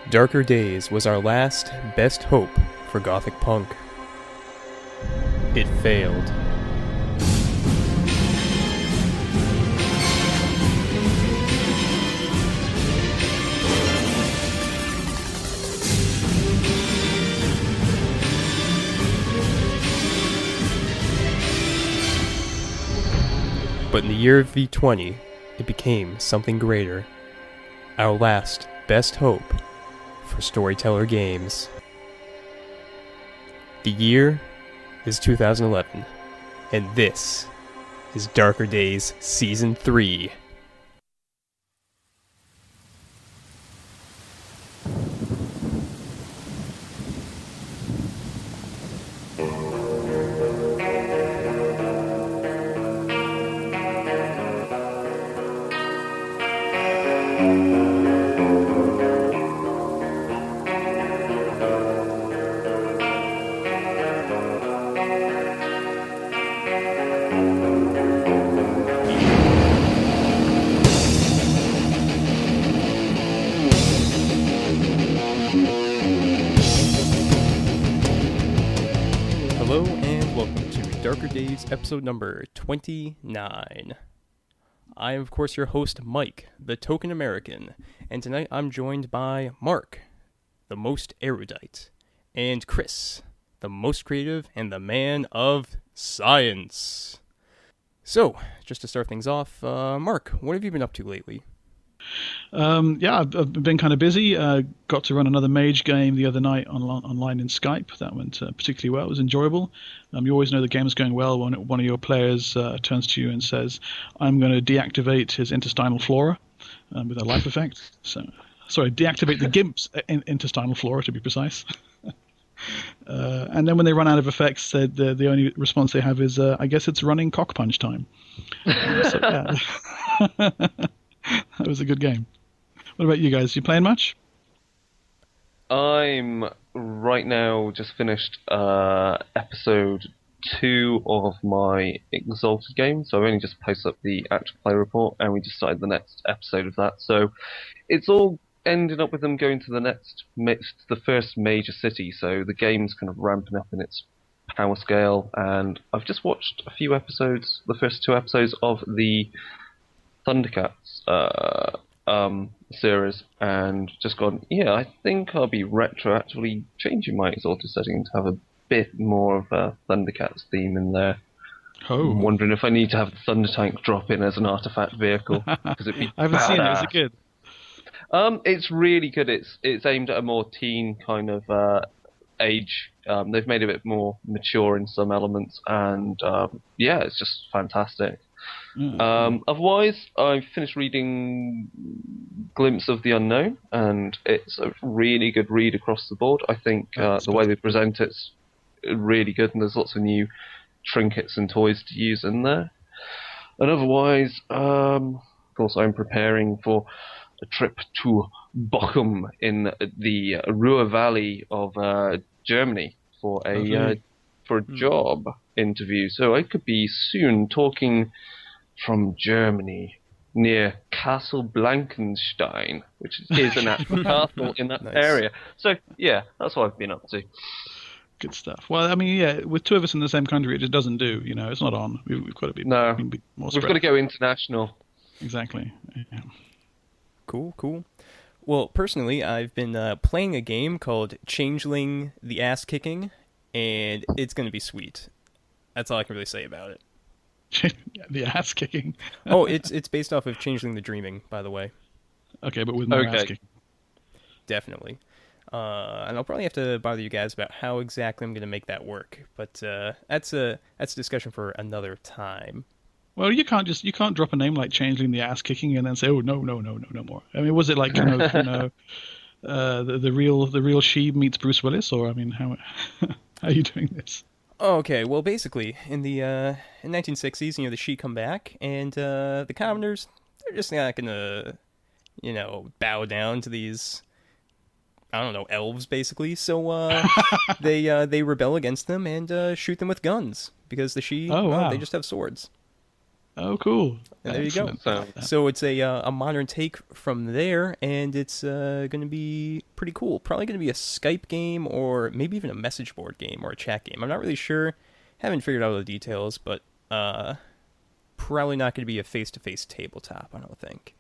Darker Days was our last best hope for Gothic punk. It failed. But in the year of V20, it became something greater. Our last best hope for storyteller games. The year is 2011, and this is Darker Days Season 3. Hello and welcome to Darker Days episode number 29. I am of course your host Mike, the Token American, and tonight I'm joined by Mark, the most erudite, and Chris, the most creative and the man of science. So, just to start things off, Mark, what have you been up to lately? I've been kind of busy. Got to run another Mage game the other night online in Skype. That went particularly well. It was enjoyable. You always know the game's going well when one of your players turns to you and says, "I'm going to deactivate his intestinal flora with a life effect." Deactivate the gimp's intestinal flora to be precise. And then when they run out of effects, the only response they have is, "I guess it's running cock punch time." That was a good game. What about you guys? You playing much? I'm right now just finished episode 2 of my Exalted game, so I've only just posted up the actual play report, and we just started the next episode of that. So it's all ended up with them going to the first major city, so the game's kind of ramping up in its power scale, and I've just watched a few episodes, the first 2 episodes of the Thundercats series, and just gone, I think I'll be retroactively changing my Exalted setting to have a bit more of a Thundercats theme in there. Oh. I'm wondering if I need to have the Thunder Tank drop in as an artifact vehicle, because it'd be I haven't seen it. Is it good? It's really good. It's aimed at a more teen kind of age. They've made it a bit more mature in some elements, and it's just fantastic. Otherwise, I've finished reading Glimpse of the Unknown, and it's a really good read across the board. I think the way they present it's really good, and there's lots of new trinkets and toys to use in there. And otherwise, of course, I'm preparing for a trip to Bochum in the Ruhr Valley of Germany for a job interview. So I could be soon talking from Germany near Castle Blankenstein, which is an actual castle in that area. So that's what I've been up to. Good stuff. Well, I mean, with 2 of us in the same country, it just doesn't do. It's not on. We've got to be. No, be more we've got to go international. Exactly. Yeah. Cool. Well, personally, I've been playing a game called Changeling the Ass Kicking, and it's going to be sweet. That's all I can really say about it. The ass kicking. Oh, it's based off of Changeling the Dreaming, by the way. Okay, but with more ass kicking. Definitely. And I'll probably have to bother you guys about how exactly I'm going to make that work, but that's a discussion for another time. Well, you can't drop a name like Changeling the Ass Kicking and then say, "Oh no more." I mean, was it like the real Sheeb meets Bruce Willis, or I mean, how are you doing this? Okay, well, basically, in the in 1960s, the Sheep come back, and the commoners, they're just not gonna, bow down to these, I don't know, elves, basically. So they rebel against them and shoot them with guns because the Sheep, wow. they just have swords. Oh, cool. And there you go. Excellent. So it's a modern take from there, and it's going to be pretty cool. Probably going to be a Skype game, or maybe even a message board game or a chat game. I'm not really sure. Haven't figured out all the details, but probably not going to be a face-to-face tabletop, I don't think.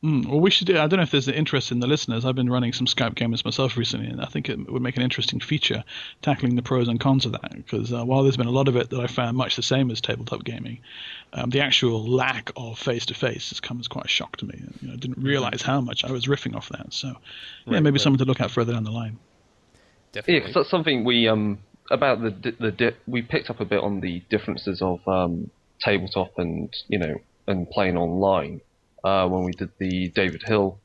Well, we should do. I don't know if there's an interest in the listeners. I've been running some Skype games myself recently, and I think it would make an interesting feature, tackling the pros and cons of that. Because while there's been a lot of it that I found much the same as tabletop gaming, the actual lack of face-to-face has come as quite a shock to me. I didn't realize how much I was riffing off that. So, yeah, maybe something to look at further down the line. Definitely. Yeah, 'cause that's something we about we picked up a bit on the differences of tabletop and and playing online. When we did the David Hill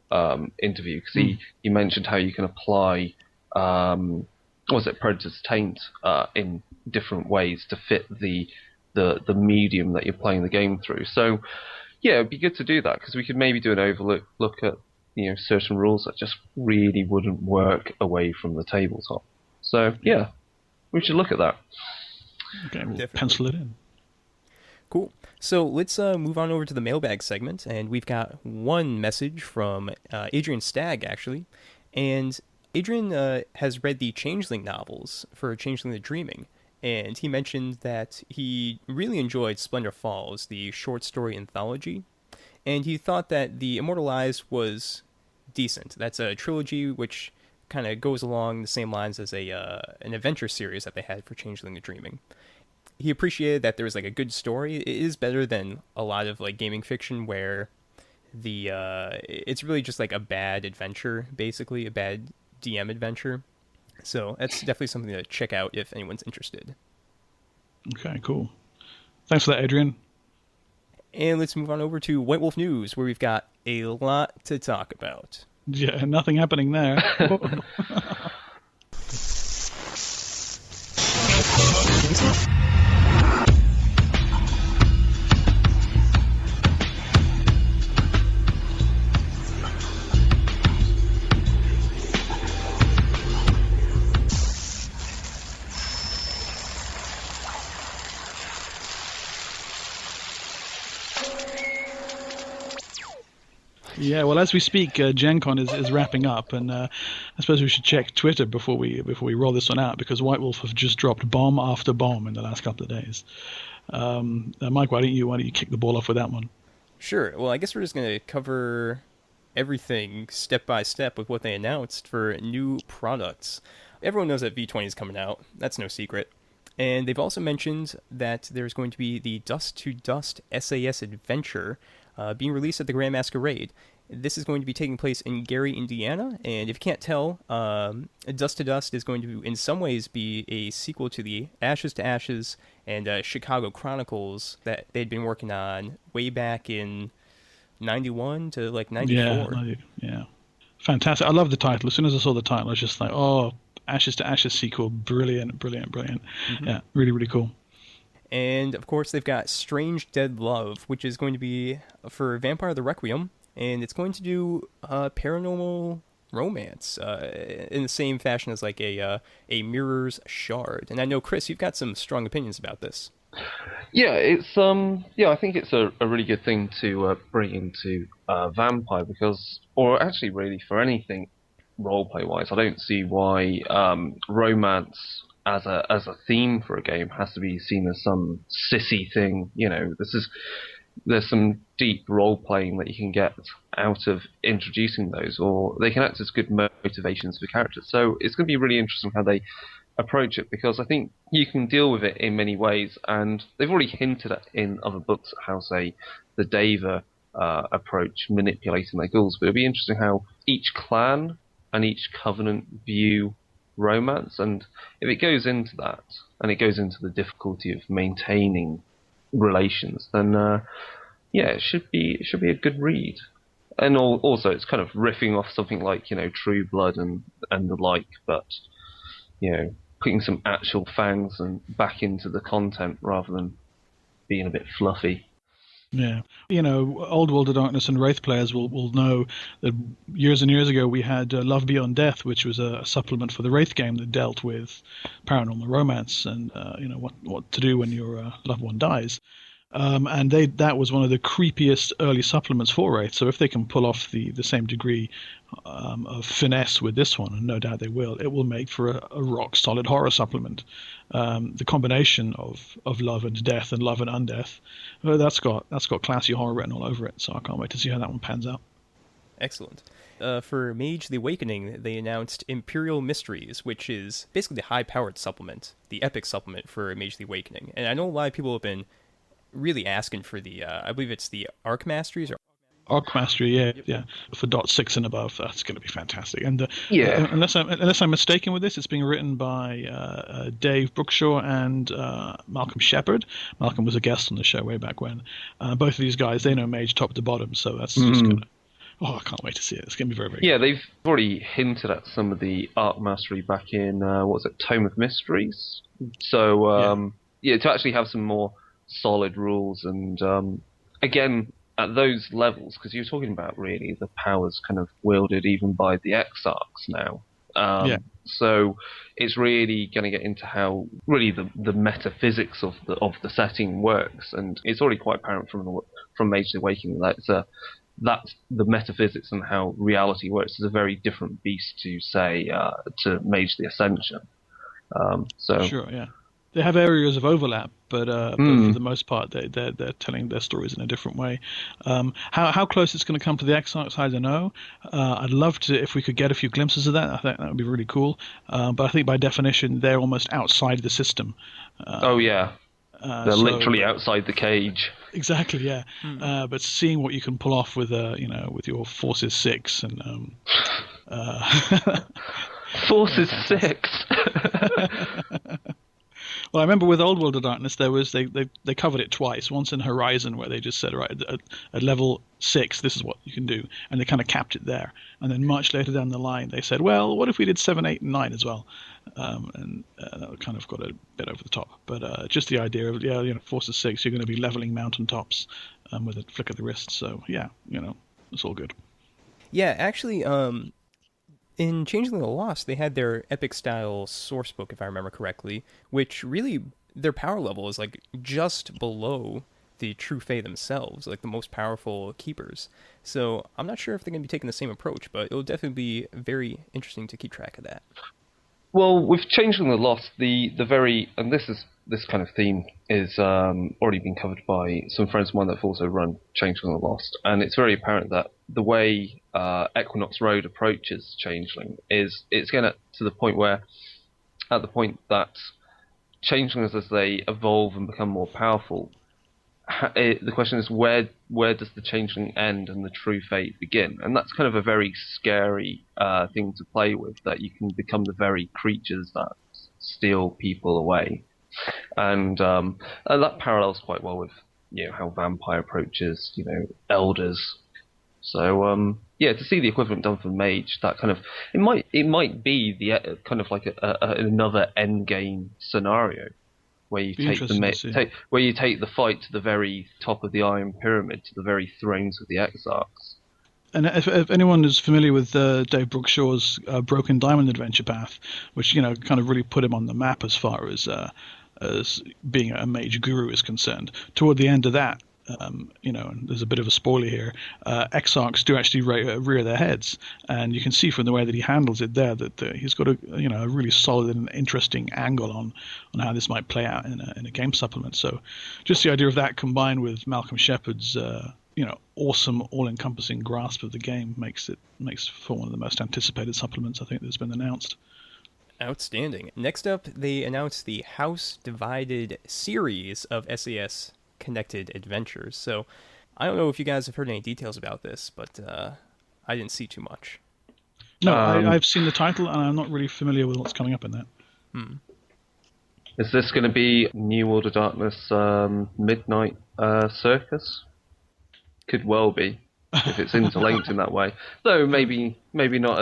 interview, because he mentioned how you can apply, Predator's Taint in different ways to fit the medium that you're playing the game through. So, yeah, it'd be good to do that, because we could maybe do an look at certain rules that just really wouldn't work away from the tabletop. So, yeah, we should look at that. Okay, we'll pencil it in. Cool. So let's move on over to the mailbag segment, and we've got one message from Adrian Stagg, actually. And Adrian has read the Changeling novels for Changeling the Dreaming, and he mentioned that he really enjoyed Splendor Falls, the short story anthology, and he thought that The Immortalized was decent. That's a trilogy which kind of goes along the same lines as an adventure series that they had for Changeling the Dreaming. He appreciated that there was like a good story. It is better than a lot of like gaming fiction where it's really just like a bad adventure, basically a bad DM adventure. So that's definitely something to check out if anyone's interested. Okay, cool. Thanks for that, Adrian. And let's move on over to White Wolf News, where we've got a lot to talk about. Yeah, nothing happening there. Yeah, well, as we speak, Gen Con is wrapping up, and I suppose we should check Twitter before we roll this one out, because White Wolf have just dropped bomb after bomb in the last couple of days. Mike, why don't you kick the ball off with that one? Sure. Well, I guess we're just going to cover everything step by step with what they announced for new products. Everyone knows that V20 is coming out. That's no secret. And they've also mentioned that there's going to be the Dust to Dust SAS Adventure being released at the Grand Masquerade. This is going to be taking place in Gary, Indiana, and if you can't tell, Dust to Dust is going to, in some ways, be a sequel to the Ashes to Ashes and Chicago Chronicles that they'd been working on way back in 91 to, like, 94. Yeah. Fantastic. I love the title. As soon as I saw the title, I was just like, oh, Ashes to Ashes sequel, brilliant. Mm-hmm. Yeah, really, really cool. And, of course, they've got Strange Dead Love, which is going to be for Vampire the Requiem, and it's going to do paranormal romance in the same fashion as like a Mirror's Shard. And I know, Chris, you've got some strong opinions about this. Yeah, it's I think it's a really good thing to bring into Vampire, because, or actually really for anything roleplay wise, I don't see why romance as a theme for a game has to be seen as some sissy thing. There's some deep role playing that you can get out of introducing those, or they can act as good motivations for characters. So it's going to be really interesting how they approach it, because I think you can deal with it in many ways, and they've already hinted at in other books how, say, the Deva approach manipulating their ghouls. But it'll be interesting how each clan and each covenant view romance, and if it goes into that, and it goes into the difficulty of maintaining relations, then it should be a good read. And also it's kind of riffing off something like True Blood and the like, but putting some actual fangs and back into the content rather than being a bit fluffy. Yeah. Old World of Darkness and Wraith players will know that years and years ago we had Love Beyond Death, which was a supplement for the Wraith game that dealt with paranormal romance and what to do when your loved one dies. And that was one of the creepiest early supplements for Wraith. So if they can pull off the same degree of finesse with this one, and no doubt they will, it will make for a rock solid horror supplement. The combination of love and death and love and undeath, that's got classy horror written all over it. So I can't wait to see how that one pans out. Excellent. For Mage the Awakening, they announced Imperial Mysteries, which is basically the high-powered supplement, the epic supplement for Mage the Awakening. And I know a lot of people have been really asking for the, I believe it's the Arc Masteries. Arc Mastery, yeah. For .6 and above, that's going to be fantastic. And Yeah. unless I'm mistaken with this, it's being written by Dave Brookshaw and Malcolm Shepard. Malcolm was a guest on the show way back when. Both of these guys, they know Mage top to bottom, so that's just going to... Oh, I can't wait to see it. It's going to be very, very good. Yeah, they've already hinted at some of the Arc Mastery back in, what was it, Tome of Mysteries? So, yeah, to actually have some more solid rules and, again, at those levels, because you're talking about really the powers kind of wielded even by the Exarchs now. So it's really going to get into how really the metaphysics of the setting works, and it's already quite apparent from Mage the Awakening that's the metaphysics and how reality works is a very different beast to say to Mage the Ascension. Sure, yeah. They have areas of overlap, but for the most part, they're telling their stories in a different way. How close it's going to come to the Exarchs, I don't know. I'd love to, if we could get a few glimpses of that. I think that would be really cool. But I think by definition, they're almost outside the system. They're literally outside the cage. Exactly, yeah. But seeing what you can pull off with with your Forces 6 and Forces 6. Well, I remember with Old World of Darkness, they covered it twice. Once in Horizon, where they just said, right, at level 6, this is what you can do, and they kind of capped it there. And then much later down the line, they said, well, what if we did 7, 8, and 9 as well? And that kind of got a bit over the top. But just the idea of Forces 6, you're going to be leveling mountaintops with a flick of the wrist. So yeah, it's all good. Yeah, actually, in Changeling the Lost, they had their epic-style sourcebook, if I remember correctly, which really, their power level is like just below the True Fae themselves, like the most powerful keepers. So I'm not sure if they're going to be taking the same approach, but it'll definitely be very interesting to keep track of that. Well, with Changeling the Lost, the very, and this kind of theme is already been covered by some friends of mine that have also run Changeling the Lost, and it's very apparent that the way Equinox Road approaches Changeling is it's going to the point where, at the point that Changelings, as they evolve and become more powerful, the question is where does the Changeling end and the True Fate begin? And that's kind of a very scary thing to play with, that you can become the very creatures that steal people away. And that parallels quite well with how Vampire approaches Elders. So to see the equivalent done for Mage, that kind of it might be the kind of like another end game scenario where you take the fight to the very top of the Iron Pyramid, to the very thrones of the Exarchs. And if anyone is familiar with Dave Brookshaw's Broken Diamond adventure path, which kind of really put him on the map as far as being a mage guru is concerned, toward the end of that, and there's a bit of a spoiler here, Exarchs do actually rear their heads, and you can see from the way that he handles it there that he's got a really solid and interesting angle on how this might play out in a game supplement. So just the idea of that combined with Malcolm Shepard's awesome all-encompassing grasp of the game makes for one of the most anticipated supplements I think that's been announced. Outstanding. Next up, they announced the House Divided series of SAS Connected Adventures. So I don't know if you guys have heard any details about this, but I didn't see too much. No, I've seen the title, and I'm not really familiar with what's coming up in that. Is this going to be New World of Darkness Midnight Circus? Could well be, if it's interlinked in that way. Though maybe not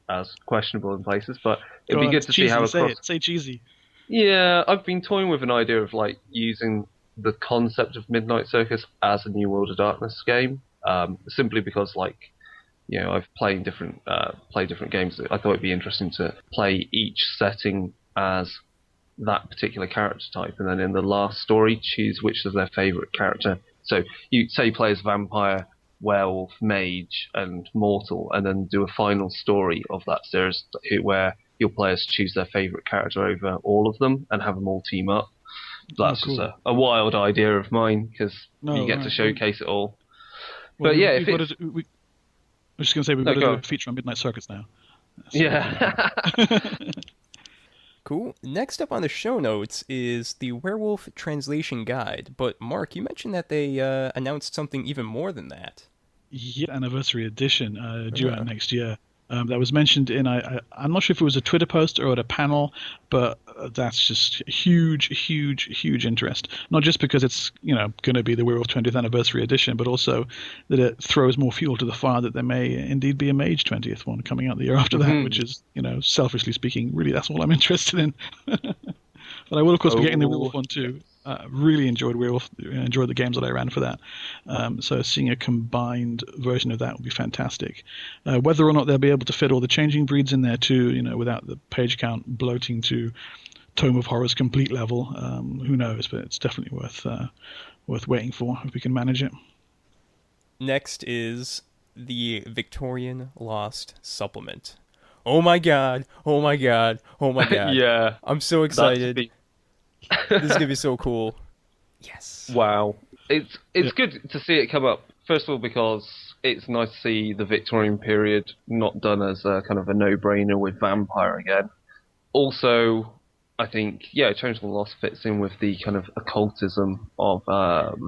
as questionable in places, but it'd be good to see how across... Say cheesy. Yeah, I've been toying with an idea of like using the concept of Midnight Circus as a New World of Darkness game, simply because I've played different games. I thought it'd be interesting to play each setting as that particular character type, and then in the last story choose which is their favourite character. So you say play as vampire, werewolf, mage, and mortal, and then do a final story of that series where your players choose their favourite character over all of them and have them all team up. That's cool. just a wild idea of mine, because you get to showcase it all. Well, but yeah, I was just going to say we've got to do a feature on Midnight Circuits now. So, yeah. Cool. Next up on the show notes is the Werewolf Translation Guide. But Mark, you mentioned that they announced something even more than that. Yeah, anniversary edition due out next year. That was mentioned in I'm not sure if it was a Twitter post or at a panel, but that's just huge interest. Not just because it's going to be the Werewolf 20th anniversary edition, but also that it throws more fuel to the fire that there may indeed be a Mage 20th one coming out the year after that, which is selfishly speaking, really that's all I'm interested in. But I will, of course, be getting the Werewolf one too. Really enjoyed Werewolf, enjoyed the games that I ran for that. So seeing a combined version of that would be fantastic. Whether or not they'll be able to fit all the changing breeds in there too, without the page count bloating to Tome of Horrors complete level, who knows? But it's definitely worth waiting for if we can manage it. Next is the Victorian Lost Supplement. Oh my god! Oh my god! Oh my god! Yeah, I'm so excited. This is gonna be so cool. Yes. Wow. It's good to see it come up. First of all, because it's nice to see the Victorian period not done as a kind of a no-brainer with vampire again. Also, I think Changeling Lost fits in with the kind of occultism of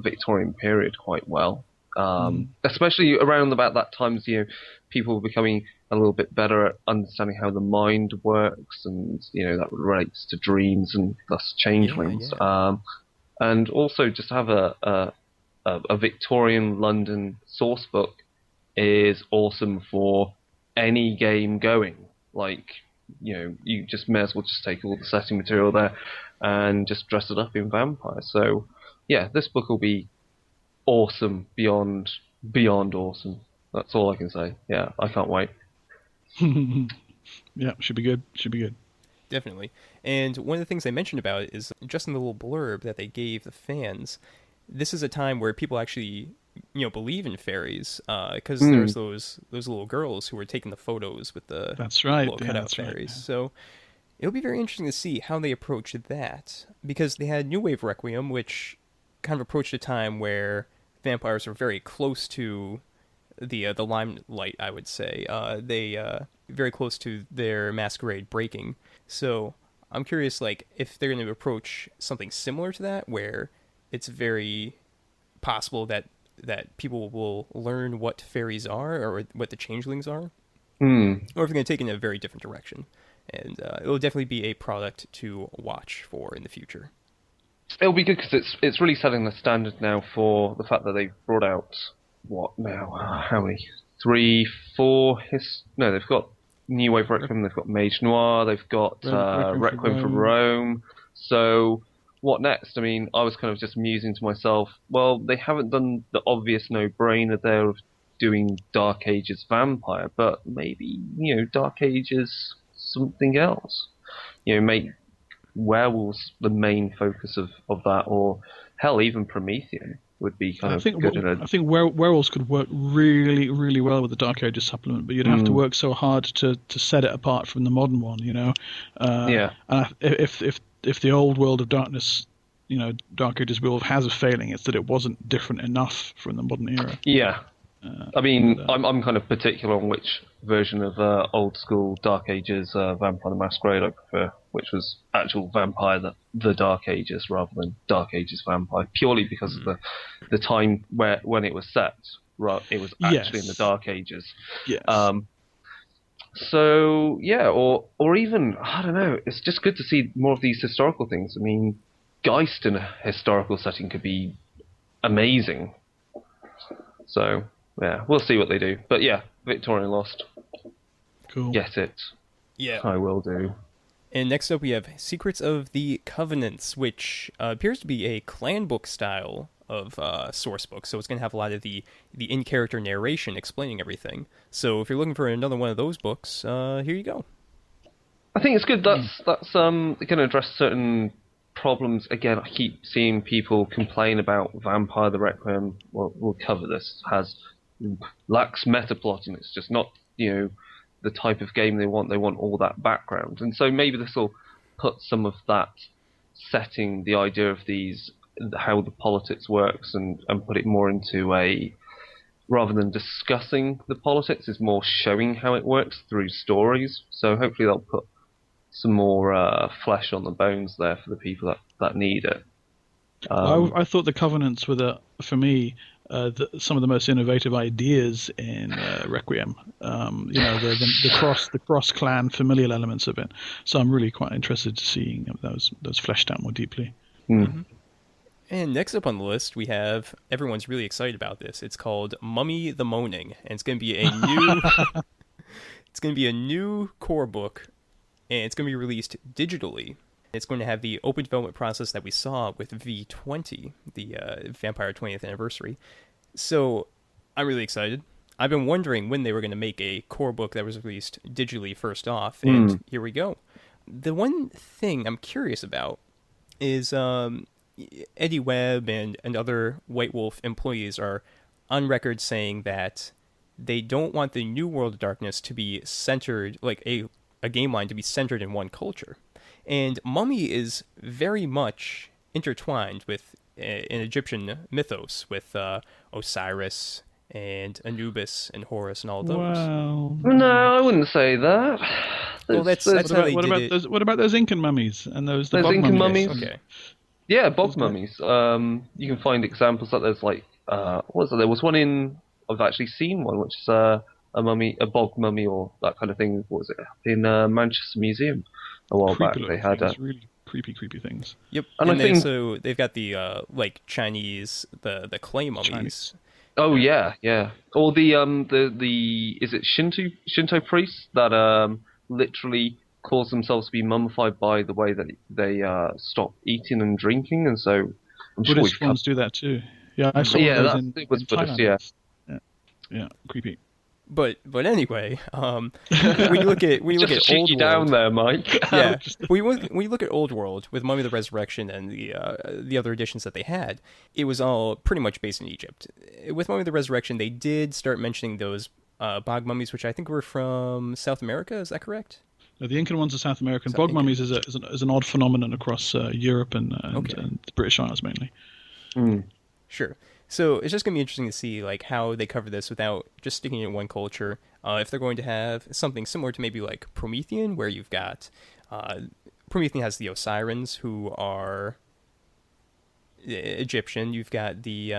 Victorian period quite well. Especially around about that time, people were becoming a little bit better at understanding how the mind works, and that relates to dreams and thus changelings. Yeah. And also just have a Victorian London source book is awesome for any game going. Like, you just may as well just take all the setting material there and just dress it up in vampire. So yeah, this book will be awesome, beyond awesome. That's all I can say. Yeah, I can't wait. Yeah, should be good. Definitely. And one of the things they mentioned about it is just in the little blurb that they gave the fans, this is a time where people actually, believe in fairies, because there's those little girls who were taking the photos with the little cutout fairies. Right, yeah. So it'll be very interesting to see how they approach that, because they had New Wave Requiem, which kind of approached a time where vampires are very close to the limelight, I would say. They very close to their masquerade breaking. So I'm curious, if they're going to approach something similar to that, where it's very possible that people will learn what fairies are or what the changelings are, or if they're going to take it in a very different direction. And it'll definitely be a product to watch for in the future. It'll be good because it's really setting the standard now for the fact that they've brought out what now? How many? 3, 4? No, they've got New Wave Requiem. They've got Mage Noir. They've got Requiem from Rome. So what next? I mean, I was kind of just musing to myself. Well, they haven't done the obvious no-brainer there of doing Dark Ages vampire, but maybe Dark Ages something else. Make werewolves the main focus of that, or hell, even Promethean would be kind of good. I think werewolves could work really, really well with the Dark Ages supplement, but you'd have to work so hard to set it apart from the modern one, Yeah. And if the old World of Darkness, Dark Ages werewolf has a failing, it's that it wasn't different enough from the modern era. Yeah. I mean, I'm kind of particular on which version of old school Dark Ages Vampire the Masquerade I prefer, which was actual Vampire the Dark Ages rather than Dark Ages Vampire, purely because of the time when it was set. It was actually in the Dark Ages. Yes. So yeah, or even I don't know. It's just good to see more of these historical things. I mean, Geist in a historical setting could be amazing. So yeah, we'll see what they do. But yeah, Victorian Lost. Cool. Get it. Yeah. I will do. And next up we have Secrets of the Covenants, which appears to be a clan book style of source book. So it's going to have a lot of the in-character narration explaining everything. So if you're looking for another one of those books, here you go. I think it's good. That's going to address certain problems. Again, I keep seeing people complain about Vampire the Requiem. Well, we'll cover this. Lacks meta plot, and it's just not the type of game they want. They want all that background, and so maybe this will put some of that setting, the idea of how the politics works, and put it more into a, rather than discussing the politics, is more showing how it works through stories. So hopefully they'll put some more flesh on the bones there for the people that need it. I thought the Covenants were, for me, some of the most innovative ideas in Requiem. The cross clan familial elements of it. So I'm really quite interested to seeing those fleshed out more deeply. Mm-hmm. And next up on the list, we have, everyone's really excited about this. It's called Mummy the Moaning, and it's going to be a new, it's going to be a new core book, and it's going to be released digitally. It's going to have the open development process that we saw with V20, the Vampire 20th anniversary. So I'm really excited. I've been wondering when they were going to make a core book that was released digitally first off, and here we go. The one thing I'm curious about is Eddie Webb and other White Wolf employees are on record saying that they don't want the New World of Darkness to be centered, like a game line to be centered in one culture. And Mummy is very much intertwined with an Egyptian mythos, with Osiris and Anubis and Horus and all those. Well, no, I wouldn't say that. Well, that's how they did it. What about those Incan mummies and those Incan mummies? Okay. Yeah, bog mummies. You can find examples that there's like what was it? There was one I've actually seen one, which is a bog mummy or that kind of thing. What was it? In Manchester Museum a while back. They had really creepy things. Yep, and I think so. They've got the like Chinese the clay mummies. Chinese. Oh yeah. Or the is it Shinto priests that literally cause themselves to be mummified by the way that they stop eating and drinking, and so I'm Buddhist ones do that too. Yeah, I saw those in Buddhist, Thailand. Yeah, creepy. But anyway, when you look at Old World, down there, Mike. Yeah, when you look at Old World with Mummy the Resurrection and the other editions that they had, it was all pretty much based in Egypt. With Mummy the Resurrection, they did start mentioning those bog mummies, which I think were from South America. Is that correct? No, the Incan ones are South American. Bog mummies is an odd phenomenon across Europe and the British Isles mainly. Sure. So it's just going to be interesting to see like how they cover this without just sticking in one culture. If they're going to have something similar to maybe like Promethean, where you've got Promethean has the Osirans, who are Egyptian. You've got the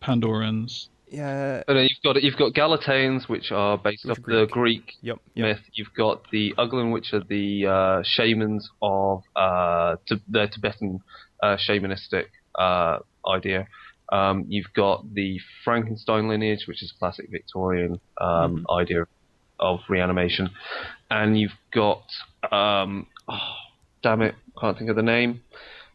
Pandorans. Yeah. And then you've got Galateans, which are based off the Greek myth. You've got the Uglan, which are the shamans of the Tibetan shamanistic idea. You've got the Frankenstein lineage, which is classic Victorian idea of reanimation, and you've got damn it, can't think of the name,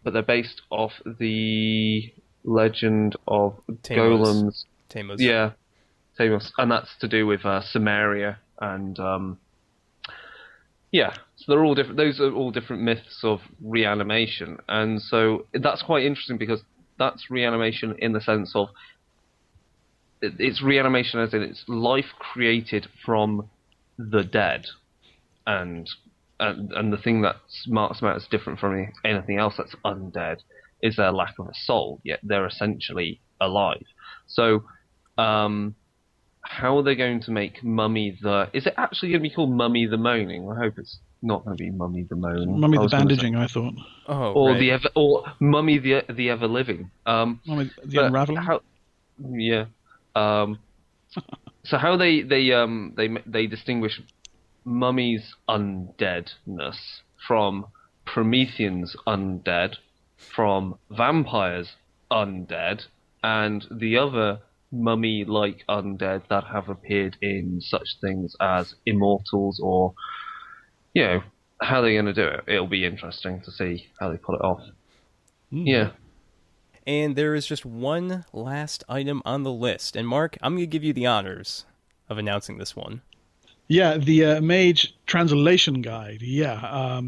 but they're based off the legend of golems. Tammuz. Yeah, Tammuz, and that's to do with Samaria and so they're all different. Those are all different myths of reanimation, and so that's quite interesting because that's reanimation in the sense of it's reanimation as in it's life created from the dead, and the thing that marks them out as different from anything else that's undead is their lack of a soul. Yet they're essentially alive. So, how are they going to make Mummy is it actually going to be called Mummy the Moaning? I hope it's not going to be Mummy the Moaning. Mummy the Bandaging, I thought. Oh, or right. or Mummy the Ever Living. Mummy the Unraveling. So how they distinguish Mummy's undeadness from Promethean's undead, from vampires' undead, and the other mummy-like undead that have appeared in such things as immortals, or how they're going to do it. It'll be interesting to see how they pull it off. Yeah. And there is just one last item on the list, and Mark, I'm going to give you the honors of announcing this one. Yeah, the Mage translation guide. Yeah,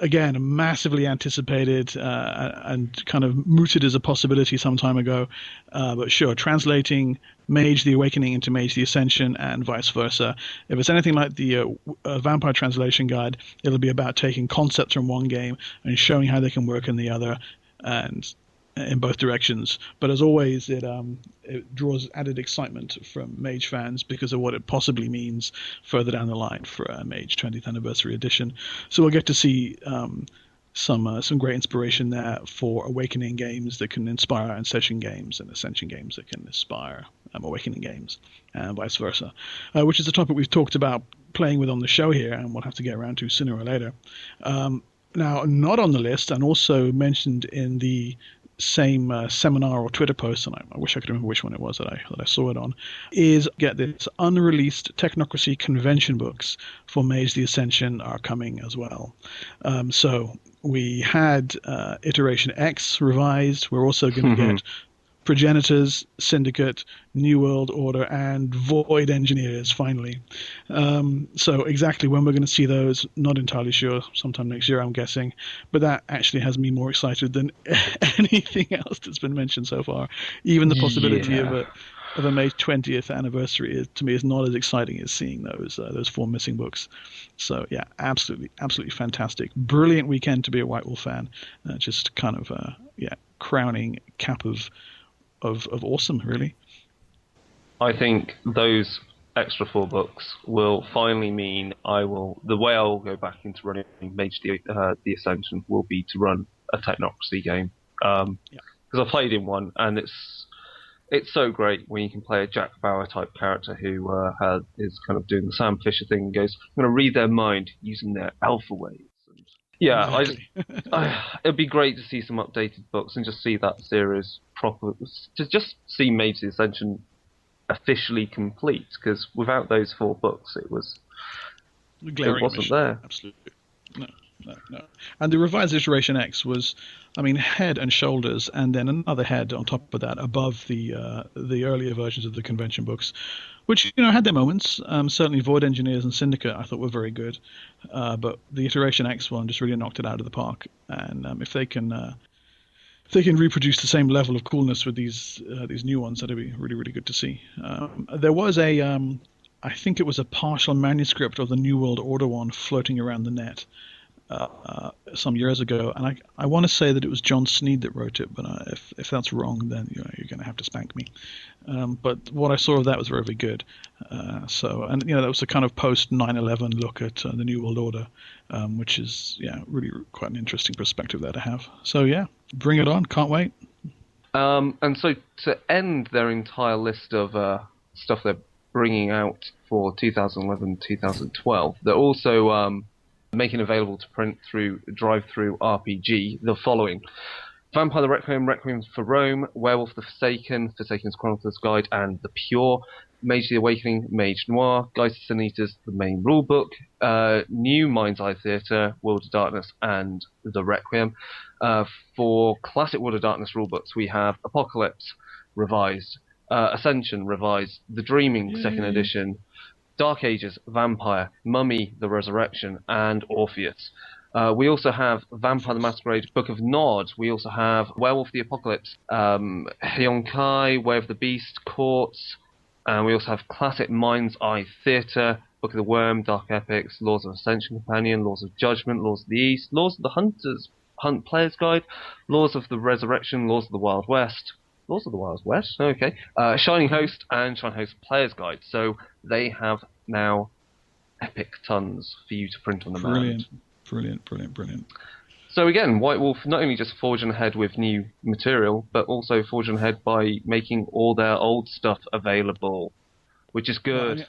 again, massively anticipated and kind of mooted as a possibility some time ago. But sure, translating Mage the Awakening into Mage the Ascension and vice versa. If it's anything like the Vampire Translation Guide, it'll be about taking concepts from one game and showing how they can work in the other, and in both directions. But as always, it draws added excitement from Mage fans because of what it possibly means further down the line for Mage 20th Anniversary Edition. So we'll get to see some great inspiration there for Awakening games that can inspire Ascension games, and Ascension games that can inspire Awakening games, and vice versa, which is a topic we've talked about playing with on the show here, and we'll have to get around to sooner or later. Now, not on the list, and also mentioned in the same seminar or Twitter post, and I wish I could remember which one it was that I saw it on, is, get this, unreleased Technocracy convention books for Mage the Ascension are coming as well. So we had Iteration X revised. We're also going to get Progenitors, Syndicate, New World Order, and Void Engineers, finally. So exactly when we're going to see those, not entirely sure. Sometime next year, I'm guessing. But that actually has me more excited than anything else that's been mentioned so far. Even the possibility of a May 20th anniversary, to me, is not as exciting as seeing those 4 missing books. So yeah, absolutely fantastic. Brilliant weekend to be a White Wolf fan. Just kind of crowning cap of awesome, really. I think those extra 4 books will finally mean the way I will go back into running Mage the Ascension will be to run a Technocracy game. Because I played in one, and it's so great when you can play a Jack Bauer type character who is kind of doing the Sam Fisher thing and goes, I'm going to read their mind using their alpha waves. Yeah, exactly. It'd be great to see some updated books and just see that series proper. To just see Mage the Ascension officially complete, because without those 4 books, it wasn't there. Absolutely, no. And the revised Iteration X was, head and shoulders, and then another head on top of that, above the earlier versions of the convention books, which had their moments. Certainly, Void Engineers and Syndicate I thought were very good, but the Iteration X one just really knocked it out of the park. And if they can reproduce the same level of coolness with these new ones, that'd be really, really good to see. There was I think it was a partial manuscript of the New World Order one floating around the net some years ago, and I want to say that it was John Sneed that wrote it, but if that's wrong, then you're going to have to spank me. But what I saw of that was very, very good. That was a kind of post 9/11 look at the New World Order, which is really quite an interesting perspective there to have. So yeah, bring it on! Can't wait. And so to end their entire list of stuff they're bringing out for 2011-2012, they're also making available to print through Drive-Thru RPG the following: Vampire the Requiem, Requiem for Rome, Werewolf the Forsaken, Forsaken's Chronicler's Guide and The Pure, Mage the Awakening, Mage Noir, Guys to Sin Eaters, the main rulebook, new Mind's Eye Theatre, World of Darkness and The Requiem. For classic World of Darkness rulebooks, we have Apocalypse revised, Ascension revised, The Dreaming 2nd edition, Dark Ages, Vampire, Mummy, The Resurrection, and Orpheus. We also have Vampire the Masquerade, Book of Nod. We also have Werewolf the Apocalypse, Hyonkai, Way of the Beast, Courts. And we also have classic Mind's Eye Theatre, Book of the Worm, Dark Epics, Laws of Ascension Companion, Laws of Judgment, Laws of the East, Laws of the Hunt Player's Guide, Laws of the Resurrection, Laws of the Wild West. Laws of the Wild West, okay. Shining Host and Shining Host Player's Guide. So they have now epic tons for you to print on demand. Brilliant. So again, White Wolf not only just forging ahead with new material, but also forging ahead by making all their old stuff available, which is good.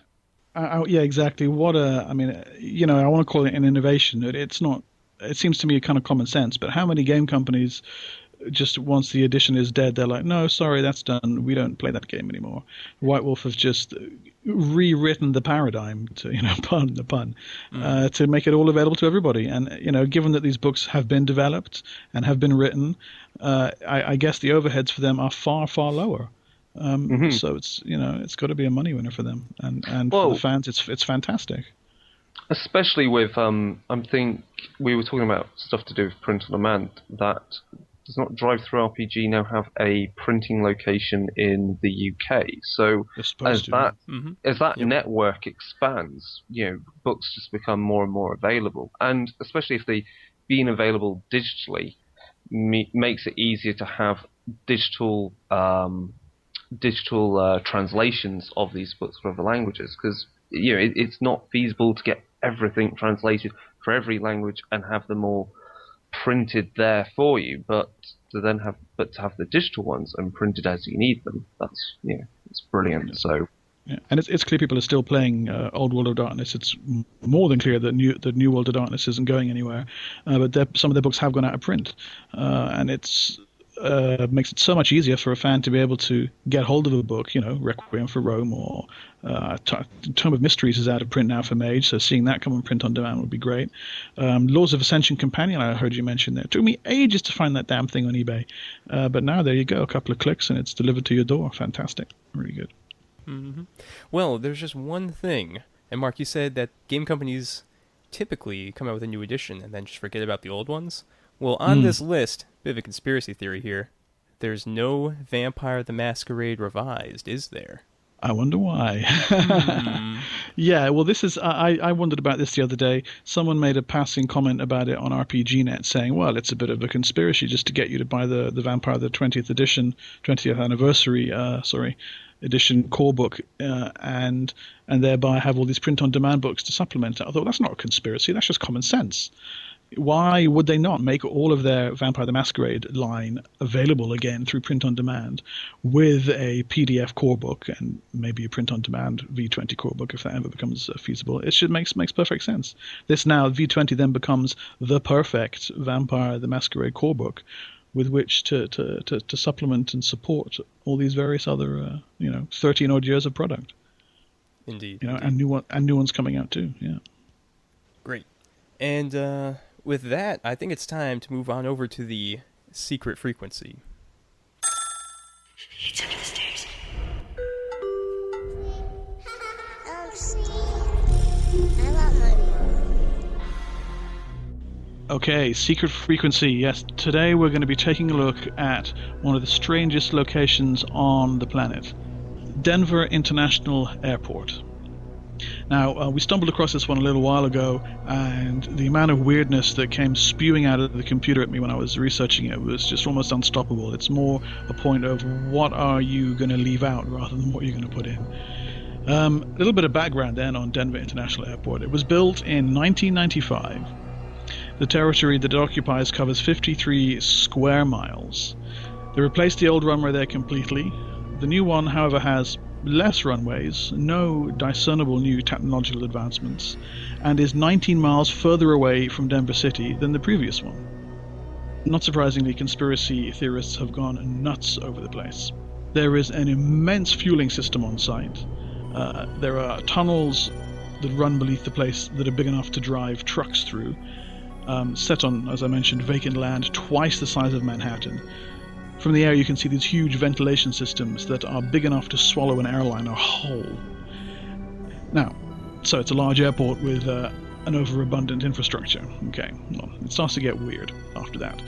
Yeah, exactly. I want to call it an innovation. It's not. It seems to me kind of common sense, but how many game companies just once the edition is dead, they're like, no, sorry, that's done. We don't play that game anymore. White Wolf has just rewritten the paradigm, to pardon the pun, to make it all available to everybody. And given that these books have been developed and have been written, I guess the overheads for them are far, far lower. So it's got to be a money winner for them, and Well, for the fans, it's fantastic. especially with I think we were talking about stuff to do with print on demand. That does not Drive Through RPG now have a printing location in the UK? So as that network expands, books just become more and more available, and especially if they being available digitally makes it easier to have digital translations of these books for other languages, because it's not feasible to get everything translated for every language and have them all printed there for you, but to have the digital ones and printed as you need them, that's it's brilliant. So yeah. And it's clear people are still playing Old World of Darkness. It's more than clear that New World of Darkness isn't going anywhere, but some of their books have gone out of print, and it's makes it so much easier for a fan to be able to get hold of a book, Requiem for Rome, or Tome of Mysteries is out of print now for Mage, so seeing that come on print on demand would be great. Laws of Ascension Companion, I heard you mention there. It took me ages to find that damn thing on eBay, but now there you go, a couple of clicks and it's delivered to your door. Fantastic. Really good. Mm-hmm. Well, there's just one thing, and Mark, you said that game companies typically come out with a new edition and then just forget about the old ones. Well, on this list, bit of a conspiracy theory here, there's no Vampire the Masquerade Revised, is there? I wonder why. Yeah, well, this is. I wondered about this the other day. Someone made a passing comment about it on RPGNet, saying, "Well, it's a bit of a conspiracy just to get you to buy the Vampire the 20th anniversary, edition core book, and thereby have all these print-on-demand books to supplement it." I thought that's not a conspiracy. That's just common sense. Why would they not make all of their Vampire the Masquerade line available again through print-on-demand with a PDF core book and maybe a print-on-demand V20 core book if that ever becomes feasible? It should makes perfect sense. This now, V20 then becomes the perfect Vampire the Masquerade core book with which to supplement and support all these various other 13 odd years of product. Indeed. And new ones coming out too. Yeah. Great. And with that, I think it's time to move on over to the secret frequency. It's under the stairs. I want my mom. Okay, secret frequency. Yes, today we're going to be taking a look at one of the strangest locations on the planet, Denver International Airport. Now, we stumbled across this one a little while ago, and the amount of weirdness that came spewing out of the computer at me when I was researching it was just almost unstoppable. It's more a point of what are you going to leave out rather than what you're going to put in. A little bit of background then on Denver International Airport. It was built in 1995. The territory that it occupies covers 53 square miles. They replaced the old runway there completely. The new one, however, has less runways, no discernible new technological advancements, and is 19 miles further away from Denver City than the previous one. Not surprisingly, conspiracy theorists have gone nuts over the place. There is an immense fueling system on site. There are tunnels that run beneath the place that are big enough to drive trucks through, set on, as I mentioned, vacant land twice the size of Manhattan. From the air you can see these huge ventilation systems that are big enough to swallow an airliner whole. Now, so it's a large airport with an overabundant infrastructure. Okay, well, it starts to get weird after that.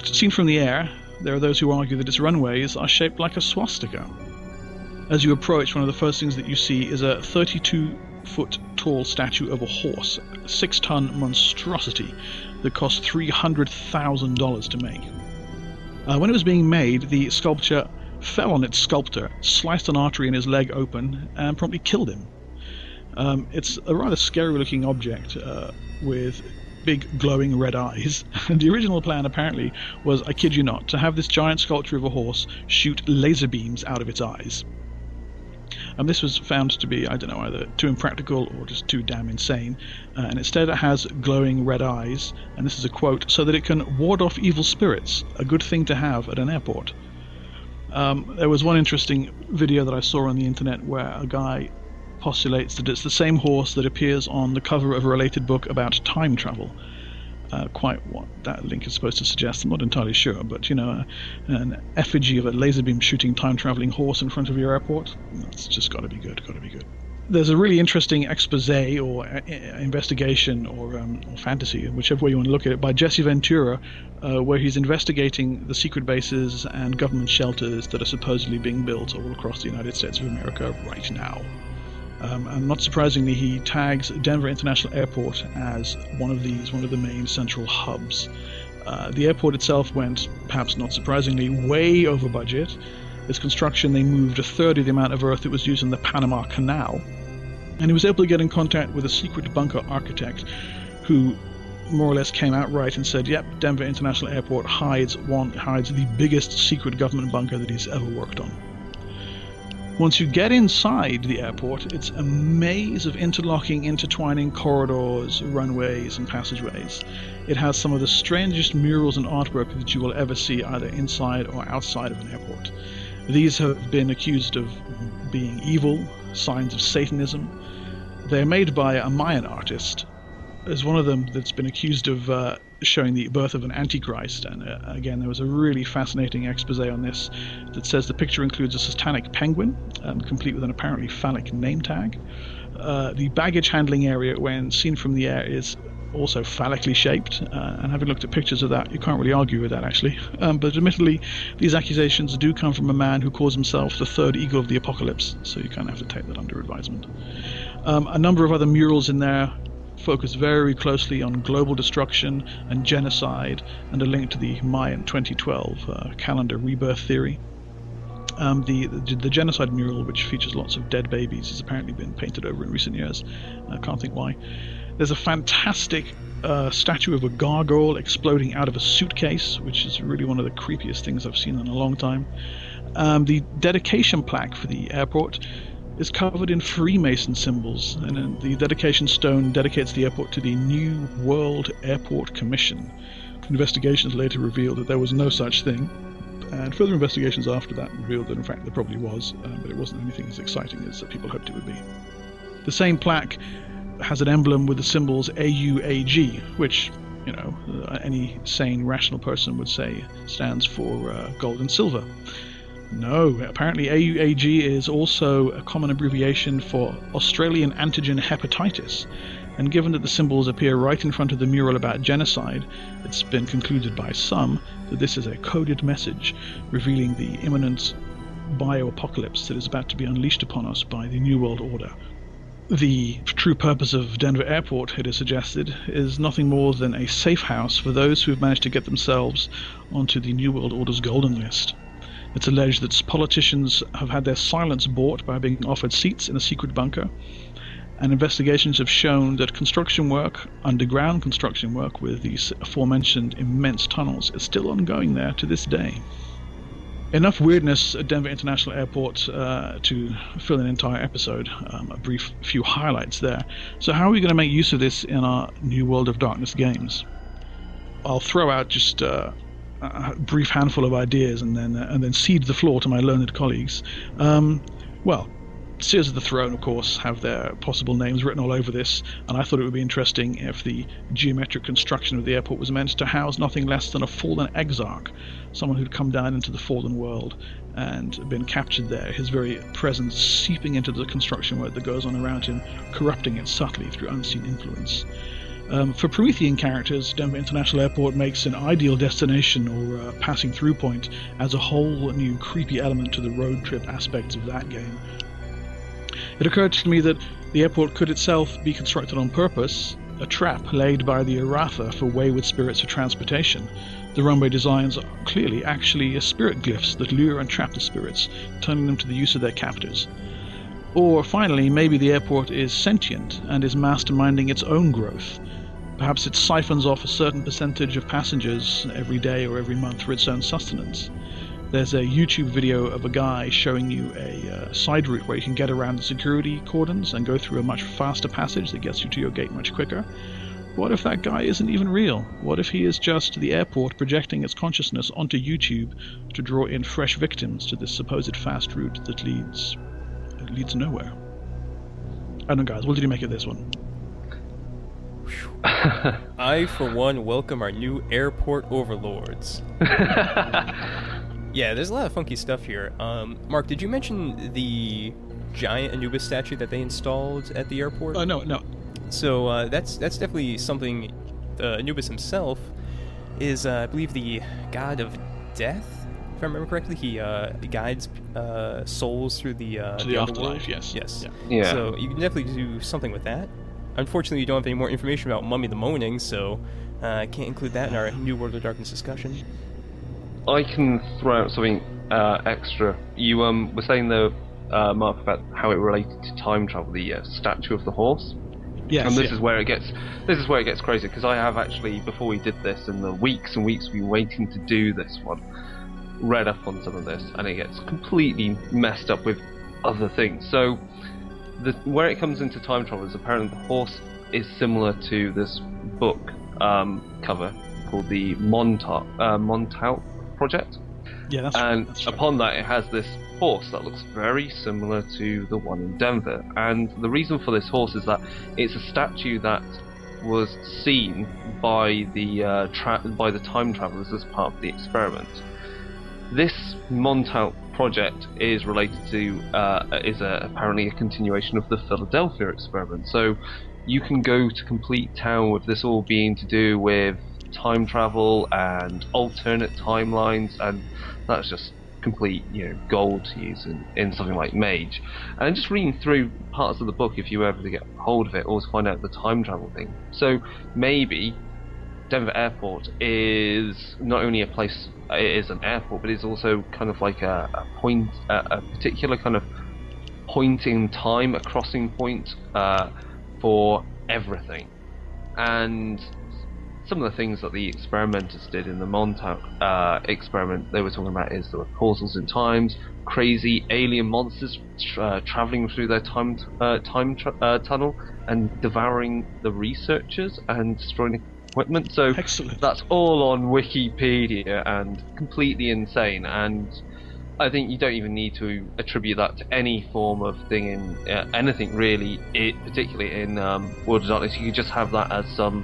Seen from the air, there are those who argue that its runways are shaped like a swastika. As you approach, one of the first things that you see is a 32-foot tall statue of a horse, a 6-ton monstrosity that cost $300,000 to make. When it was being made, the sculpture fell on its sculptor, sliced an artery in his leg open, and promptly killed him. It's a rather scary-looking object with big glowing red eyes. The original plan apparently was, I kid you not, to have this giant sculpture of a horse shoot laser beams out of its eyes. This was found to be, I don't know, either too impractical or just too damn insane, and instead it has glowing red eyes, and this is a quote, so that it can ward off evil spirits, a good thing to have at an airport. There was one interesting video that I saw on the internet where a guy postulates that it's the same horse that appears on the cover of a related book about time travel. quite what that link is supposed to suggest. I'm not entirely sure, but an effigy of a laser beam shooting time traveling horse in front of your airport, that's just got to be good. There's a really interesting expose or investigation or fantasy, whichever way you want to look at it, by Jesse Ventura, where he's investigating the secret bases and government shelters that are supposedly being built all across the United States of America right now. And not surprisingly, he tags Denver International Airport as one of the main central hubs. The airport itself went, perhaps not surprisingly, way over budget. Its construction, they moved a third of the amount of earth that was used in the Panama Canal. And he was able to get in contact with a secret bunker architect who more or less came out right and said, yep, Denver International Airport hides the biggest secret government bunker that he's ever worked on. Once you get inside the airport, it's a maze of intertwining corridors, runways, and passageways. It has some of the strangest murals and artwork that you will ever see either inside or outside of an airport. These have been accused of being evil, signs of Satanism. They're made by a Mayan artist. There's one of them that's been accused of showing the birth of an antichrist, and again there was a really fascinating expose on this that says the picture includes a satanic penguin, complete with an apparently phallic name tag. The baggage handling area, when seen from the air, is also phallically shaped, and having looked at pictures of that, you can't really argue with that actually. But admittedly, these accusations do come from a man who calls himself the third eagle of the apocalypse, so you kind of have to take that under advisement. A number of other murals in there focus very closely on global destruction and genocide, and a link to the Mayan 2012 calendar rebirth theory. The genocide mural, which features lots of dead babies, has apparently been painted over in recent years. I can't think why. There's a fantastic statue of a gargoyle exploding out of a suitcase, which is really one of the creepiest things I've seen in a long time. The dedication plaque for the airport is covered in Freemason symbols, and the dedication stone dedicates the airport to the New World Airport Commission. Investigations later revealed that there was no such thing, and further investigations after that revealed that in fact there probably was, but it wasn't anything as exciting as people hoped it would be. The same plaque has an emblem with the symbols AUAG, which, any sane, rational person would say stands for gold and silver. No, apparently AUAG is also a common abbreviation for Australian antigen hepatitis, and given that the symbols appear right in front of the mural about genocide, it's been concluded by some that this is a coded message revealing the imminent bioapocalypse that is about to be unleashed upon us by the New World Order. The true purpose of Denver Airport, it is suggested, is nothing more than a safe house for those who have managed to get themselves onto the New World Order's golden list. It's alleged that politicians have had their silence bought by being offered seats in a secret bunker, and investigations have shown that underground construction work with these aforementioned immense tunnels is still ongoing there to this day. Enough weirdness at Denver International Airport to fill an entire episode, a brief few highlights there. So how are we going to make use of this in our New World of Darkness games? I'll throw out just a brief handful of ideas and then cede the floor to my learned colleagues. Seers of the Throne, of course, have their possible names written all over this, and I thought it would be interesting if the geometric construction of the airport was meant to house nothing less than a fallen exarch, someone who'd come down into the fallen world and been captured there, his very presence seeping into the construction work that goes on around him, corrupting it subtly through unseen influence. For Promethean characters, Denver International Airport makes an ideal destination or passing through point, as a whole new creepy element to the road trip aspects of that game. It occurred to me that the airport could itself be constructed on purpose, a trap laid by the Aratha for wayward spirits for transportation. The runway designs are clearly actually spirit glyphs that lure and trap the spirits, turning them to the use of their captors. Or finally, maybe the airport is sentient and is masterminding its own growth. Perhaps it siphons off a certain percentage of passengers every day or every month for its own sustenance. There's a YouTube video of a guy showing you a side route where you can get around the security cordons and go through a much faster passage that gets you to your gate much quicker. What if that guy isn't even real? What if he is just the airport projecting its consciousness onto YouTube to draw in fresh victims to this supposed fast route that leads nowhere? I don't know, guys. What did you make of this one? I, for one, welcome our new airport overlords. Yeah, there's a lot of funky stuff here. Mark, did you mention the giant Anubis statue that they installed at the airport? No. So that's definitely something. Anubis himself is, I believe, the god of death. If I remember correctly, he guides souls through the to the afterlife. Yes. Yeah. So you can definitely do something with that. Unfortunately, you don't have any more information about Mummy the Moaning, so I can't include that in our New World of Darkness discussion. I can throw out something extra. You were saying though, Mark, about how it related to time travel, the statue of the horse. Yes. And this is where it gets crazy, because I have actually, before we did this, in the weeks and weeks we were waiting to do this one, read up on some of this, and it gets completely messed up with other things. So where it comes into time travel is apparently the horse is similar to this book cover called the Montauk Project. Yeah, that's and right. Upon that, it has this horse that looks very similar to the one in Denver. And the reason for this horse is that it's a statue that was seen by the time travelers as part of the experiment. This Montauk Project is related to apparently a continuation of the Philadelphia experiment. So you can go to complete town with this all being to do with time travel and alternate timelines, and that's just complete gold to use in something like Mage. And just reading through parts of the book, if you ever get hold of it, or to find out the time travel thing. So maybe Denver Airport is not only a place, it is an airport, but it's also kind of like a particular kind of point in time, a crossing point for everything. And some of the things that the experimenters did in the Montauk experiment they were talking about is there were portals in times, crazy alien monsters traveling through their time tunnel and devouring the researchers and destroying equipment. So Excellent. That's all on Wikipedia and completely insane. And I think you don't even need to attribute that to any form of thing in anything really, particularly in World of Darkness. You could just have that as some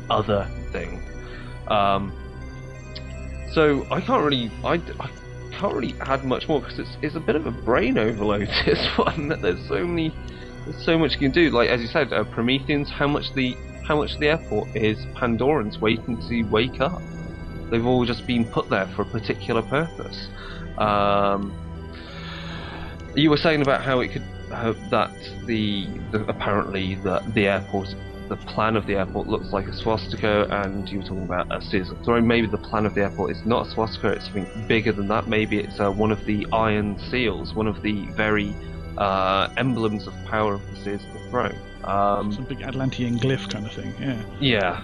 other thing. So I can't really add much more, because it's a bit of a brain overload, this one. There's so much you can do. Like as you said, Prometheans, how much the airport is Pandorans waiting to wake up. They've all just been put there for a particular purpose. You were saying about how it could that apparently the airport, the plan of the airport looks like a swastika, and you were talking about a series of throwing. Maybe the plan of the airport is not a swastika, it's something bigger than that. Maybe it's one of the iron seals, one of the very emblems of power of the seals of the throne. Some big Atlantean glyph kind of thing, yeah. Yeah.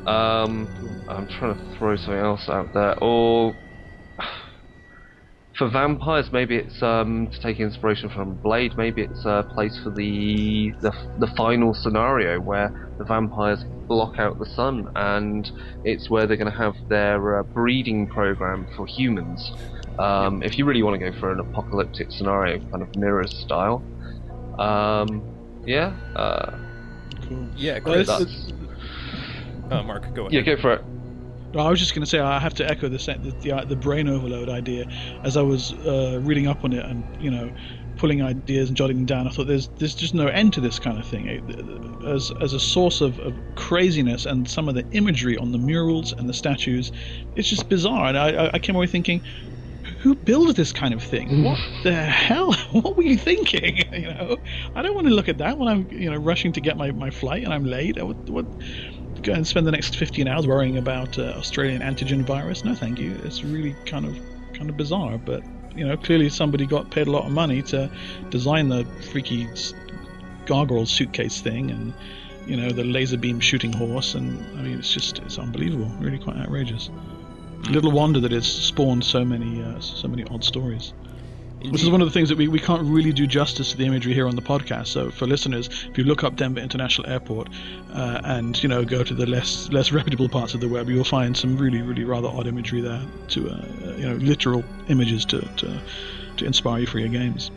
I'm trying to throw something else out there. Or for vampires, maybe it's to take inspiration from Blade. Maybe it's a place for the final scenario where the vampires block out the sun, and it's where they're going to have their breeding program for humans. If you really want to go for an apocalyptic scenario, kind of Mirrors style. Yeah, Well, Mark, go ahead. Yeah, go for it. I was just going to say, I have to echo the brain overload idea. As I was reading up on it and pulling ideas and jotting them down, I thought there's just no end to this kind of thing. As a source of craziness, and some of the imagery on the murals and the statues, it's just bizarre. And I came away thinking, who built this kind of thing? What the hell? What were you thinking? I don't want to look at that when I'm rushing to get my flight and I'm late. What go and spend the next 15 hours worrying about Australian antigen virus? No, thank you. It's really kind of bizarre. But clearly somebody got paid a lot of money to design the freaky gargoyle suitcase thing, and the laser beam shooting horse. And I mean, it's unbelievable. Really quite outrageous. Little wonder that it's spawned so many odd stories. Indeed. Which is one of the things that we can't really do justice to the imagery here on the podcast. So for listeners, if you look up Denver International Airport and go to the less reputable parts of the web, you will find some really, really rather odd imagery there, to literal images to inspire you for your games.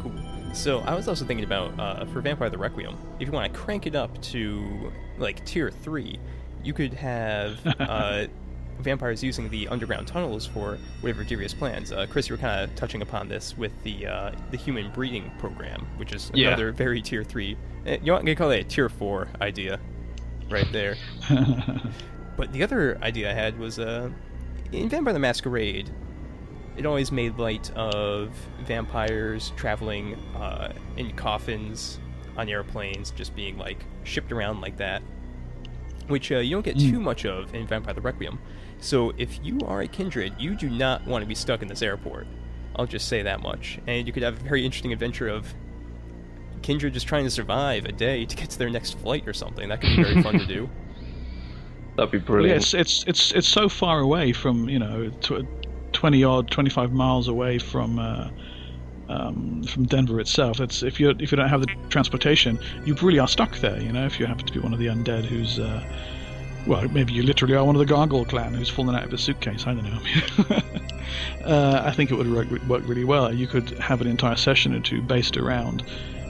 Cool. So I was also thinking about for Vampire the Requiem, if you want to crank it up to like tier 3, you could have vampires using the underground tunnels for whatever devious plans. Chris, you were kind of touching upon this with the human breeding program, which is another very tier 3. You know what, I'm going to call it a tier 4 idea right there. But the other idea I had was in Vampire the Masquerade, it always made light of vampires traveling in coffins on airplanes, just being like shipped around like that, which you don't get too much of in Vampire the Requiem. So if you are a kindred, you do not want to be stuck in this airport. I'll just say that much. And you could have a very interesting adventure of kindred just trying to survive a day to get to their next flight or something. That could be very fun to do. That'd be brilliant. Yes, it's so far away from 25 miles away from Denver itself. It's if you don't have the transportation, you really are stuck there. If you happen to be one of the undead who's well, maybe you literally are one of the Gargoyle clan who's fallen out of a suitcase. I don't know. I think it would work really well. You could have an entire session or two based around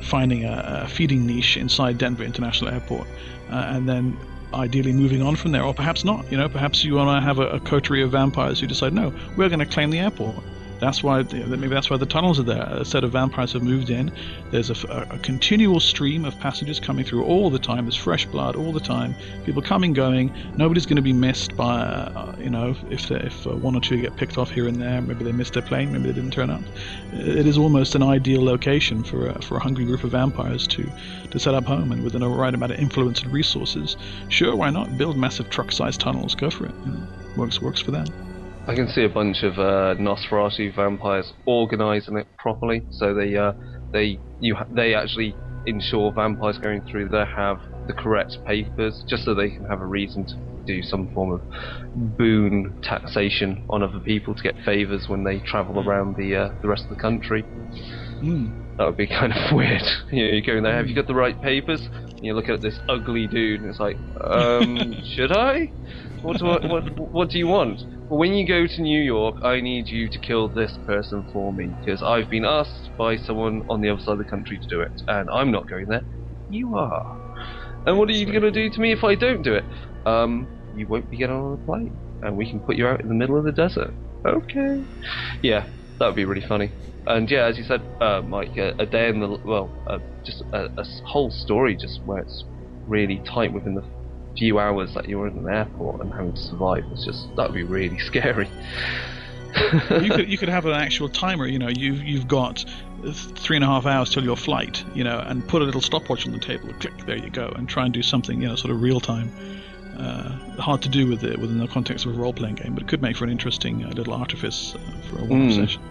finding a feeding niche inside Denver International Airport, and then ideally moving on from there, or perhaps not. Perhaps you want to have a coterie of vampires who decide, no, we're going to claim the airport. That's why maybe that's why the tunnels are there. A set of vampires have moved in. There's a continual stream of passengers coming through all the time. There's fresh blood all the time. People coming, going. Nobody's going to be missed by if one or two get picked off here and there. Maybe they missed their plane. Maybe they didn't turn up. It is almost an ideal location for a hungry group of vampires to set up home, and with the right amount of influence and resources. Sure, why not build massive truck-sized tunnels? Go for it. Works for them. I can see a bunch of Nosferatu vampires organising it properly, so they actually ensure vampires going through there have the correct papers, just so they can have a reason to do some form of boon taxation on other people to get favours when they travel around the rest of the country. That would be kind of weird. You go in there, have you got the right papers? And you look at this ugly dude, and it's like, should I? What do you want? Well, when you go to New York, I need you to kill this person for me, because I've been asked by someone on the other side of the country to do it, and I'm not going there. You are. And what are you going to do to me if I don't do it? You won't be getting on a plane, and we can put you out in the middle of the desert. Okay. Yeah, that would be really funny. And yeah, as you said, Mike, a day in the just a whole story just where it's really tight within the few hours that you're in an airport and having to survive. That would be really scary. you could have an actual timer. You've got 3.5 hours till your flight. And put a little stopwatch on the table. Click, there you go, and try and do something. Sort of real time. Hard to do within the context of a role playing game, but it could make for an interesting little artifice for a one-off session.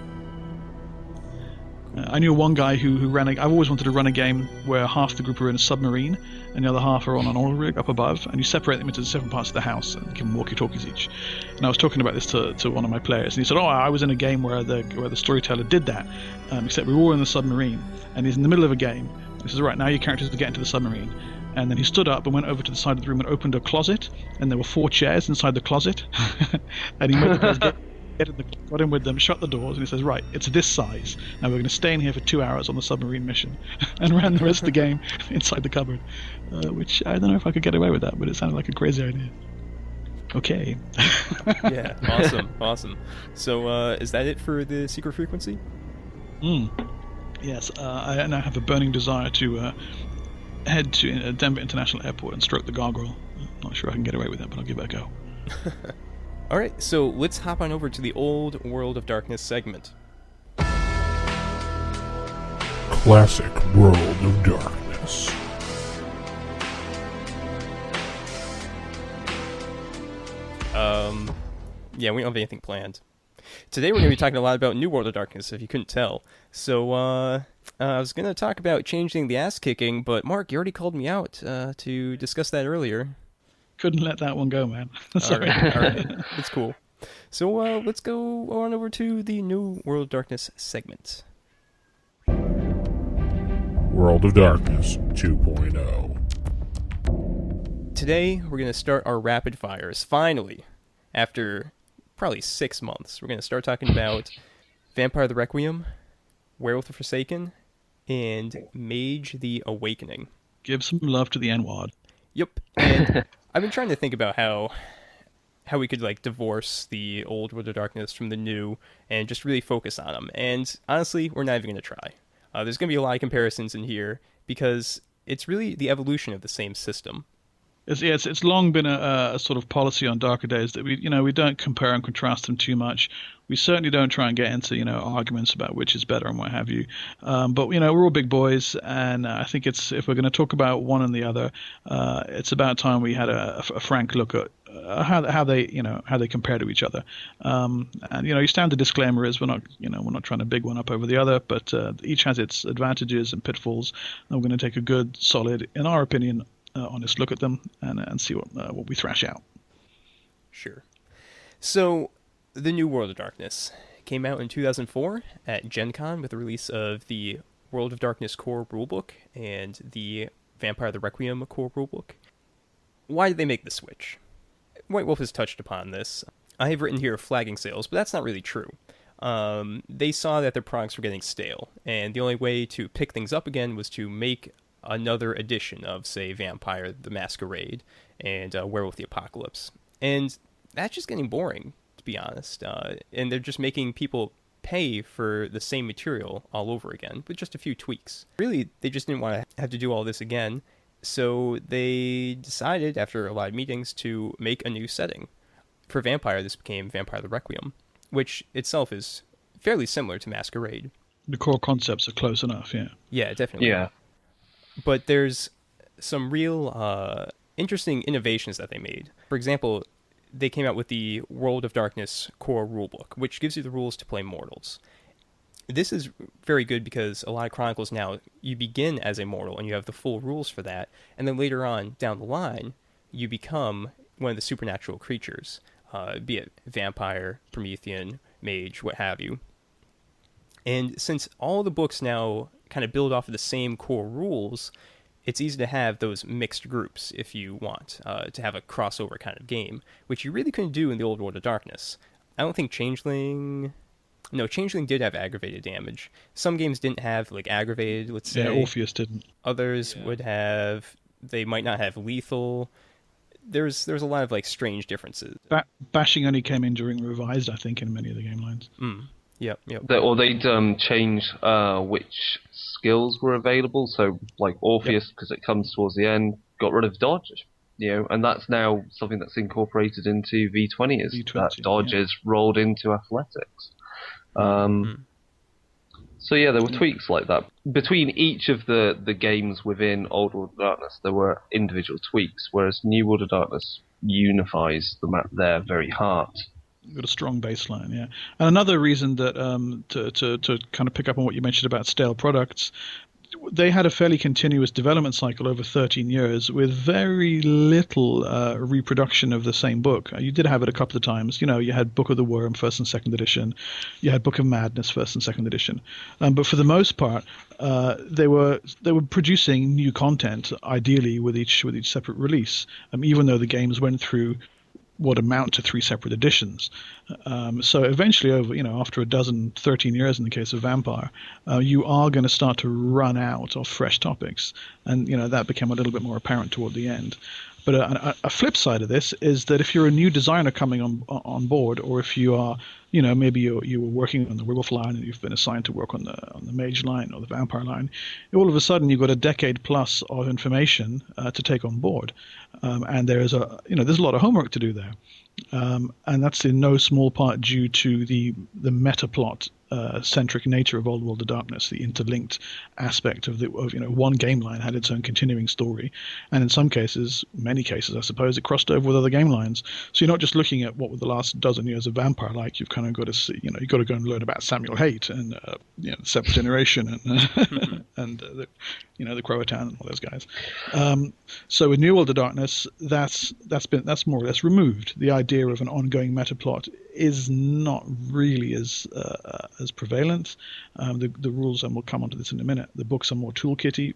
I knew one guy who ran I've always wanted to run a game where half the group are in a submarine and the other half are on an oil rig up above, and you separate them into different parts of the house and give them walkie-talkies each. And I was talking about this to one of my players, and he said, "Oh, I was in a game where the storyteller did that, except we were all in the submarine, and he's in the middle of a game. He says, right, now your characters are getting to the submarine." And then he stood up and went over to the side of the room and opened a closet, and there were 4 chairs inside the closet. And he made the guys got in with them, shut the doors, and he says, right, it's this size. Now we're going to stay in here for 2 hours on the submarine mission. And ran the rest of the game inside the cupboard. Which, I don't know if I could get away with that, but it sounded like a crazy idea. Okay. Yeah, awesome. So, is that it for the secret frequency? Yes, I now have a burning desire to head to Denver International Airport and stroke the gargoyle. Not sure I can get away with that, but I'll give it a go. Alright, so let's hop on over to the old World of Darkness segment. Classic World of Darkness. Yeah, we don't have anything planned. Today we're going to be talking a lot about New World of Darkness, if you couldn't tell. So, I was going to talk about changing the ass-kicking, but Mark, you already called me out to discuss that earlier. Couldn't let that one go, man. Sorry. All right. It's cool. So, let's go on over to the New World of Darkness segment. World of Darkness 2.0. Today, we're going to start our rapid fires, finally, after probably 6 months. We're going to start talking about Vampire the Requiem, Werewolf the Forsaken, and Mage the Awakening. Give some love to the N-word. Yep. And I've been trying to think about how we could like divorce the old World of Darkness from the new and just really focus on them. And honestly, we're not even going to try. There's going to be a lot of comparisons in here because it's really the evolution of the same system. It's long been a sort of policy on Darker Days that we don't compare and contrast them too much. We certainly don't try and get into arguments about which is better and what have you. But we're all big boys, and I think if we're going to talk about one and the other, it's about time we had a frank look at how they compare to each other. And your standard disclaimer is we're not trying to big one up over the other, but each has its advantages and pitfalls. And we're going to take a good, solid, in our opinion, honest look at them and see what we thrash out. Sure. So, the new World of Darkness came out in 2004 at Gen Con with the release of the World of Darkness core rulebook and the Vampire the Requiem core rulebook. Why did they make the switch? White Wolf has touched upon this. I have written here flagging sales, but that's not really true. They saw that their products were getting stale, and the only way to pick things up again was to make another edition of, say, Vampire the Masquerade and Werewolf the Apocalypse. And that's just getting boring, to be honest. And they're just making people pay for the same material all over again with just a few tweaks. Really, they just didn't want to have to do all this again. So they decided, after a lot of meetings, to make a new setting. For Vampire, this became Vampire the Requiem, which itself is fairly similar to Masquerade. The core concepts are close enough, yeah. Yeah, definitely. Yeah. But there's some real interesting innovations that they made. For example, they came out with the World of Darkness core rulebook, which gives you the rules to play mortals. This is very good because a lot of Chronicles now, you begin as a mortal and you have the full rules for that, and then later on down the line, you become one of the supernatural creatures, be it vampire, Promethean, mage, what have you. And since all the books now kind of build off of the same core rules, it's easy to have those mixed groups if you want to have a crossover kind of game, which you really couldn't do in the old World of Darkness. I don't think Changeling did have aggravated damage. Some games didn't have like aggravated, let's say. Yeah, Orpheus didn't. Others would have, they might not have lethal. There's a lot of like strange differences. Bashing only came in during Revised, I think, in many of the game lines. Yep. Or they'd change which skills were available. So, like Orpheus, because it comes towards the end, got rid of dodge. And that's now something that's incorporated into V20. Is V20, that dodge is rolled into athletics. So yeah, there were tweaks like that. Between each of the games within Old World of Darkness, there were individual tweaks, whereas New World of Darkness unifies them at their very heart. Got a strong baseline, yeah. And another reason that to kind of pick up on what you mentioned about stale products, they had a fairly continuous development cycle over 13 years with very little reproduction of the same book. You did have it a couple of times. You had Book of the Worm, 1st and 2nd edition. You had Book of Madness, 1st and 2nd edition. But for the most part, they were producing new content, ideally with each separate release, even though the games went through what amount to 3 separate editions. So eventually, after 13 years in the case of Vampire, you are going to start to run out of fresh topics. And, that became a little bit more apparent toward the end. But a flip side of this is that if you're a new designer coming on board, or if you are, maybe you were working on the Werewolf line and you've been assigned to work on the Mage line or the Vampire line, all of a sudden you've got a decade plus of information to take on board, and there's a lot of homework to do there, and that's in no small part due to the meta plot centric nature of Old World of Darkness, the interlinked aspect of one game line had its own continuing story, and in some cases, many cases, I suppose, it crossed over with other game lines. So you're not just looking at what were the last dozen years of Vampire like. You've kind of got to see, you've got to go and learn about Samuel Haight and Seventh Generation and and the Croatan and all those guys. So with New World of Darkness, that's more or less removed. The idea of an ongoing meta plot is not really as prevalent. The rules, and we'll come onto this in a minute, the books are more toolkitty,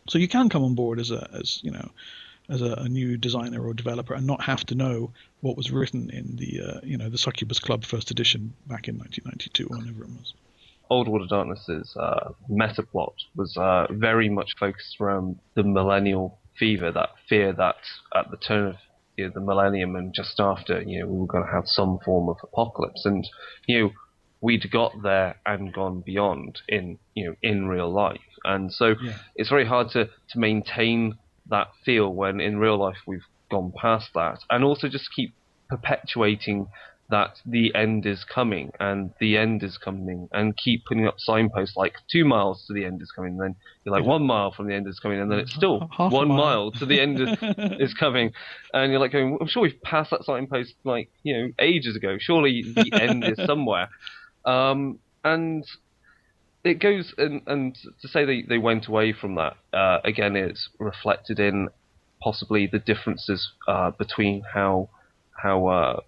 so you can come on board as a new designer or developer and not have to know what was written in the Succubus Club first edition back in 1992 or whenever it was. Old World of Darkness's meta plot was very much focused around the millennial fever, that fear that at the turn of the millennium and just after, we were going to have some form of apocalypse, and we'd got there and gone beyond in real life, and so it's very hard to maintain that feel when in real life we've gone past that, and also just keep perpetuating that the end is coming and the end is coming, and keep putting up signposts like 2 miles to the end is coming, and then you're like 1 mile from the end is coming, and then it's still Half a 1 mile. mile to the end is coming, and you're like going, I'm sure we've passed that signpost ages ago. Surely the end is somewhere. And it goes, and to say they went away from that, again, it's reflected in possibly the differences between how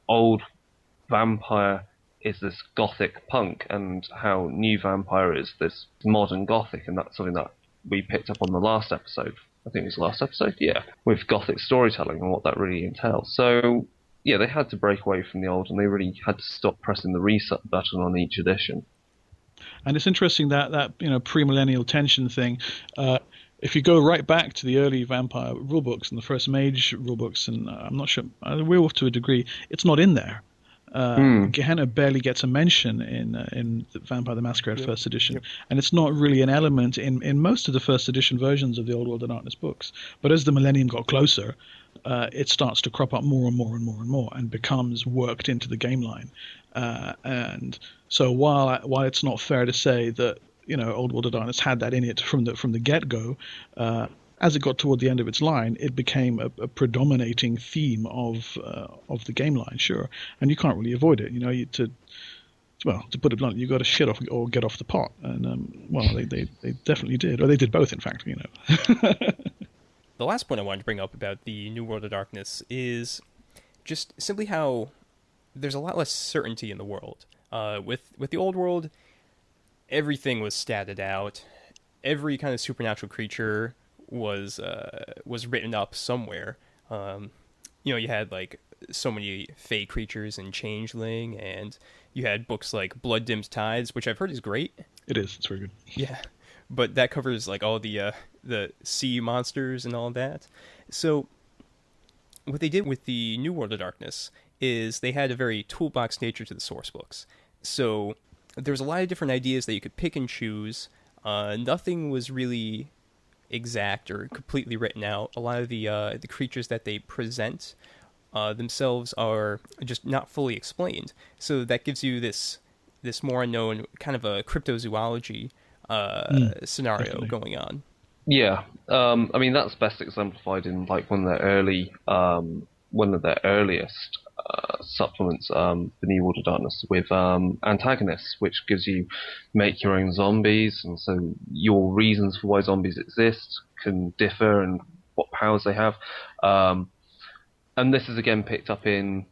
old vampire is this gothic punk and how new vampire is this modern gothic, and that's something that we picked up on the last episode. I think it was the last episode, with gothic storytelling and what that really entails. So, they had to break away from the old, and they really had to stop pressing the reset button on each edition. And it's interesting that pre-millennial tension thing. If you go right back to the early vampire rulebooks and the first Mage rulebooks, and I'm not sure, Werewolf to a degree, it's not in there. Gehenna barely gets a mention in the Vampire the Masquerade first edition, and it's not really an element in most of the first edition versions of the Old World of Darkness books. But as the millennium got closer, it starts to crop up more and more and more and more, and becomes worked into the game line. And so while it's not fair to say that Old World of Darkness had that in it from the get-go, as it got toward the end of its line, it became a predominating theme of the game line, sure, and you can't really avoid it. To put it bluntly, you got to shit off or get off the pot, and they definitely did, or they did both, in fact. The last point I wanted to bring up about the New World of Darkness is just simply how there's a lot less certainty in the world. With the old world, everything was statted out. Every kind of supernatural creature was written up somewhere. You had like so many fey creatures in Changeling, and you had books like Blood Dims Tides, which I've heard is great. It is. It's very good. Yeah, but that covers like all the sea monsters and all that. So what they did with the New World of Darkness is they had a very toolbox nature to the source books. So there was a lot of different ideas that you could pick and choose. Nothing was really exact or completely written out. A lot of the creatures that they present themselves are just not fully explained. So that gives you this more unknown kind of a cryptozoology scenario definitely going on. Yeah, I mean that's best exemplified in like one of their earliest supplements, the New World of Darkness, with antagonists, which gives you make your own zombies, and so your reasons for why zombies exist can differ and what powers they have. And this is again picked up in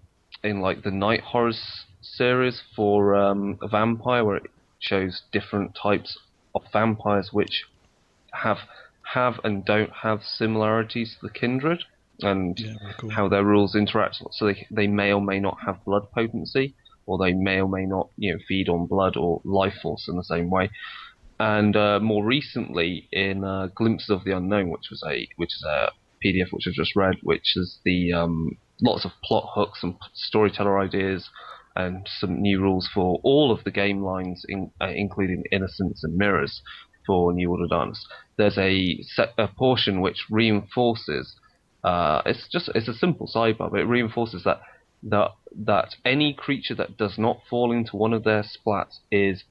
like the Night Horrors series for a vampire, where it shows different types of vampires which have and don't have similarities to the kindred, and cool. how their rules interact. So they may or may not have blood potency, or they may or may not feed on blood or life force in the same way. And more recently in Glimpses of the Unknown, which is a PDF which I just read, which is the lots of plot hooks and storyteller ideas, and some new rules for all of the game lines, including Innocence and Mirrors for New World of Darkness. There's a portion which reinforces. It's a simple sidebar, but it reinforces that any creature that does not fall into one of their splats is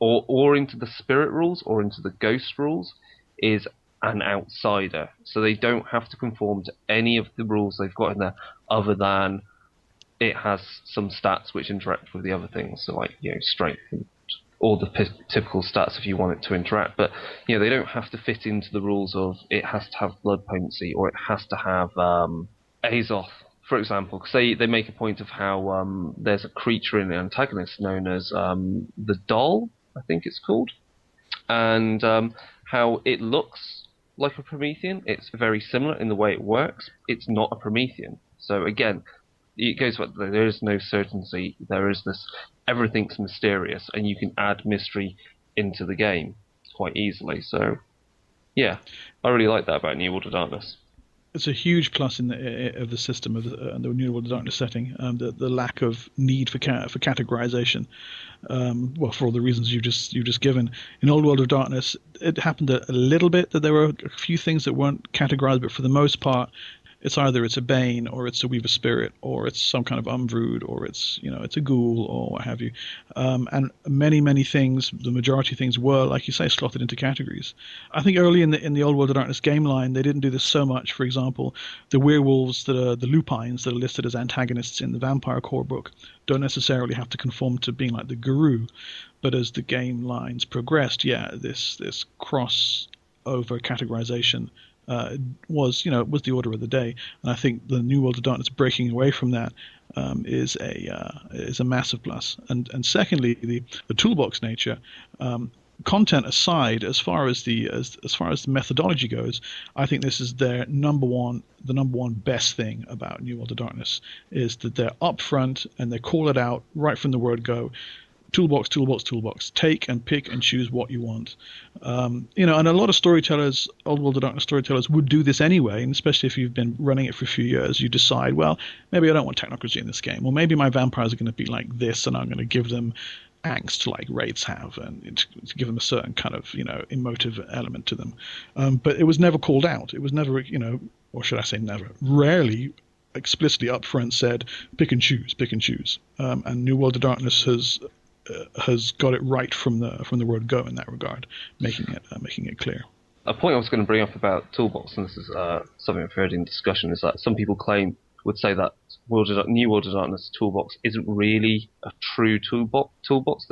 or into the spirit rules or into the ghost rules is an outsider. So they don't have to conform to any of the rules they've got in there, other than it has some stats which interact with the other things. So like strength and all the typical stats if you want it to interact, but they don't have to fit into the rules of it has to have blood potency or it has to have Azoth, for example, because they make a point of how there's a creature in the antagonist known as the Doll, I think it's called, and how it looks like a Promethean. It's very similar in the way it works. It's not a Promethean. So again, it goes back to there is no certainty. There is this everything's mysterious, and you can add mystery into the game quite easily. So, yeah, I really like that about New World of Darkness. It's a huge plus in of the system of the New World of Darkness setting. The lack of need for categorization. Well, for all the reasons you've just given. In Old World of Darkness, it happened a little bit that there were a few things that weren't categorized, but for the most part, it's either it's a Bane or it's a Weaver Spirit or it's some kind of Umbrood or it's a Ghoul or what have you. And many things, the majority of things were, like you say, slotted into categories. I think early in the Old World of Darkness game line, they didn't do this so much. For example, the werewolves that are the lupines that are listed as antagonists in the Vampire core book don't necessarily have to conform to being like the Guru. But as the game lines progressed, this cross over categorization was the order of the day, and I think the New World of Darkness breaking away from that is a massive plus. And secondly, the toolbox nature, content aside, as far as the methodology goes, I think this is the number one best thing about New World of Darkness is that they're upfront and they call it out right from the word go. Toolbox, toolbox, toolbox. Take and pick and choose what you want. And a lot of storytellers, Old World of Darkness storytellers, would do this anyway, and especially if you've been running it for a few years, you decide, well, maybe I don't want technocracy in this game, or maybe my vampires are going to be like this, and I'm going to give them angst like wraiths have, and to give them a certain kind of, emotive element to them. But it was never called out. It was never, or should I say never, rarely explicitly upfront said, pick and choose. And New World of Darkness has got it right from the word go in that regard, making it clear. A point I was going to bring up about Toolbox, and this is something I've heard in discussion, is that some people would say that New World of Darkness Toolbox isn't really a true toolbox.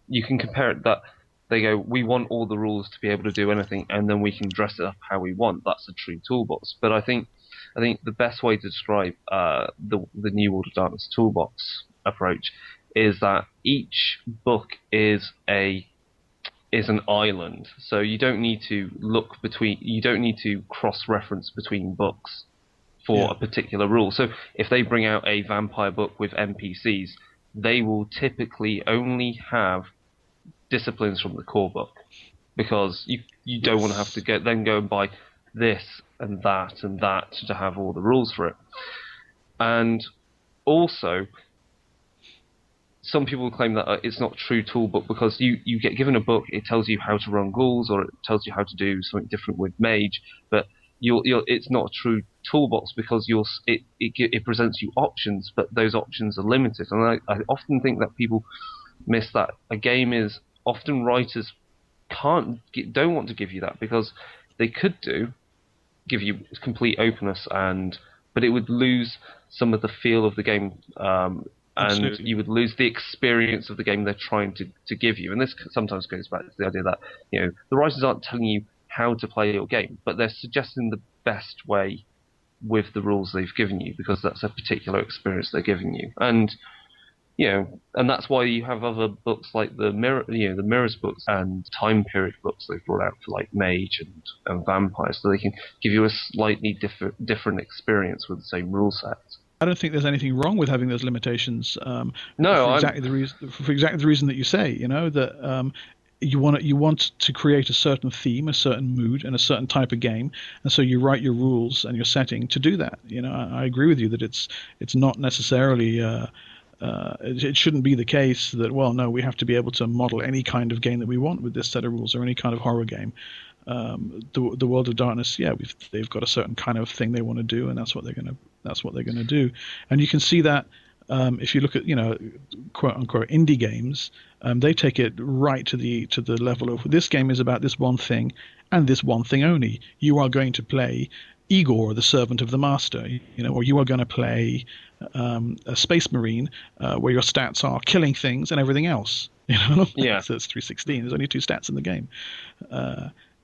You can compare it that they go, we want all the rules to be able to do anything, and then we can dress it up how we want. That's a true toolbox. But I think the best way to describe the New World of Darkness Toolbox approach is that each book is an island, so you don't need to cross-reference between books for a particular rule. So if they bring out a vampire book with NPCs, they will typically only have disciplines from the core book, because you don't want to have to go and buy this and that to have all the rules for it. And also, some people claim that it's not a true toolbook because you get given a book, it tells you how to run ghouls, or it tells you how to do something different with Mage, but it's not a true toolbox because it presents you options, but those options are limited. And I often think that people miss that. A game is often writers don't want to give you that, because they could give you complete openness, but it would lose some of the feel of the game. And you would lose the experience of the game they're trying to give you. And this sometimes goes back to the idea that, the writers aren't telling you how to play your game, but they're suggesting the best way with the rules they've given you, because that's a particular experience they're giving you. And, and that's why you have other books like the Mirrors books and time period books they've brought out for like Mage and Vampires, so they can give you a slightly different experience with the same rule set. I don't think there's anything wrong with having those limitations. No, for exactly the reason that you say, that you want to create a certain theme, a certain mood, and a certain type of game, and so you write your rules and your setting to do that. I agree with you that it's not necessarily. It shouldn't be the case that, well, no, we have to be able to model any kind of game that we want with this set of rules, or any kind of horror game. The World of Darkness, they've got a certain kind of thing they want to do, and that's what they're going to do. And you can see that if you look at quote unquote indie games, they take it right to the level of, this game is about this one thing and this one thing only. You are going to play Igor, the servant of the master, or you are going to play a space marine where your stats are killing things and everything else. Yeah. So it's 316. There's only 2 stats in the game.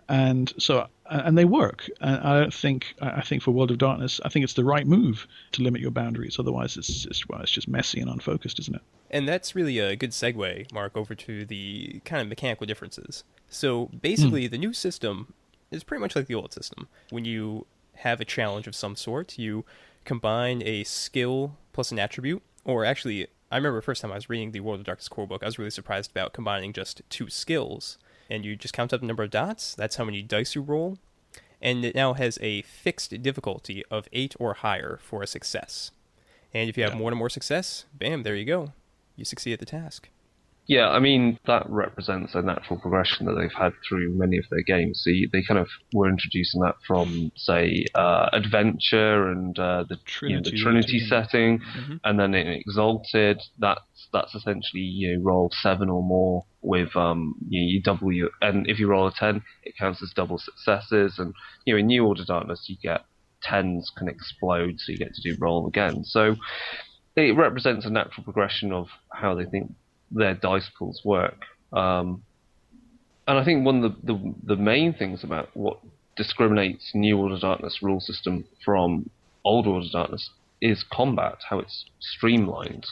And they work. And I think for World of Darkness, I think it's the right move to limit your boundaries. Otherwise, it's just messy and unfocused, isn't it? And that's really a good segue, Mark, over to the kind of mechanical differences. So basically, the new system is pretty much like the old system. When you have a challenge of some sort, you combine a skill plus an attribute, or actually, I remember the first time I was reading the World of Darkness core book, I was really surprised about combining just 2 skills, and you just count up the number of dots, that's how many dice you roll, and it now has a fixed difficulty of 8 or higher for a success. And if you have more and more success, bam, there you go. You succeed at the task. Yeah, I mean, that represents a natural progression that they've had through many of their games. So they kind of were introducing that from, say, Adventure and the Trinity setting, and then in Exalted, that's essentially roll 7 or more with you double your, and if you roll a 10, it counts as double successes. And in New Order Darkness, you get 10s can explode, so you get to do roll again. So it represents a natural progression of how they think their dice pools work. And I think one of the main things about what discriminates New Order Darkness rule system from Old Order Darkness is combat, how it's streamlined.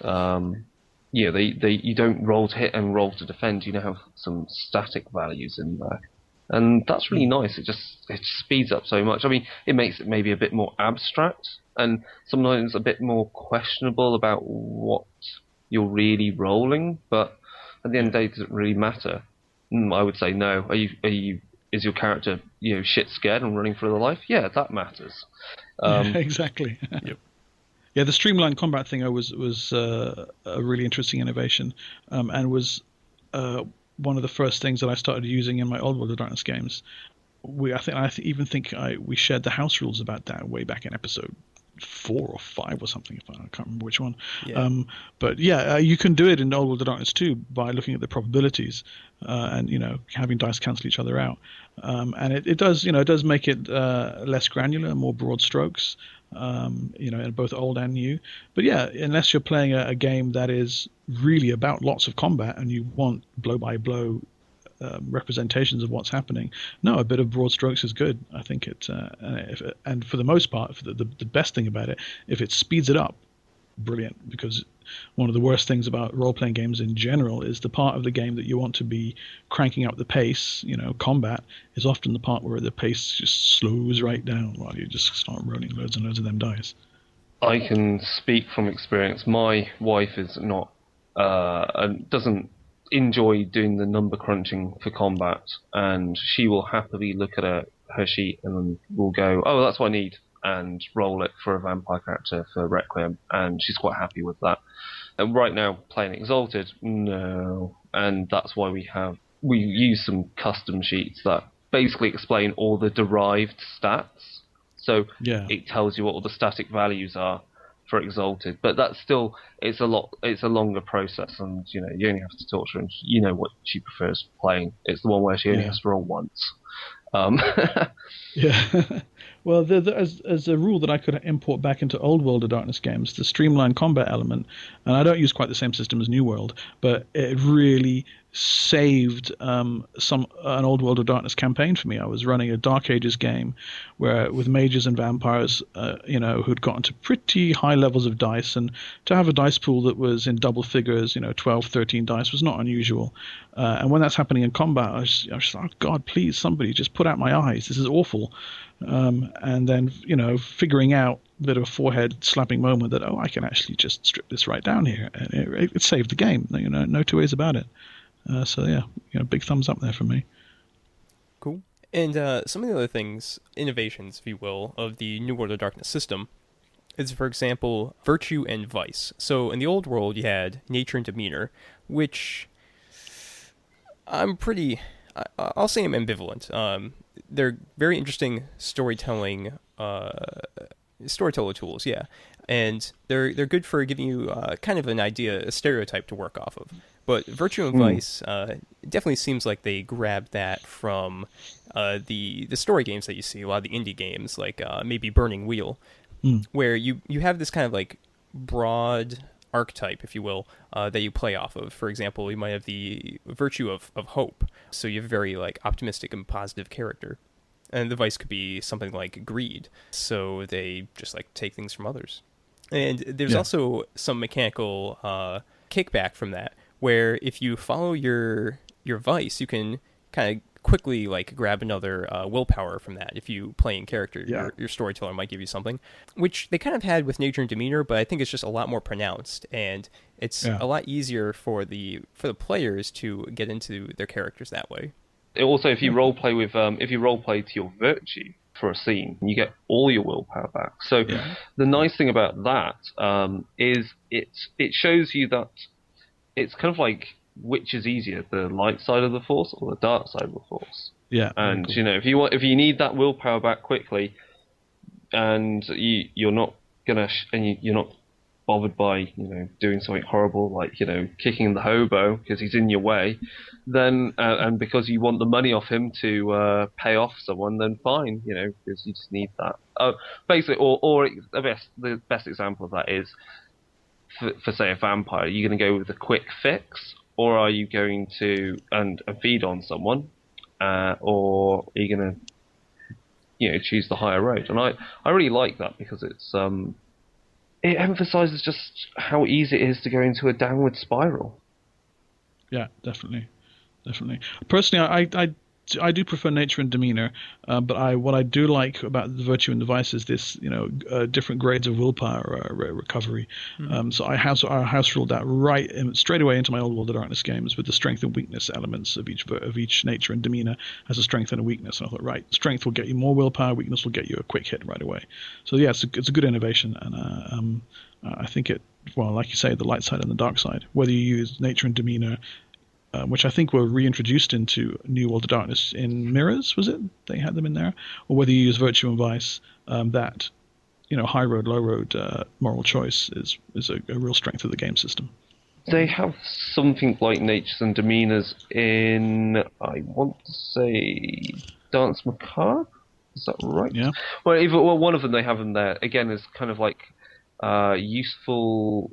You don't roll to hit and roll to defend. You now have some static values in there. And that's really nice. It just speeds up so much. I mean, it makes it maybe a bit more abstract and sometimes a bit more questionable about what you're really rolling, but at the end of the day, it doesn't really matter. I would say no. Is your character shit scared and running for their life? Yeah, that matters. Exactly. Yep. Yeah, the streamlined combat thing was a really interesting innovation, and was one of the first things that I started using in my Old World of Darkness games. We shared the house rules about that way back in episode 4 or 5 or something. I can't remember which one. Yeah. But you can do it in Old World of Darkness too by looking at the probabilities and having dice cancel each other out. And it does make it less granular, more broad strokes. In both old and new. But yeah, unless you're playing a game that is really about lots of combat and you want blow by blow representations of what's happening, no, a bit of broad strokes is good. I think and for the most part, the best thing about it, if it speeds it up, brilliant, because one of the worst things about role-playing games in general is the part of the game that you want to be cranking up the pace. Combat is often the part where the pace just slows right down while you just start rolling loads and loads of them dice. I can speak from experience. My wife is not doesn't enjoy doing the number crunching for combat, and she will happily look at her sheet and then will go, "Oh, that's what I need," and roll it for a vampire character for Requiem, and she's quite happy with that. And right now, playing Exalted, no. And that's why we use some custom sheets that basically explain all the derived stats. So it tells you what all the static values are for Exalted, but that's still, it's a longer process, and you only have to talk to her, and you know what she prefers playing. It's the one where she only has to roll once. Yeah. Well, as a rule that I could import back into Old World of Darkness games, the streamlined combat element, and I don't use quite the same system as New World, but it really saved an Old World of Darkness campaign for me. I was running a Dark Ages game with mages and vampires, who'd gotten to pretty high levels of dice, and to have a dice pool that was in double figures, 12, 13 dice was not unusual. And when that's happening in combat, I was just like, oh God, please, somebody just put out my eyes. This is awful. And then, figuring out a bit of a forehead slapping moment that, I can actually just strip this right down here. And it saved the game, no two ways about it. Big thumbs up there from me. Cool. And some of the other things, innovations, if you will, of the New World of Darkness system is, for example, virtue and vice. So in the old world, you had nature and demeanor, which I'll say I'm ambivalent. They're very interesting storyteller tools, yeah. And they're good for giving you kind of an idea, a stereotype to work off of. But virtue and vice definitely seems like they grabbed that from the story games that you see, a lot of the indie games, like maybe Burning Wheel, where you have this kind of like broad archetype, if you will, that you play off of. For example, you might have the virtue of hope, so you have a very like optimistic and positive character. And the vice could be something like greed, so they just like take things from others. And there's also some mechanical kickback from that, where if you follow your vice, you can kind of quickly like grab another willpower from that if you play in character. Yeah. Your storyteller might give you something, which they kind of had with nature and demeanor, but I think it's just a lot more pronounced, and it's a lot easier for the players to get into their characters that way. Also, if you roleplay to your virtue for a scene, you get all your willpower back. So the nice thing about that is it shows you that it's kind of like which is easier, the light side of the force or the dark side of the force. Yeah. And cool. you know, if you need that willpower back quickly, and you're not you're not bothered by, you know, doing something horrible like, you know, kicking the hobo because he's in your way, then and because you want the money off him to pay off someone, then fine, you know, because you just need that. Basically, or the best example of that is for say a vampire. Are you going to go with a quick fix, or are you going to and feed on someone, or are you going to, you know, choose the higher road? And I really like that because it emphasizes just how easy it is to go into a downward spiral. Yeah, definitely. Personally, I do prefer nature and demeanor, but what I do like about the virtue and the vice is this, you know, different grades of willpower recovery. So I house ruled that straight away into my Old World of Darkness games with the strength and weakness elements of each nature and demeanor has a strength and a weakness. And I thought, right, strength will get you more willpower, weakness will get you a quick hit right away. So yeah, it's a good innovation, and I think like you say, the light side and the dark side. Whether you use nature and demeanor, which I think were reintroduced into New World of Darkness in Mirrors, was it? They had them in there, or whether you use Virtue and Vice, that, you know, high road, low road moral choice is a real strength of the game system. They have something like natures and demeanors in, I want to say, Dance Macabre. Is that right? Yeah. Well, one of them they have in there again is kind of like useful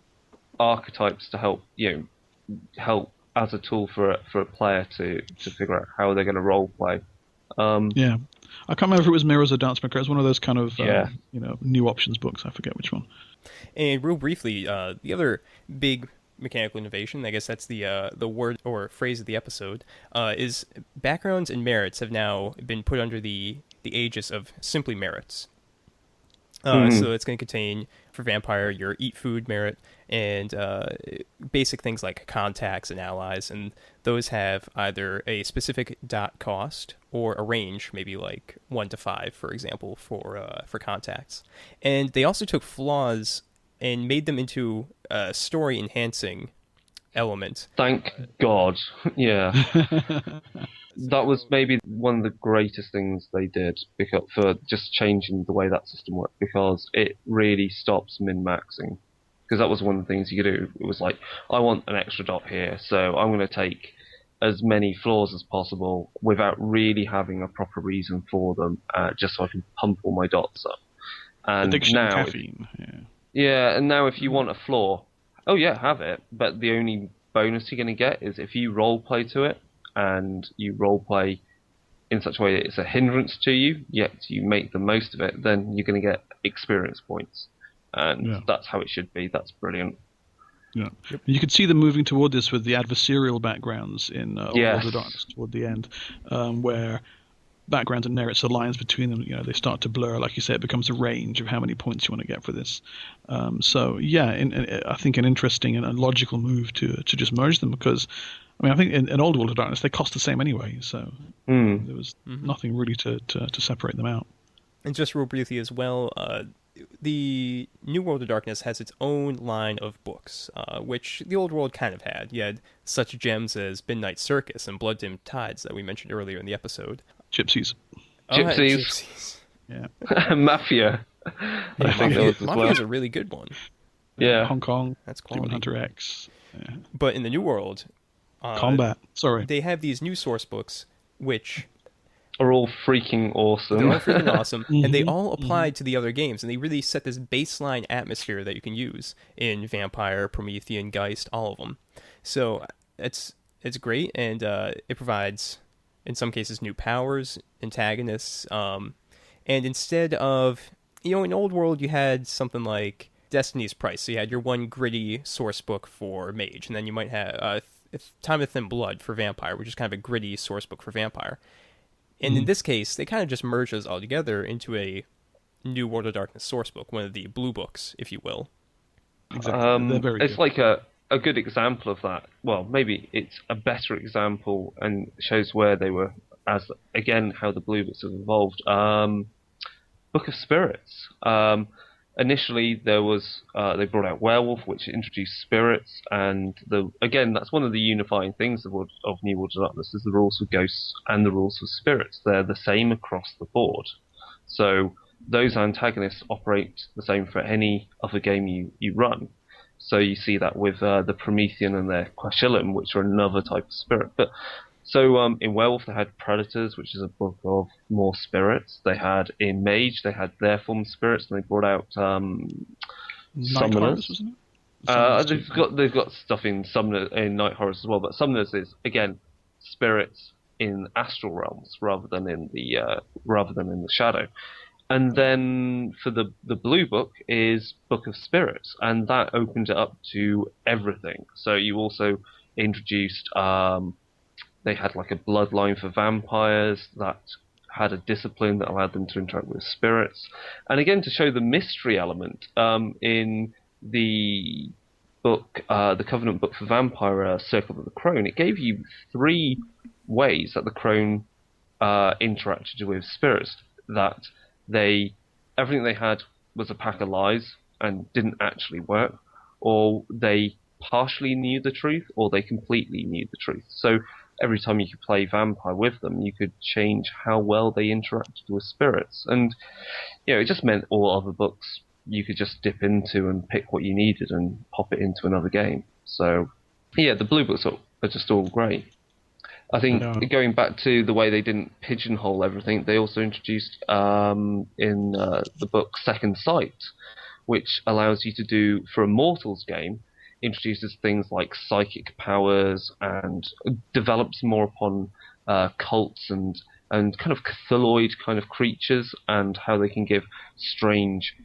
archetypes to help as a tool for a player to figure out how they're going to role play. Yeah, I can't remember if it was Mirrors or Dance Maker. It was one of those kind of you know, new options books. I forget which one. And real briefly, the other big mechanical innovation, I guess that's the word or phrase of the episode, is backgrounds and merits have now been put under the aegis of simply merits. So it's going to contain, for Vampire, your eat food merit and basic things like contacts and allies, and those have either a specific dot cost or a range, maybe like 1 to 5, for example, for contacts. And they also took flaws and made them into a story-enhancing element. Thank God. Yeah. That was maybe one of the greatest things they did for just changing the way that system worked, because it really stops min-maxing. Because that was one of the things you could do. It was like, I want an extra dot here, so I'm going to take as many flaws as possible without really having a proper reason for them, just so I can pump all my dots up. And addiction now, to caffeine. Yeah, and now if you want a flaw, oh yeah, have it. But the only bonus you're going to get is if you roleplay to it, and you roleplay in such a way that it's a hindrance to you, yet you make the most of it, then you're going to get experience points. And that's how it should be. That's brilliant. Yeah, you could see them moving toward this with the adversarial backgrounds in Old World of Darkness toward the end, where backgrounds and merits, the lines between them, you know, they start to blur. Like you say, it becomes a range of how many points you want to get for this. So yeah, I think an interesting and a logical move to just merge them, because I mean, I think in Old World of Darkness they cost the same anyway, so there was nothing really to separate them out. And just real briefly as well, the New World of Darkness has its own line of books, which the Old World kind of had. You had such gems as Midnight Circus and Blood Dimmed Tides that we mentioned earlier in the episode. Gypsies. Gypsies. Yeah. Mafia. I think that was as well. Mafia's a really good one. Yeah. Hong Kong. That's quality. Demon Hunter X. Yeah. But in the New World, Combat. Sorry. They have these new source books, which are all freaking awesome. They're all freaking awesome, and they all apply to the other games, and they really set this baseline atmosphere that you can use in Vampire, Promethean, Geist, all of them. So it's great, and it provides, in some cases, new powers, antagonists, and instead of, you know, in Old World you had something like Destiny's Price, so you had your one gritty source book for Mage, and then you might have Time of Thin Blood for Vampire, which is kind of a gritty source book for Vampire. And in this case, they kind of just merge those all together into a new World of Darkness source book, one of the blue books, if you will. Exactly. They're very It's good. like a good example of that. Well, maybe it's a better example and shows where they were, as again, how the blue books have evolved. Book of Spirits. Initially, there was they brought out Werewolf, which introduced spirits, and again, that's one of the unifying things of New World of Darkness is the rules for ghosts and the rules for spirits. They're the same across the board. So those antagonists operate the same for any other game you run. So you see that with the Promethean and their Quashilim, which are another type of spirit. But so in Werewolf they had Predators, which is a book of more spirits. They had in Mage they had their form of spirits, and they brought out Night Horrors, Summoners. wasn't it? They've got stuff in Night Horrors as well, but Summoners is again spirits in astral realms rather than in the shadow. And then for the blue book is Book of Spirits, and that opened it up to everything. So you also introduced they had like a bloodline for vampires that had a discipline that allowed them to interact with spirits, and again to show the mystery element in the book, the Covenant book for Vampire, Circle of the Crone. It gave you 3 ways that the Crone interacted with spirits. That everything they had was a pack of lies and didn't actually work, or they partially knew the truth, or they completely knew the truth. So every time you could play Vampire with them, you could change how well they interacted with spirits. And it just meant all other books you could just dip into and pick what you needed and pop it into another game. So yeah, the blue books are just all great. I think going back to the way they didn't pigeonhole everything, they also introduced in the book Second Sight, which allows you to do, for a Mortals game, introduces things like psychic powers and develops more upon cults and kind of Cthulhuid kind of creatures and how they can give strange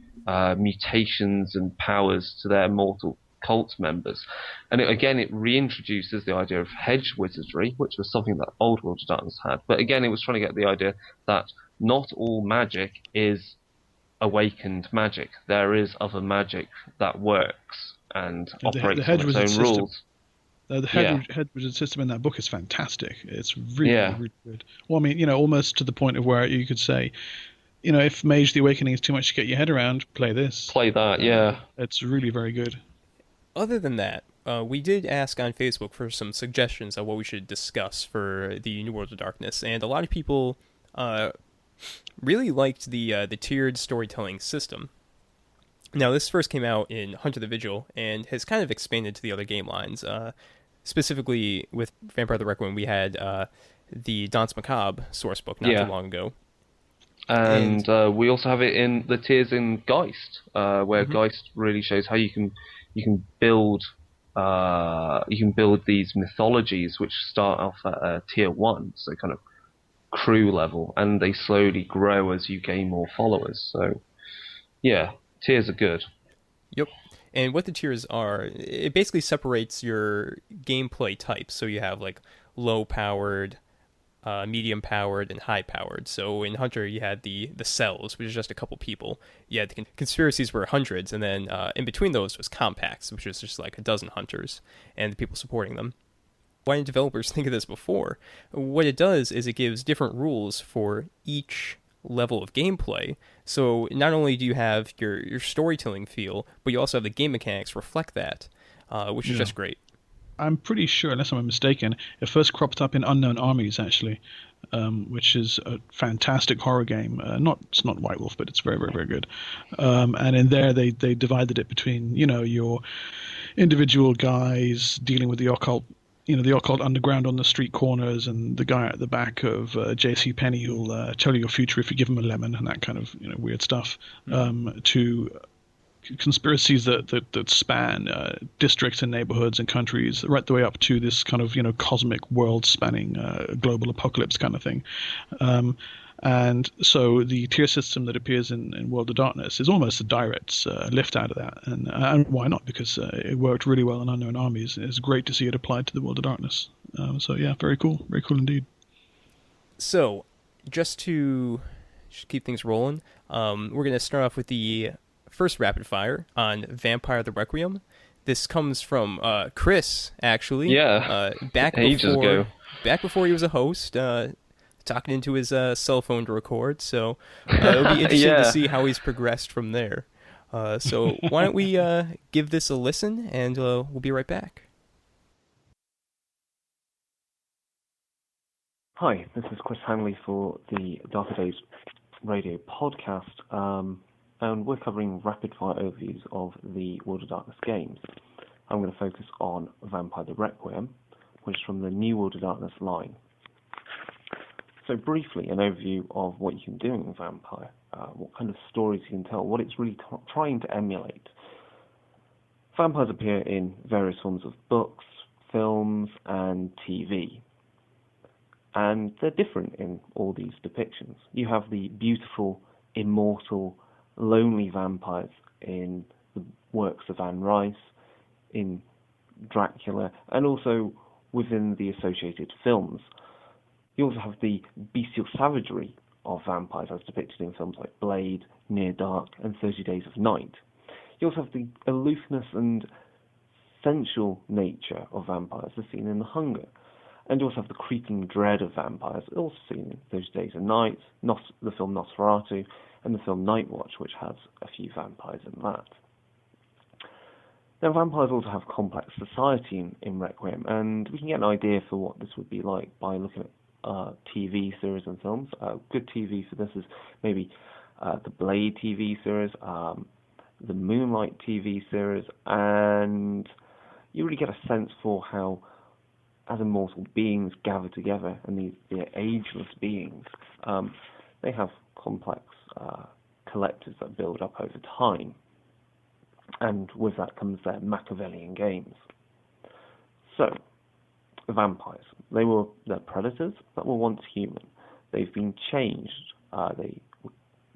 mutations and powers to their mortal cult members. And it reintroduces the idea of hedge wizardry, which was something that Old World of Darkness had. But again, it was trying to get the idea that not all magic is awakened magic. There is other magic that works and operates on its own rules. The hedge wizard system in that book is fantastic. It's really good. Well, I mean, almost to the point of where you could say, if Mage the Awakening is too much to get your head around, play this. Play that, yeah. It's really very good. Other than that, we did ask on Facebook for some suggestions on what we should discuss for the New World of Darkness, and a lot of people really liked the tiered storytelling system. Now, this first came out in Hunter the Vigil and has kind of expanded to the other game lines. Specifically, with Vampire the Requiem, we had the Danse Macabre source book not too long ago. And we also have it in the tiers in Geist, where Geist really shows how you can build these mythologies which start off at tier 1, so kind of crew level, and they slowly grow as you gain more followers. So, yeah. Tiers are good. Yep. And what the tiers are, it basically separates your gameplay types. So you have like low-powered, medium-powered, and high-powered. So in Hunter, you had the cells, which is just a couple people. You had the conspiracies were hundreds, and then in between those was compacts, which was just like a dozen hunters, and the people supporting them. Why didn't developers think of this before? What it does is it gives different rules for each level of gameplay. So not only do you have your storytelling feel, but you also have the game mechanics reflect that, which is just great. I'm pretty sure, unless I'm mistaken, it first cropped up in Unknown Armies, actually, which is a fantastic horror game. It's not White Wolf, but it's very, very, very good. And in there, they divided it between, your individual guys dealing with the occult, the occult underground on the street corners, and the guy at the back of J.C. Penney who'll tell you your future if you give him a lemon, and that kind of weird stuff, to conspiracies that span districts and neighborhoods and countries, right the way up to this kind of cosmic world-spanning global apocalypse kind of thing. And so the tier system that appears in World of Darkness is almost a direct lift out of that. And why not? Because it worked really well in Unknown Armies. It's great to see it applied to the World of Darkness. So yeah, very cool indeed. So, just to keep things rolling, we're going to start off with the first rapid fire on Vampire the Requiem. This comes from Chris, actually. Yeah, back ages ago. Back before he was a host, talking into his cell phone to record. So it'll be interesting to see how he's progressed from there. So why don't we give this a listen, and we'll be right back. Hi, this is Chris Hanley for the Darker Days radio podcast, and we're covering rapid-fire overviews of the World of Darkness games. I'm going to focus on Vampire the Requiem, which is from the new World of Darkness line. So briefly, an overview of what you can do in Vampire, what kind of stories you can tell, what it's really trying to emulate. Vampires appear in various forms of books, films, and TV. And they're different in all these depictions. You have the beautiful, immortal, lonely vampires in the works of Anne Rice, in Dracula, and also within the associated films. You also have the bestial savagery of vampires as depicted in films like Blade, Near Dark, and 30 Days of Night. You also have the aloofness and sensual nature of vampires as seen in The Hunger. And you also have the creeping dread of vampires, also seen in 30 Days of Night, the film Nosferatu, and the film Night Watch, which has a few vampires in that. Now, vampires also have complex society in Requiem, and we can get an idea for what this would be like by looking at TV series and films. Good TV for this is maybe the Blade TV series, the Moonlight TV series, and you really get a sense for how, as immortal beings gather together, and they're ageless beings, they have complex collectives that build up over time. And with that comes their Machiavellian games. So, vampires. They're predators that were once human. They've been changed. They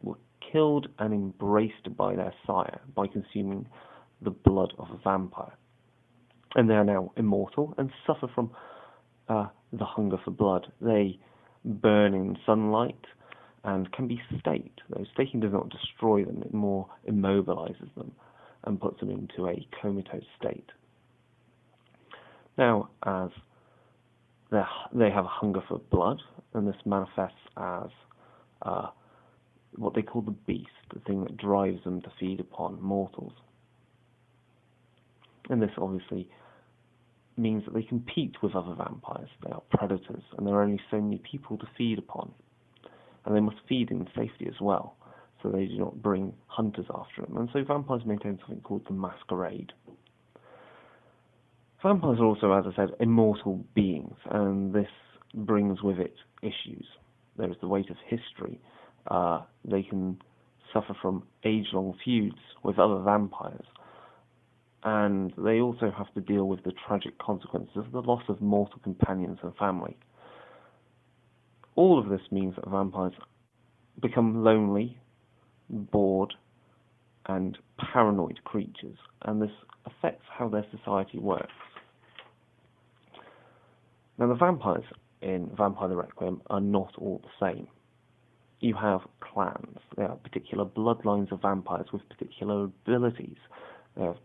were killed and embraced by their sire by consuming the blood of a vampire. And they are now immortal and suffer from the hunger for blood. They burn in sunlight and can be staked. Though staking does not destroy them, it more immobilizes them and puts them into a comatose state. Now, as they have a hunger for blood, and this manifests as what they call the beast, the thing that drives them to feed upon mortals. And this obviously means that they compete with other vampires. They are predators, and there are only so many people to feed upon. And they must feed in safety as well, so they do not bring hunters after them. And so vampires maintain something called the masquerade. Vampires are also, as I said, immortal beings, and this brings with it issues. There is the weight of history. They can suffer from age-long feuds with other vampires. And they also have to deal with the tragic consequences of the loss of mortal companions and family. All of this means that vampires become lonely, bored, and paranoid creatures, and this affects how their society works. Now, the vampires in Vampire the Requiem are not all the same. You have clans. There are particular bloodlines of vampires with particular abilities. There are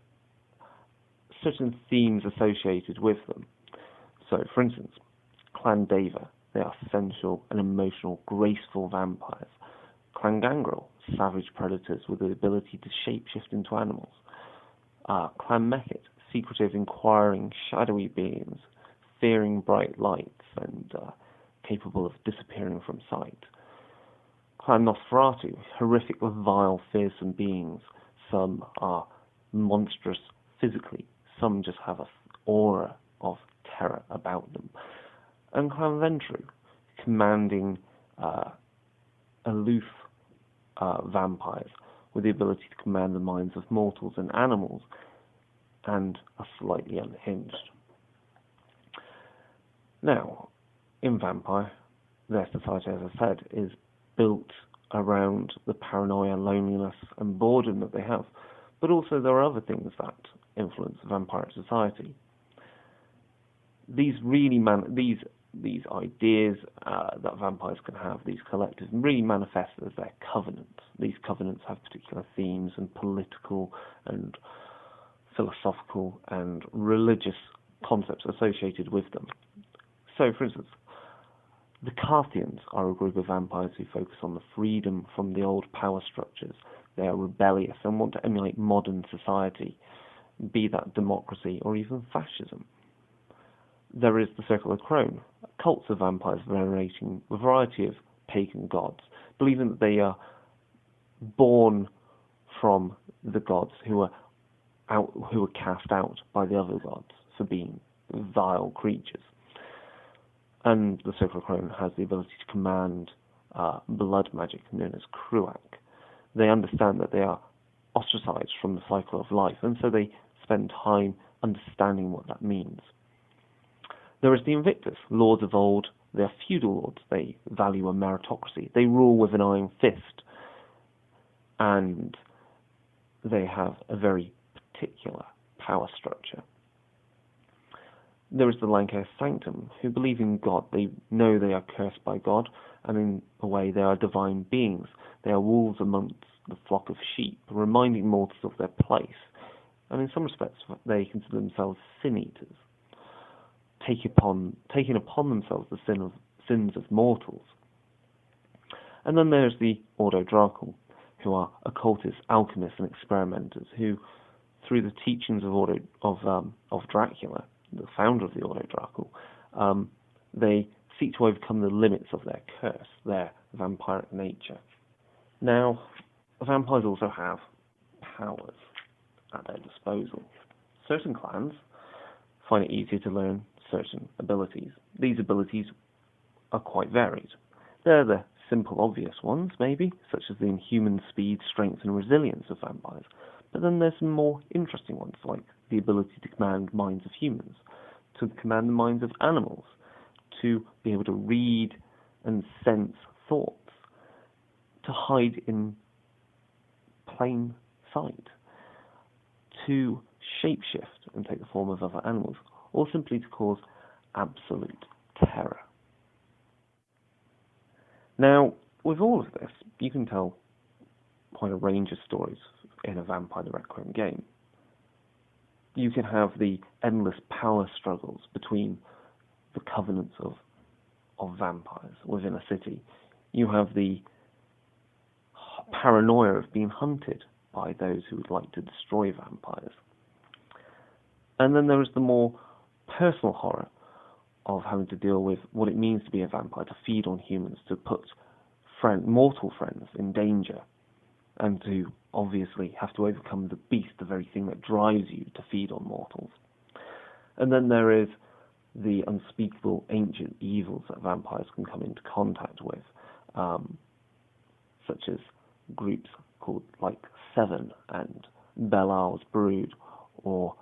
certain themes associated with them. So, for instance, Clan Deva, they are sensual and emotional, graceful vampires. Clan Gangrel, savage predators with the ability to shapeshift into animals. Clan Mekhet, secretive, inquiring, shadowy beings, fearing bright lights and capable of disappearing from sight. Clan Nosferatu, horrific, vile, fearsome beings. Some are monstrous physically, some just have an aura of terror about them. And Clan Ventru, commanding, aloof vampires with the ability to command the minds of mortals and animals, and are slightly unhinged. Now, in Vampire, their society, as I said, is built around the paranoia, loneliness, and boredom that they have. But also there are other things that influence vampiric society. These ideas that vampires can have, these collectives, really manifest as their covenants. These covenants have particular themes and political and philosophical and religious concepts associated with them. So, for instance, the Carthians are a group of vampires who focus on the freedom from the old power structures. They are rebellious and want to emulate modern society, be that democracy or even fascism. There is the Circle of Crone, cults of vampires venerating a variety of pagan gods, believing that they are born from the gods who were cast out by the other gods for being vile creatures. And the Circle of Crone has the ability to command blood magic known as Kruak. They understand that they are ostracized from the cycle of life, and so they spend time understanding what that means. There is the Invictus, lords of old. They are feudal lords. They value a meritocracy. They rule with an iron fist, and they have a very particular power structure. There is the Lancashire Sanctum, who believe in God. They know they are cursed by God, and in a way they are divine beings. They are wolves amongst the flock of sheep, reminding mortals of their place. And in some respects, they consider themselves sin-eaters, taking upon themselves the sins of mortals. And then there's the Ordo Draco, who are occultists, alchemists, and experimenters, who, through the teachings of Dracula, the founder of the Ordo Draco, they seek to overcome the limits of their curse, their vampiric nature. Now, vampires also have powers at their disposal. Certain clans find it easier to learn certain abilities. These abilities are quite varied. They're the simple, obvious ones, maybe, such as the inhuman speed, strength, and resilience of vampires. But then there's some more interesting ones, like the ability to command minds of humans, to command the minds of animals, to be able to read and sense thoughts, to hide in plain sight, to shapeshift and take the form of other animals, or simply to cause absolute terror. Now, with all of this, you can tell quite a range of stories in a Vampire the Requiem game. You can have the endless power struggles between the covenants of vampires within a city. You have the paranoia of being hunted by those who would like to destroy vampires. And then there is the more personal horror of having to deal with what it means to be a vampire, to feed on humans, to put mortal friends in danger, and to obviously have to overcome the beast, the very thing that drives you to feed on mortals. And then there is the unspeakable ancient evils that vampires can come into contact with, such as groups called like Seven and Belial's Brood, or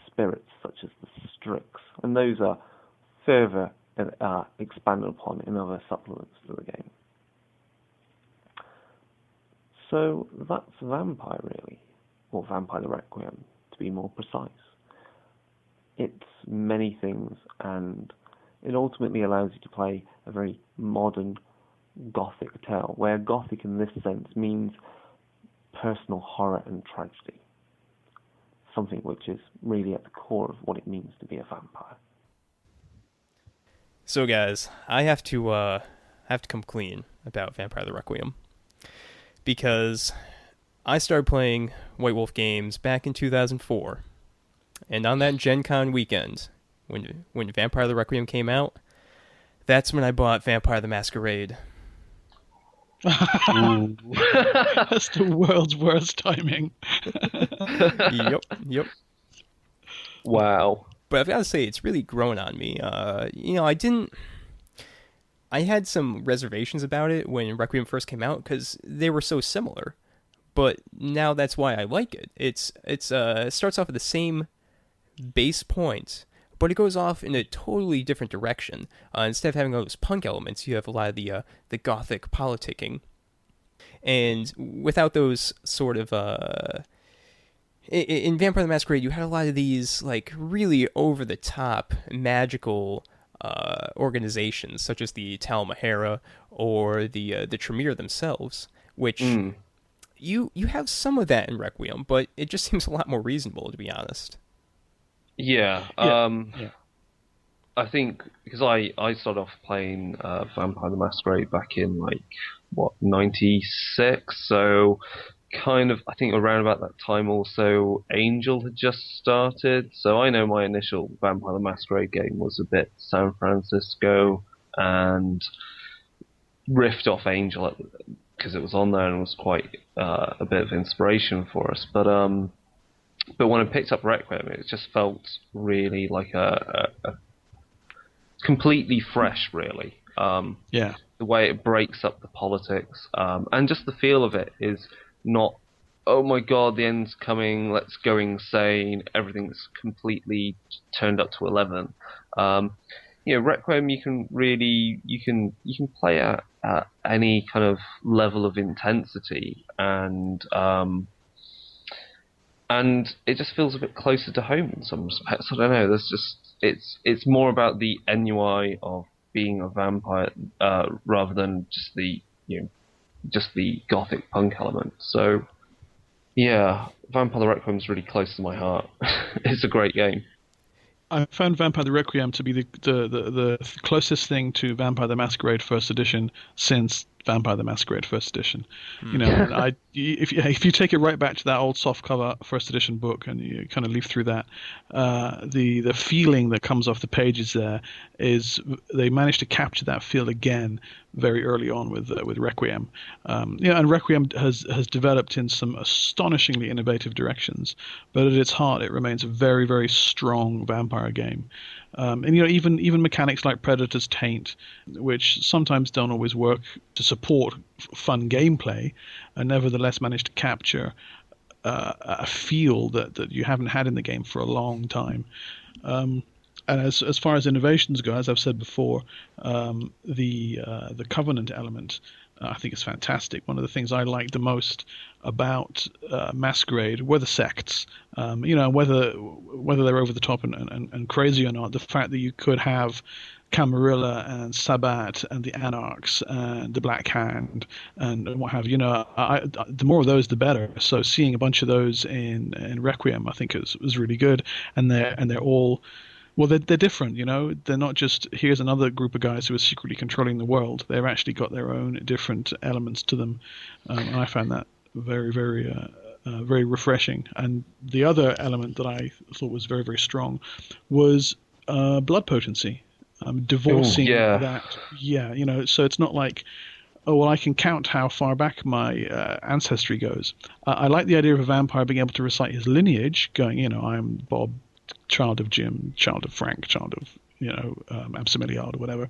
spirits such as the Strix. And those are further expanded upon in other supplements to the game. So that's Vampire, really, or Vampire the Requiem, to be more precise. It's many things, and it ultimately allows you to play a very modern Gothic tale, where Gothic in this sense means personal horror and tragedy, something which is really at the core of what it means to be a vampire. So, guys, I have to come clean about Vampire the Requiem, because I started playing White Wolf games back in 2004, and on that Gen Con weekend, when Vampire the Requiem came out, that's when I bought Vampire the Masquerade. That's the world's worst timing. Yep. Wow. But I've got to say, it's really grown on me. I had some reservations about it when Requiem first came out, because they were so similar. but now that's why I like it. It starts off at the same base point, but it goes off in a totally different direction. Instead of having all those punk elements, you have a lot of the gothic politicking, and without those sort of in Vampire the Masquerade, you had a lot of these like really over the top magical organizations, such as the Tal Mahara or the Tremere themselves, which you have some of that in Requiem, but it just seems a lot more reasonable, to be honest. Yeah. Yeah. I think because I started off playing Vampire the Masquerade back in like 96, so kind of I think around about that time also Angel had just started. So I know my initial Vampire the Masquerade game was a bit San Francisco and riffed off Angel because it was on there and was quite a bit of inspiration for us. But when I picked up Requiem, it just felt really like a completely fresh, really. Yeah. The way it breaks up the politics, and just the feel of it is not, oh my god, the end's coming, let's go insane, everything's completely turned up to 11. Requiem, you can play at any kind of level of intensity, and it just feels a bit closer to home in some respects. I don't know. It's more about the ennui of being a vampire rather than just the gothic punk element. So yeah, Vampire the Requiem is really close to my heart. It's a great game. I found Vampire the Requiem to be the closest thing to Vampire the Masquerade First Edition since Vampire the Masquerade First Edition. And if you take it right back to that old softcover First Edition book and you kind of leaf through that, the feeling that comes off the pages there is they managed to capture that feel again very early on with Requiem. And Requiem has developed in some astonishingly innovative directions, but at its heart it remains a very, very strong vampire game. And even mechanics like Predator's Taint, which sometimes don't always work to support fun gameplay, and nevertheless manage to capture a feel that you haven't had in the game for a long time. And as far as innovations go, as I've said before, the Covenant element I think is fantastic. One of the things I like the most about Masquerade were the sects. Whether they're over the top and crazy or not, the fact that you could have Camarilla and Sabbat and the Anarchs and the Black Hand and what have you. The more of those, the better. So seeing a bunch of those in Requiem, I think was really good. And they're all. Well, they're different, They're not just here's another group of guys who are secretly controlling the world. They've actually got their own different elements to them, and I found that very, very, very refreshing. And the other element that I thought was very, very strong was blood potency. Divorcing that, So it's not like, oh well, I can count how far back my ancestry goes. I like the idea of a vampire being able to recite his lineage, going, I'm Bob, child of Jim, child of Frank, child of Absimiliard or whatever.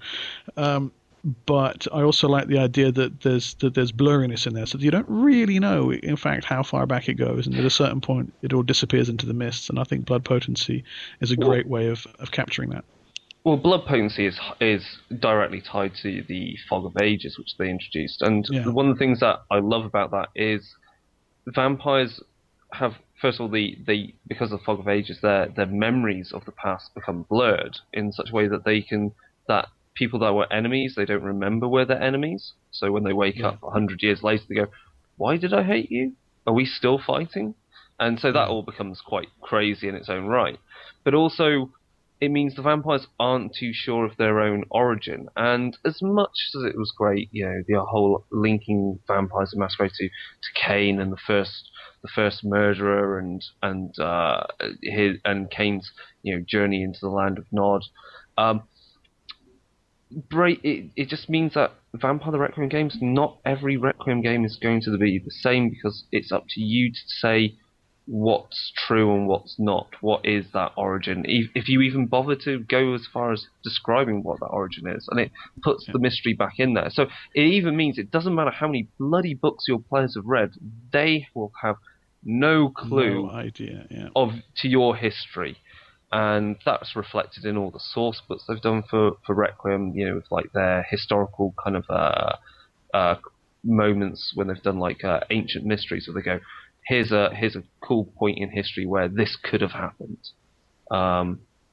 But I also like the idea that there's blurriness in there, so that you don't really know, in fact, how far back it goes, and at a certain point, it all disappears into the mists. And I think blood potency is a great way of capturing that. Well, blood potency is directly tied to the Fog of Ages, which they introduced, and one of the things that I love about that is vampires have, first of all, because of the Fog of Ages, their memories of the past become blurred in such a way that that people that were enemies, they don't remember we're their enemies. So when they wake up 100 years later, they go, "Why did I hate you? Are we still fighting?" And so that all becomes quite crazy in its own right. But also, it means the vampires aren't too sure of their own origin. And as much as it was great, the whole linking Vampires the Masquerade to Cain and the first murderer and Cain's journey into the land of Nod. It just means that Vampire the Requiem games, not every Requiem game is going to be the same, because it's up to you to say, what's true and what's not. What is that origin? If you even bother to go as far as describing what that origin is, and it puts the mystery back in there. So it even means it doesn't matter how many bloody books your players have read, they will have no clue No idea, yeah. to your history. And that's reflected in all the source books they've done for Requiem, with like their historical kind of moments when they've done like ancient mysteries, where they go, here's a cool point in history where this could have happened.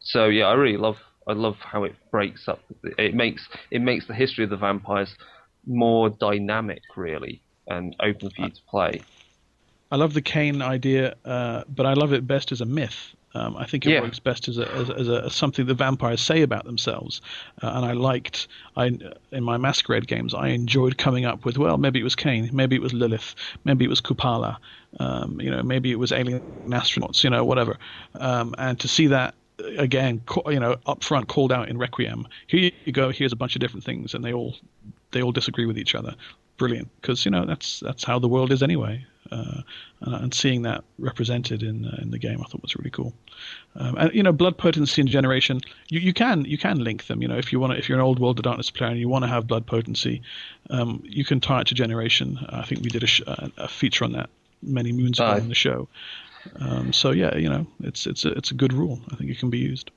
So yeah, I love how it breaks up. It makes the history of the vampires more dynamic, really, and open for you to play. I love the Cain idea, but I love it best as a myth. I think it works best as something the vampires say about themselves. And in my Masquerade games, I enjoyed coming up with, well, maybe it was Cain, maybe it was Lilith, maybe it was Kupala, maybe it was alien astronauts, whatever. And to see that again, up front called out in Requiem, here you go, here's a bunch of different things, and they all disagree with each other. Brilliant, because that's how the world is anyway. And seeing that represented in the game, I thought was really cool. And blood potency and generation, you can link them. If you're an old World of Darkness player and you want to have blood potency, you can tie it to generation. I think we did a feature on that many moons ago on the show. So yeah, it's a good rule. I think it can be used.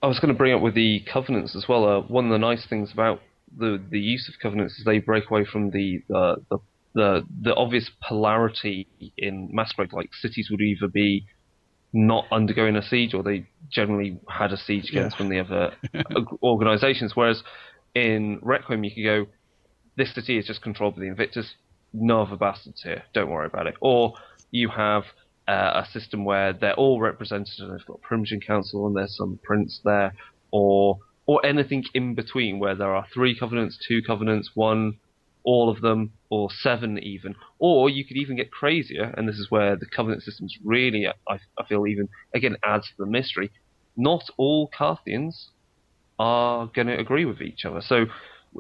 I was going to bring up with the covenants as well. One of the nice things about the use of covenants is they break away from the obvious polarity in Masquerade. Like cities would either be not undergoing a siege, or they generally had a siege against one of the other organizations. Whereas in Requiem, you could go, this city is just controlled by the Invictus, no other bastards here, don't worry about it. Or you have a system where they're all represented, and they've got a Primogen Council, and there's some prince there, or anything in between, where there are 3 covenants, 2 covenants, 1, all of them, or 7 even. Or you could even get crazier, and this is where the covenant systems really, I feel, even, again, adds to the mystery. Not all Carthians are going to agree with each other. So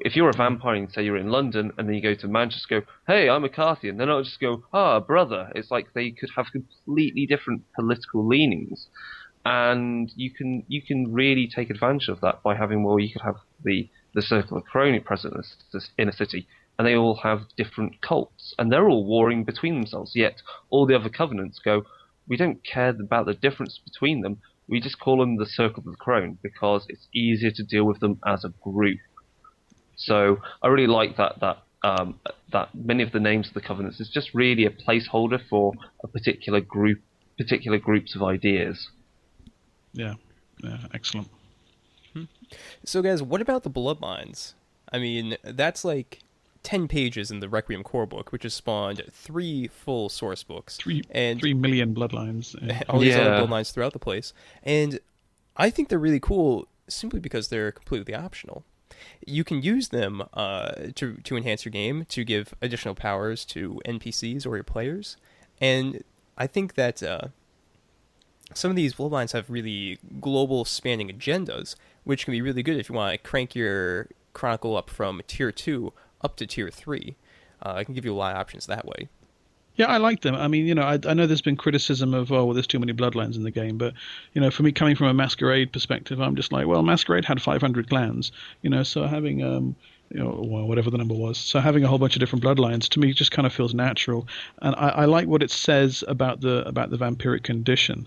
if you're a vampire and say you're in London, and then you go to Manchester, go, hey, I'm a Carthian, then I'll just go, brother. It's like they could have completely different political leanings. And you can really take advantage of that by having, you could have the Circle of Crony present in a city, and they all have different cults, and they're all warring between themselves, yet all the other covenants go, we don't care about the difference between them, we just call them the Circle of the Crone, because it's easier to deal with them as a group. So I really like that many of the names of the covenants is just really a placeholder for a particular groups of ideas. Yeah, excellent. So guys, what about the bloodlines? I mean, that's like 10 pages in the Requiem core book, which has spawned 3 full source books. 3 million bloodlines. All these other bloodlines throughout the place. And I think they're really cool simply because they're completely optional. You can use them to enhance your game, to give additional powers to NPCs or your players. And I think that some of these bloodlines have really global spanning agendas, which can be really good if you want to crank your chronicle up from tier 2 up to tier 3. I can give you a lot of options that way. Yeah, I like them. I mean, I know there's been criticism of, there's too many bloodlines in the game, but, for me, coming from a Masquerade perspective, I'm just like, well, Masquerade had 500 clans, so having, whatever the number was, so having a whole bunch of different bloodlines, to me, just kind of feels natural. And I like what it says about the vampiric condition,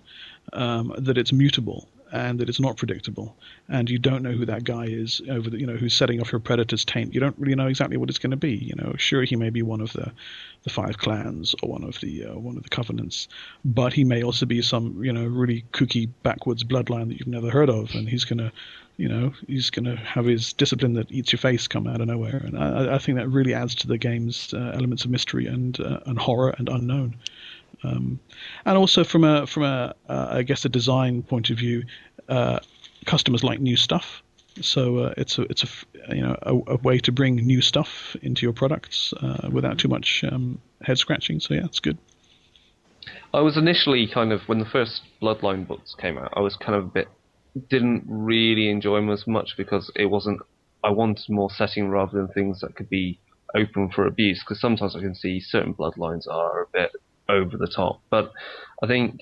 that it's mutable, and that it's not predictable, and you don't know who that guy is over the, who's setting off your predator's taint. You don't really know exactly what it's going to be. Sure, he may be one of the 5 clans or one of the covenants, but he may also be some really kooky backwards bloodline that you've never heard of, and he's gonna have his discipline that eats your face come out of nowhere. And I think that really adds to the game's elements of mystery and horror and unknown. And also from a I guess a design point of view, customers like new stuff, so it's a way to bring new stuff into your products without too much head scratching. So yeah, it's good. I was initially kind of, when the first Bloodline books came out, I was kind of didn't really enjoy them as much, because I wanted more setting rather than things that could be open for abuse, because sometimes I can see certain bloodlines are a bit over the top. But I think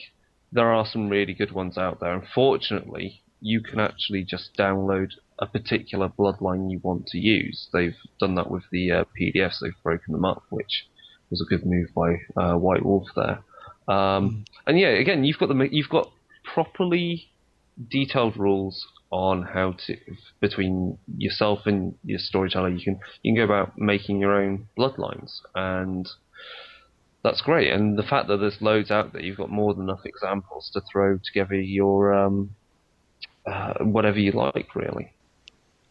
there are some really good ones out there. Unfortunately, you can actually just download a particular bloodline you want to use. They've done that with the PDFs. They've broken them up, which was a good move by White Wolf there. And yeah, again, you've got properly detailed rules on how to, between yourself and your storyteller, you can go about making your own bloodlines, and that's great. And the fact that there's loads out there, you've got more than enough examples to throw together your whatever you like, really.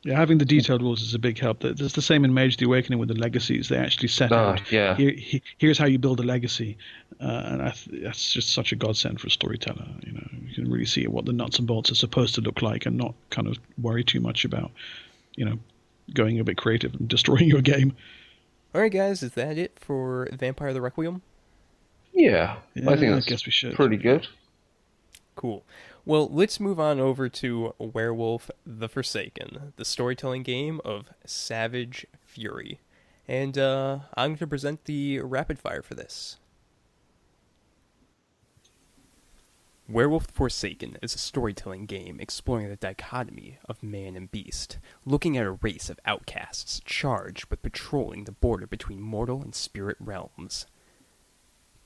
Yeah, having the detailed rules is a big help. There's the same in Mage the Awakening with the legacies. They actually set out, here's how you build a legacy. And that's just such a godsend for a storyteller. You can really see what the nuts and bolts are supposed to look like and not kind of worry too much about, going a bit creative and destroying your game. All right, guys, is that it for Vampire the Requiem? Yeah, I think that's guess we should. Pretty good. Cool. Well, let's move on over to Werewolf the Forsaken, the storytelling game of Savage Fury. And I'm going to present the rapid fire for this. Werewolf the Forsaken is a storytelling game exploring the dichotomy of man and beast, looking at a race of outcasts charged with patrolling the border between mortal and spirit realms.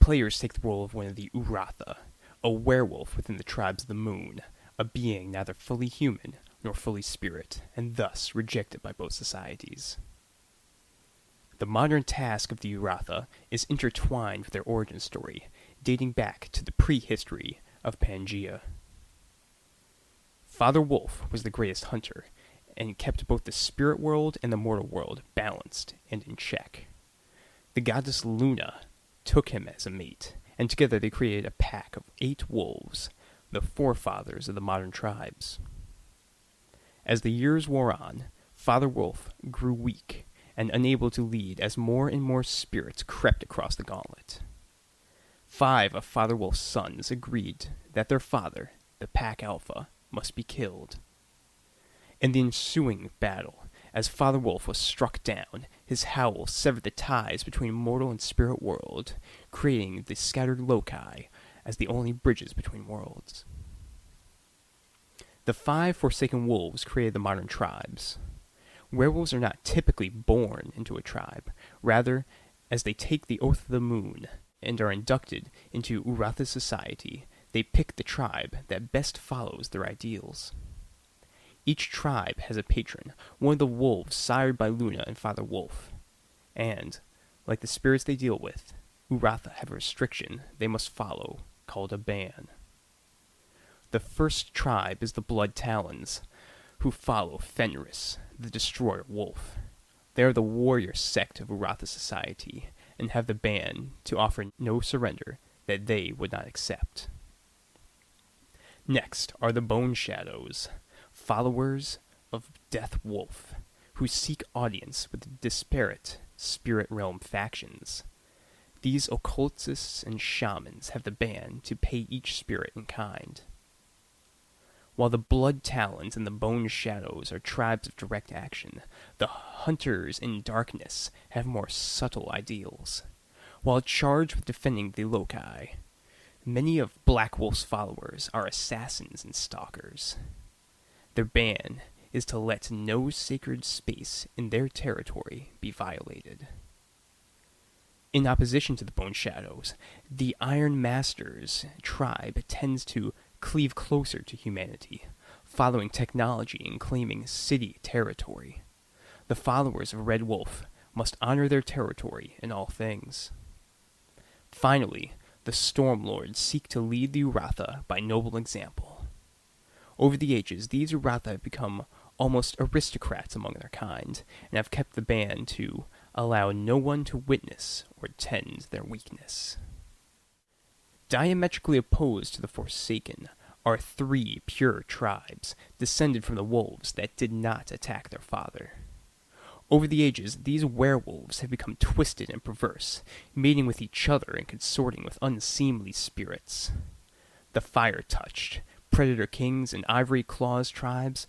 Players take the role of one of the Uratha, a werewolf within the tribes of the moon, a being neither fully human nor fully spirit, and thus rejected by both societies. The modern task of the Uratha is intertwined with their origin story, dating back to the prehistory of Pangaea. Father Wolf was the greatest hunter, and kept both the spirit world and the mortal world balanced and in check. The goddess Luna took him as a mate, and together they created a pack of 8 wolves, the forefathers of the modern tribes. As the years wore on, Father Wolf grew weak and unable to lead as more and more spirits crept across the gauntlet. 5 of Father Wolf's sons agreed that their father, the Pack Alpha, must be killed. In the ensuing battle, as Father Wolf was struck down, his howl severed the ties between mortal and spirit world, creating the scattered loci as the only bridges between worlds. The 5 Forsaken Wolves created the modern tribes. Werewolves are not typically born into a tribe. Rather, as they take the Oath of the Moon and are inducted into Uratha society, they pick the tribe that best follows their ideals. Each tribe has a patron, one of the wolves sired by Luna and Father Wolf. And, like the spirits they deal with, Uratha have a restriction they must follow, called a ban. The first tribe is the Blood Talons, who follow Fenris, the Destroyer Wolf. They are the warrior sect of Uratha society, and have the ban to offer no surrender that they would not accept. Next are the Bone Shadows, followers of Death Wolf, who seek audience with the disparate spirit realm factions. These occultists and shamans have the ban to pay each spirit in kind. While the Blood Talons and the Bone Shadows are tribes of direct action, the Hunters in Darkness have more subtle ideals. While charged with defending the loci, many of Black Wolf's followers are assassins and stalkers. Their ban is to let no sacred space in their territory be violated. In opposition to the Bone Shadows, the Iron Masters tribe tends to cleave closer to humanity, following technology and claiming city territory. The followers of Red Wolf must honor their territory in all things. Finally, the Stormlords seek to lead the Uratha by noble example. Over the ages, these Uratha have become almost aristocrats among their kind, and have kept the ban to allow no one to witness or tend their weakness. Diametrically opposed to the Forsaken are 3 pure tribes, descended from the wolves that did not attack their father. Over the ages, these werewolves have become twisted and perverse, mating with each other and consorting with unseemly spirits. The Fire-Touched, Predator Kings, and Ivory Claws tribes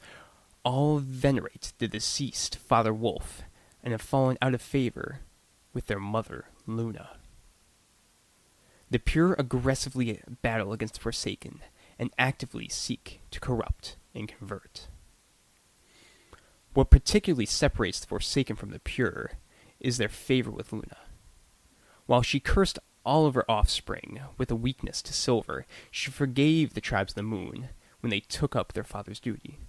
all venerate the deceased Father Wolf and have fallen out of favor with their mother, Luna. The pure aggressively battle against the Forsaken and actively seek to corrupt and convert. What particularly separates the Forsaken from the pure is their favor with Luna. While she cursed all of her offspring with a weakness to silver, she forgave the tribes of the moon when they took up their father's duty.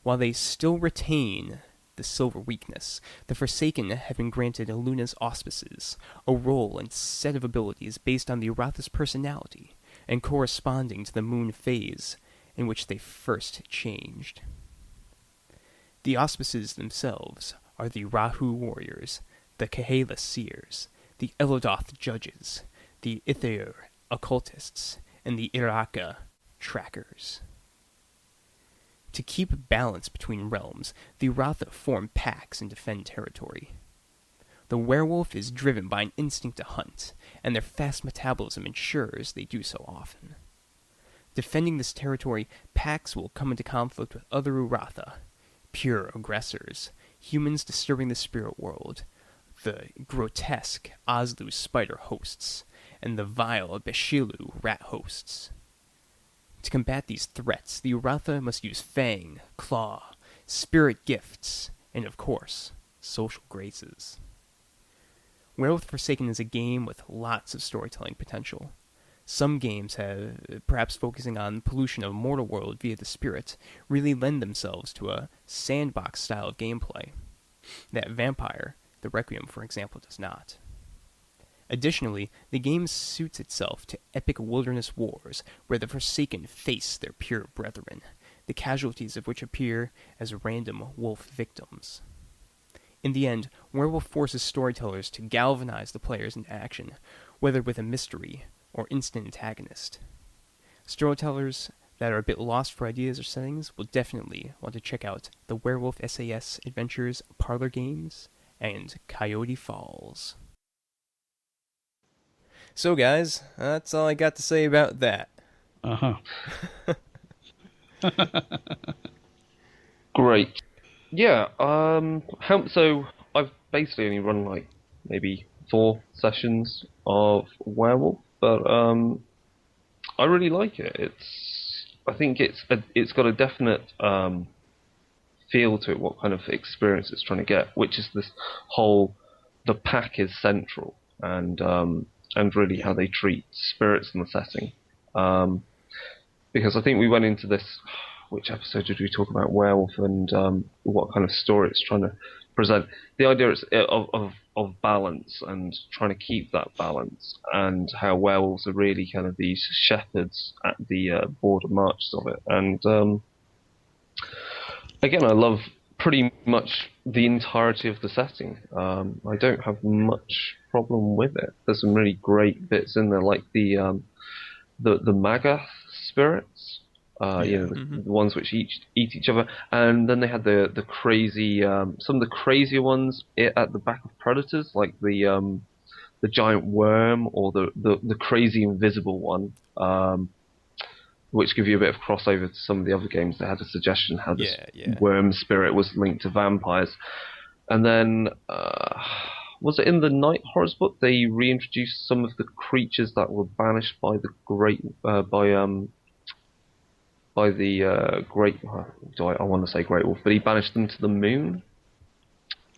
While they still retain the silver weakness, the Forsaken have been granted Luna's auspices, a role and set of abilities based on the Uratha's personality and corresponding to the moon phase in which they first changed. The auspices themselves are the Rahu warriors, the Kahala seers, the Elodoth judges, the Ithair occultists, and the Iraka trackers. To keep balance between realms, the Uratha form packs and defend territory. The werewolf is driven by an instinct to hunt, and their fast metabolism ensures they do so often. Defending this territory, packs will come into conflict with other Uratha, pure aggressors, humans disturbing the spirit world, the grotesque Oslu spider hosts, and the vile Beshilu rat hosts. To combat these threats, the Uratha must use fang, claw, spirit gifts, and of course, social graces. Werewolf Forsaken is a game with lots of storytelling potential. Some games have, perhaps focusing on pollution of mortal world via the spirit, really lend themselves to a sandbox style of gameplay. That Vampire, the Requiem for example, does not. Additionally, the game suits itself to epic wilderness wars where the Forsaken face their pure brethren, the casualties of which appear as random wolf victims. In the end, Werewolf forces storytellers to galvanize the players into action, whether with a mystery or instant antagonist. Storytellers that are a bit lost for ideas or settings will definitely want to check out the Werewolf SAS Adventures Parlor Games and Coyote Falls. So guys, that's all I got to say about that. Uh-huh. Great. Yeah, so I've basically only run like maybe 4 sessions of Werewolf, but I really like it. I think it's got a definite feel to it, what kind of experience it's trying to get, which is this whole, the pack is central, and really how they treat spirits in the setting. Because I think we went into this, which episode did we talk about Werewolf and what kind of story it's trying to present. The idea is of balance and trying to keep that balance, and how werewolves are really kind of these shepherds at the border marches of it. And again, I love pretty much the entirety of the setting. I don't have much problem with it. There's some really great bits in there, like the Magath spirits, the ones which eat each other, and then they had the crazy, some of the crazier ones at the back of Predators, like the giant worm or the crazy invisible one. Which give you a bit of crossover to some of the other games that had a suggestion how this worm spirit was linked to vampires. And then, was it in the Night Horrors book they reintroduced some of the creatures that were banished by the great I want to say Great Wolf, but he banished them to the moon.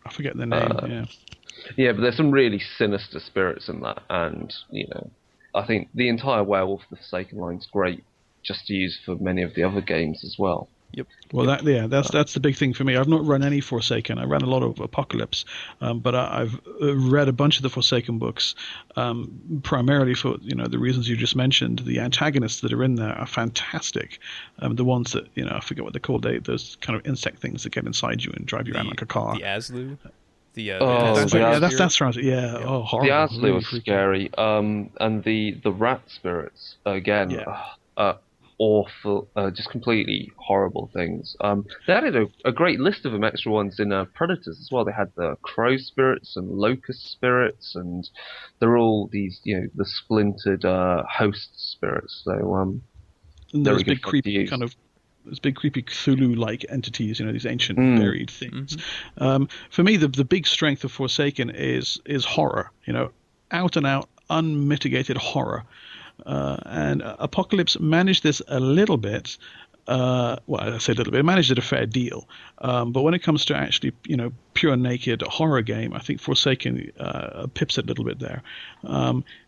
I forget the name. Yeah, but there's some really sinister spirits in that, and I think the entire Werewolf the Forsaken line's great, just to use for many of the other games as well. Yep. Well, that's the big thing for me. I've not run any Forsaken. I ran a lot of Apocalypse, but I've read a bunch of the Forsaken books, primarily for the reasons you just mentioned. The antagonists that are in there are fantastic. The ones that I forget what they're called. Those kind of insect things that get inside you and drive you around like a car. The Aslu. That's right. Yeah. Yep. Oh, horrible. The Aslu really was freaky. scary. And the rat spirits again. Awful, just completely horrible things. They added a great list of them, extra ones in Predators as well. They had the crow spirits and locust spirits, and they're all these, the splintered host spirits. So, and those big creepy those big creepy Cthulhu-like entities, these ancient buried things. Mm-hmm. For me, the big strength of Forsaken is horror. Out and out, unmitigated horror. And Apocalypse managed this a little bit. Well, I say a little bit. It managed it a fair deal. But when it comes to actually, pure naked horror game, I think Forsaken pips it a little bit there.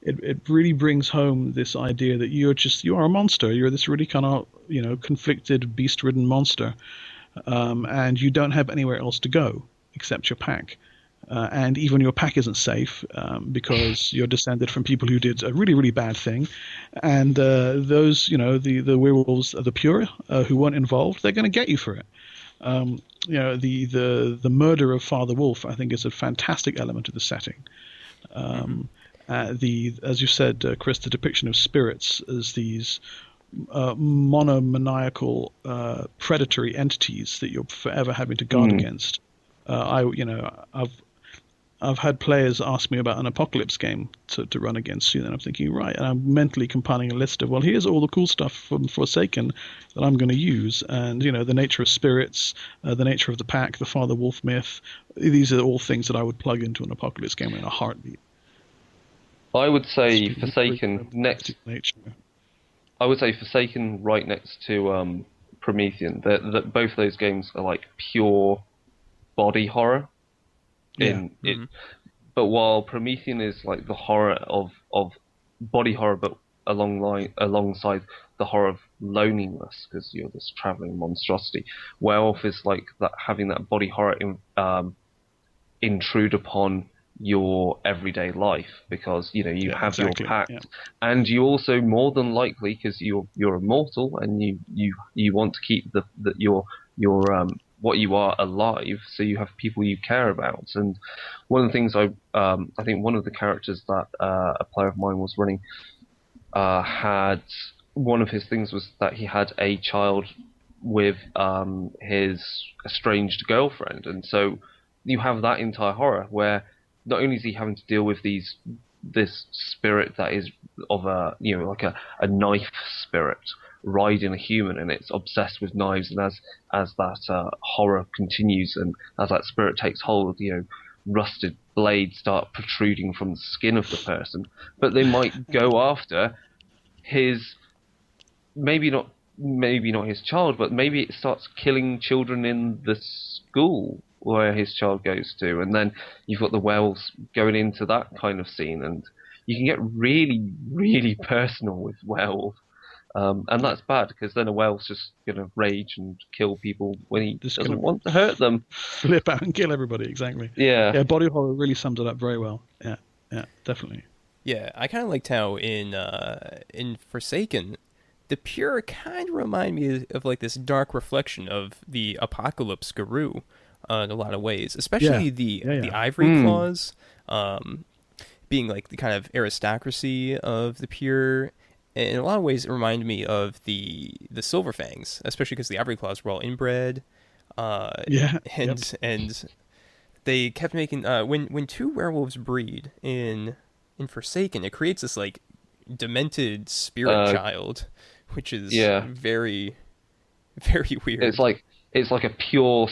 It really brings home this idea that you are a monster. You're this really kind of, conflicted, beast-ridden monster. And you don't have anywhere else to go except your pack. And even your pack isn't safe because you're descended from people who did a really, really bad thing. And those, the werewolves, the pure, who weren't involved, they're going to get you for it. The murder of Father Wolf, I think, is a fantastic element of the setting. As you said, Chris, the depiction of spirits as these monomaniacal predatory entities that you're forever having to guard against. I've had players ask me about an Apocalypse game to run against you, and I'm thinking, right, and I'm mentally compiling a list of, well, here's all the cool stuff from Forsaken that I'm going to use, and the nature of spirits, the nature of the pack, the Father Wolf myth. These are all things that I would plug into an Apocalypse game in a heartbeat. I would say Forsaken next. I would say Forsaken right next to Promethean. That both those games are like pure body horror. But while Promethean is like the horror of body horror, but alongside the horror of loneliness, because you're this traveling monstrosity. Werewolf is like that, having that body horror intrude upon your everyday life, because you have your pact, and you also more than likely, because you're immortal and you want to keep your what you are alive, so you have people you care about. And one of the things I think one of the characters that a player of mine was running had, one of his things was that he had a child with his estranged girlfriend, and so you have that entire horror where not only is he having to deal with this spirit that is of a like a knife spirit riding a human, and it's obsessed with knives, and as that horror continues and as that spirit takes hold, rusted blades start protruding from the skin of the person, but they might go after his maybe not his child, but maybe it starts killing children in the school where his child goes to, and then you've got the werewolves going into that kind of scene, and you can get really, really personal with werewolf. And that's bad, because then a werewolf's just going to rage and kill people when he doesn't want to hurt them. Flip out and kill everybody, exactly. Yeah, body horror really sums it up very well. Yeah, definitely. Yeah, I kind of liked how in Forsaken, the pure kind of remind me of like this dark reflection of the Apocalypse Guru in a lot of ways, especially the ivory claws, being like the kind of aristocracy of the pure. In a lot of ways, it reminded me of the Silver Fangs, especially because the ivory claws were all inbred. And they kept making when two werewolves breed in Forsaken, it creates this like demented spirit child, which is very, very weird. It's like a pure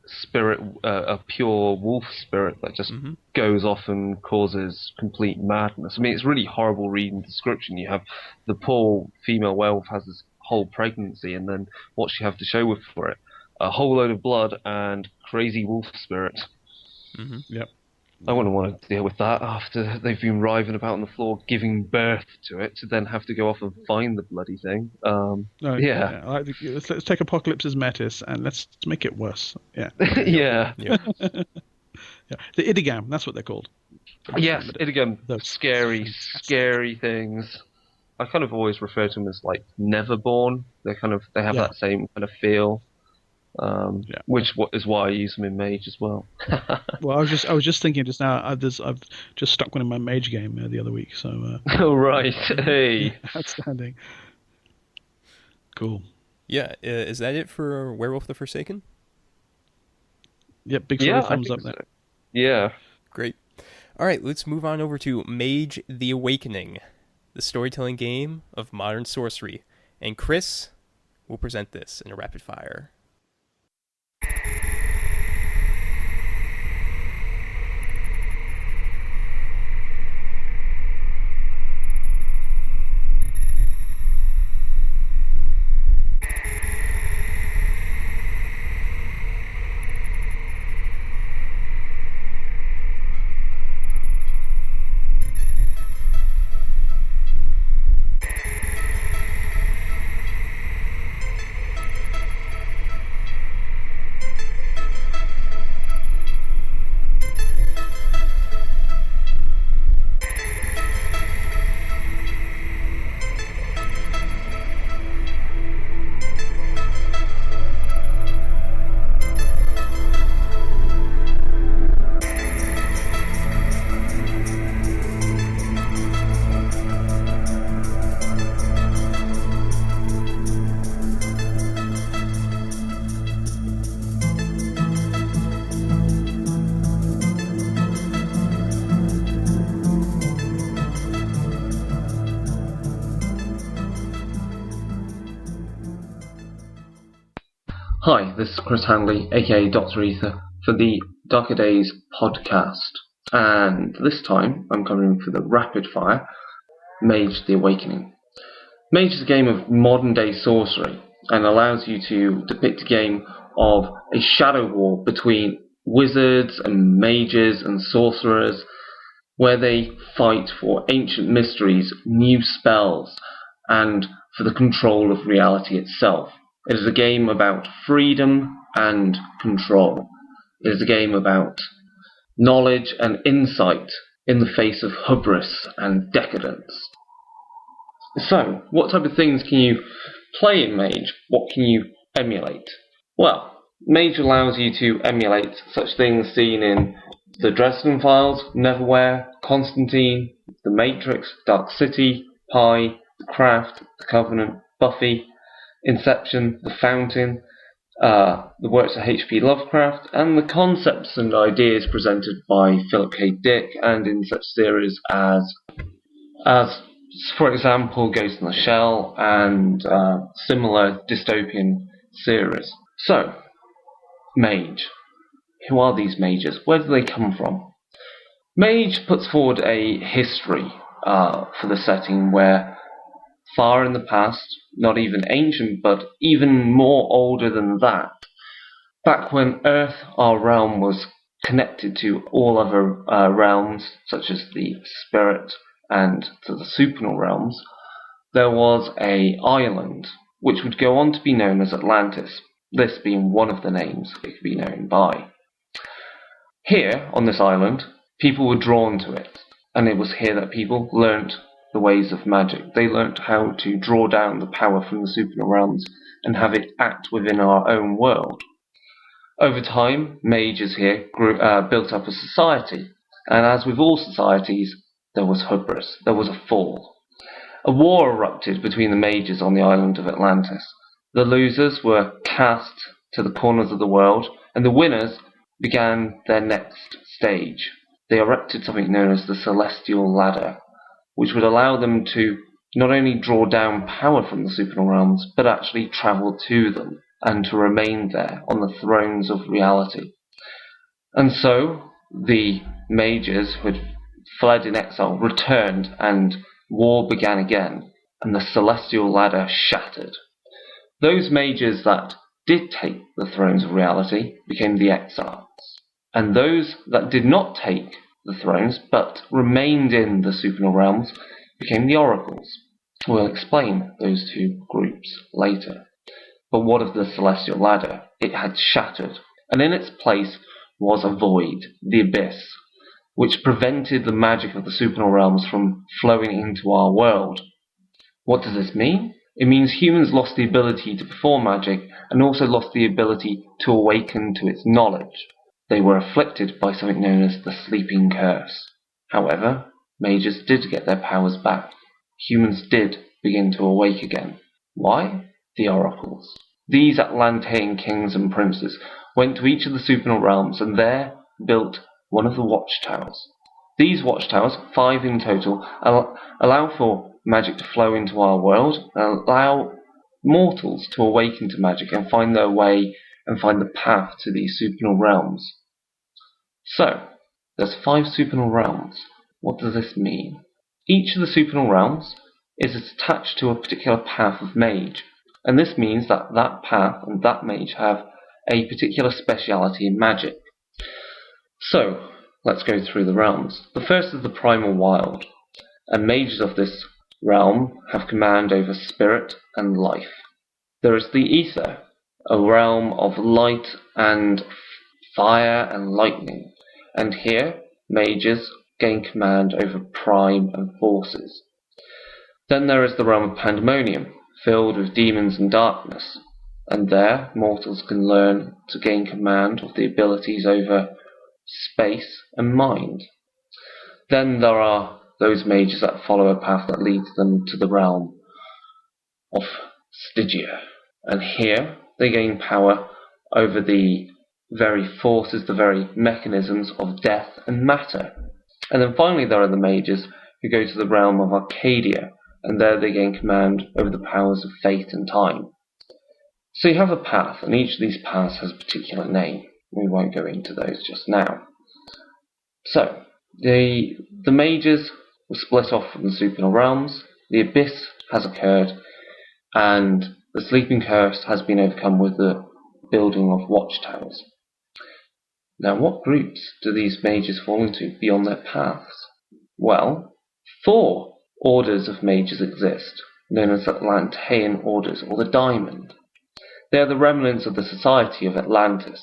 spirit, a pure wolf spirit that just goes off and causes complete madness. I mean, it's really horrible reading the description. You have the poor female werewolf has this whole pregnancy, and then what she have to show for it? A whole load of blood and crazy wolf spirit. Yep. I wouldn't want to deal with that after they've been writhing about on the floor giving birth to it, to then have to go off and find the bloody thing. Let's take Apocalypse's Metis and let's make it worse. Yeah. Yeah. The Idigam, that's what they're called. Yes, Idigam. Scary things. I kind of always refer to them as like Neverborn. They have that same kind of feel. Which is why I use them in Mage as well. Well, I was just thinking just now. I've just stuck one in my Mage game the other week. So. Oh right, hey. Outstanding. Cool. Yeah, is that it for Werewolf the Forsaken? Yep, big thumbs up there. So. Yeah. Great. All right, let's move on over to Mage the Awakening, the storytelling game of modern sorcery, and Chris will present this in a rapid fire. Hi, this is Chris Hanley, aka Dr. Ether, for the Darker Days podcast. And this time I'm covering for the rapid fire Mage the Awakening. Mage is a game of modern day sorcery and allows you to depict a game of a shadow war between wizards and mages and sorcerers, where they fight for ancient mysteries, new spells, and for the control of reality itself. It is a game about freedom and control. It is a game about knowledge and insight in the face of hubris and decadence. So, what type of things can you play in Mage? What can you emulate? Well, Mage allows you to emulate such things seen in the Dresden Files, Neverwhere, Constantine, The Matrix, Dark City, Pi, The Craft, The Covenant, Buffy, Inception, The Fountain, the works of H.P. Lovecraft, and the concepts and ideas presented by Philip K. Dick, and in such series as for example, Ghost in the Shell, and similar dystopian series. So, Mage. Who are these mages? Where do they come from? Mage puts forward a history for the setting where far in the past, not even ancient, but even more older than that, back when Earth, our realm, was connected to all other realms, such as the spirit and to the supernal realms, there was an island which would go on to be known as Atlantis, this being one of the names it could be known by. Here, on this island, people were drawn to it, and it was here that people learnt the ways of magic. They learnt how to draw down the power from the supernal realms and have it act within our own world. Over time, mages here built up a society, and as with all societies, there was hubris, there was a fall. A war erupted between the mages on the island of Atlantis. The losers were cast to the corners of the world, and the winners began their next stage. They erected something known as the Celestial Ladder, which would allow them to not only draw down power from the supernal realms, but actually travel to them and to remain there on the thrones of reality. And so the mages who had fled in exile returned, and war began again, and the Celestial Ladder shattered. Those mages that did take the thrones of reality became the exiles, and those that did not take the thrones but remained in the supernal realms became the oracles. We'll explain those two groups later. But what of the Celestial Ladder? It had shattered, and in its place was a void, the abyss, which prevented the magic of the supernal realms from flowing into our world. What does this mean? It means humans lost the ability to perform magic and also lost the ability to awaken to its knowledge. They were afflicted by something known as the Sleeping Curse. However, mages did get their powers back. Humans did begin to awake again. Why? The oracles. These Atlantean kings and princes went to each of the supernal realms and there built one of the watchtowers. These watchtowers, 5 in total, allow for magic to flow into our world and allow mortals to awaken to magic and find their way and find the path to these supernal realms. So, there's 5 supernal realms. What does this mean? Each of the supernal realms is attached to a particular path of mage, and this means that that path and that mage have a particular speciality in magic. So, let's go through the realms. The first is the primal wild, and mages of this realm have command over spirit and life. There is the ether, a realm of light and fire and lightning, and here mages gain command over prime and forces. Then there is the realm of pandemonium, filled with demons and darkness, and there mortals can learn to gain command of the abilities over space and mind. Then there are those mages that follow a path that leads them to the realm of Stygia, and here they gain power over the very forces, the very mechanisms of death and matter. And then finally there are the mages who go to the realm of Arcadia, and there they gain command over the powers of fate and time. So you have a path, and each of these paths has a particular name. We won't go into those just now. So, the mages were split off from the supernal realms, the abyss has occurred, and the sleeping curse has been overcome with the building of watchtowers. Now, what groups do these mages fall into beyond their paths? Well, 4 orders of mages exist, known as Atlantean orders, or the Diamond. They are the remnants of the society of Atlantis,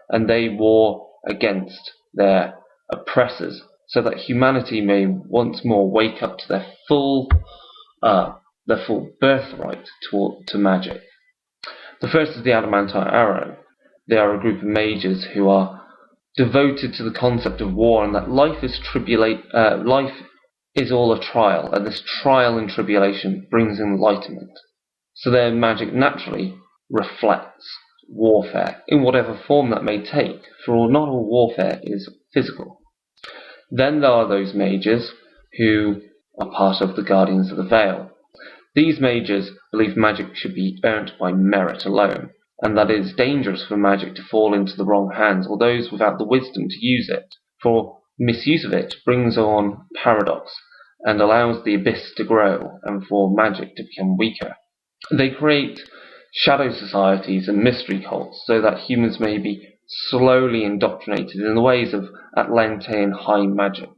and they war against their oppressors so that humanity may once more wake up to their full birthright to magic. The first is the Adamantine Arrow. They are a group of mages who are devoted to the concept of war, and that life is all a trial, and this trial and tribulation brings enlightenment. So their magic naturally reflects warfare, in whatever form that may take, for not all warfare is physical. Then there are those mages who are part of the Guardians of the Veil. These mages believe magic should be earned by merit alone, and that it is dangerous for magic to fall into the wrong hands or those without the wisdom to use it, for misuse of it brings on paradox and allows the abyss to grow and for magic to become weaker. They create shadow societies and mystery cults so that humans may be slowly indoctrinated in the ways of Atlantean high magic.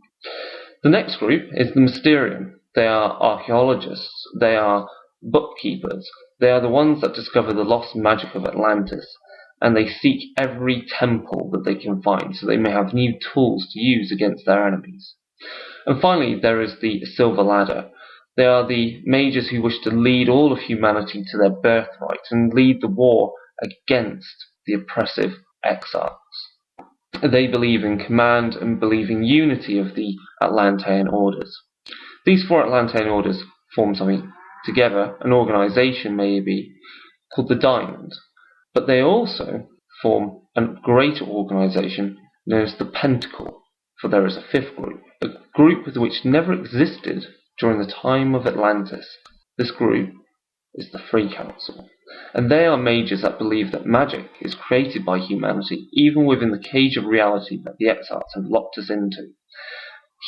The next group is the Mysterium. They are archaeologists, they are bookkeepers, they are the ones that discover the lost magic of Atlantis, and they seek every temple that they can find so they may have new tools to use against their enemies. And finally, there is the Silver Ladder. They are the mages who wish to lead all of humanity to their birthright and lead the war against the oppressive exiles. They believe in command and believe in unity of the Atlantean orders. These 4 Atlantean orders form something together, an organization maybe, called the Diamond, but they also form a greater organization known as the Pentacle, for there is a 5th group, a group which never existed during the time of Atlantis. This group is the Free Council, and they are mages that believe that magic is created by humanity even within the cage of reality that the exiles have locked us into.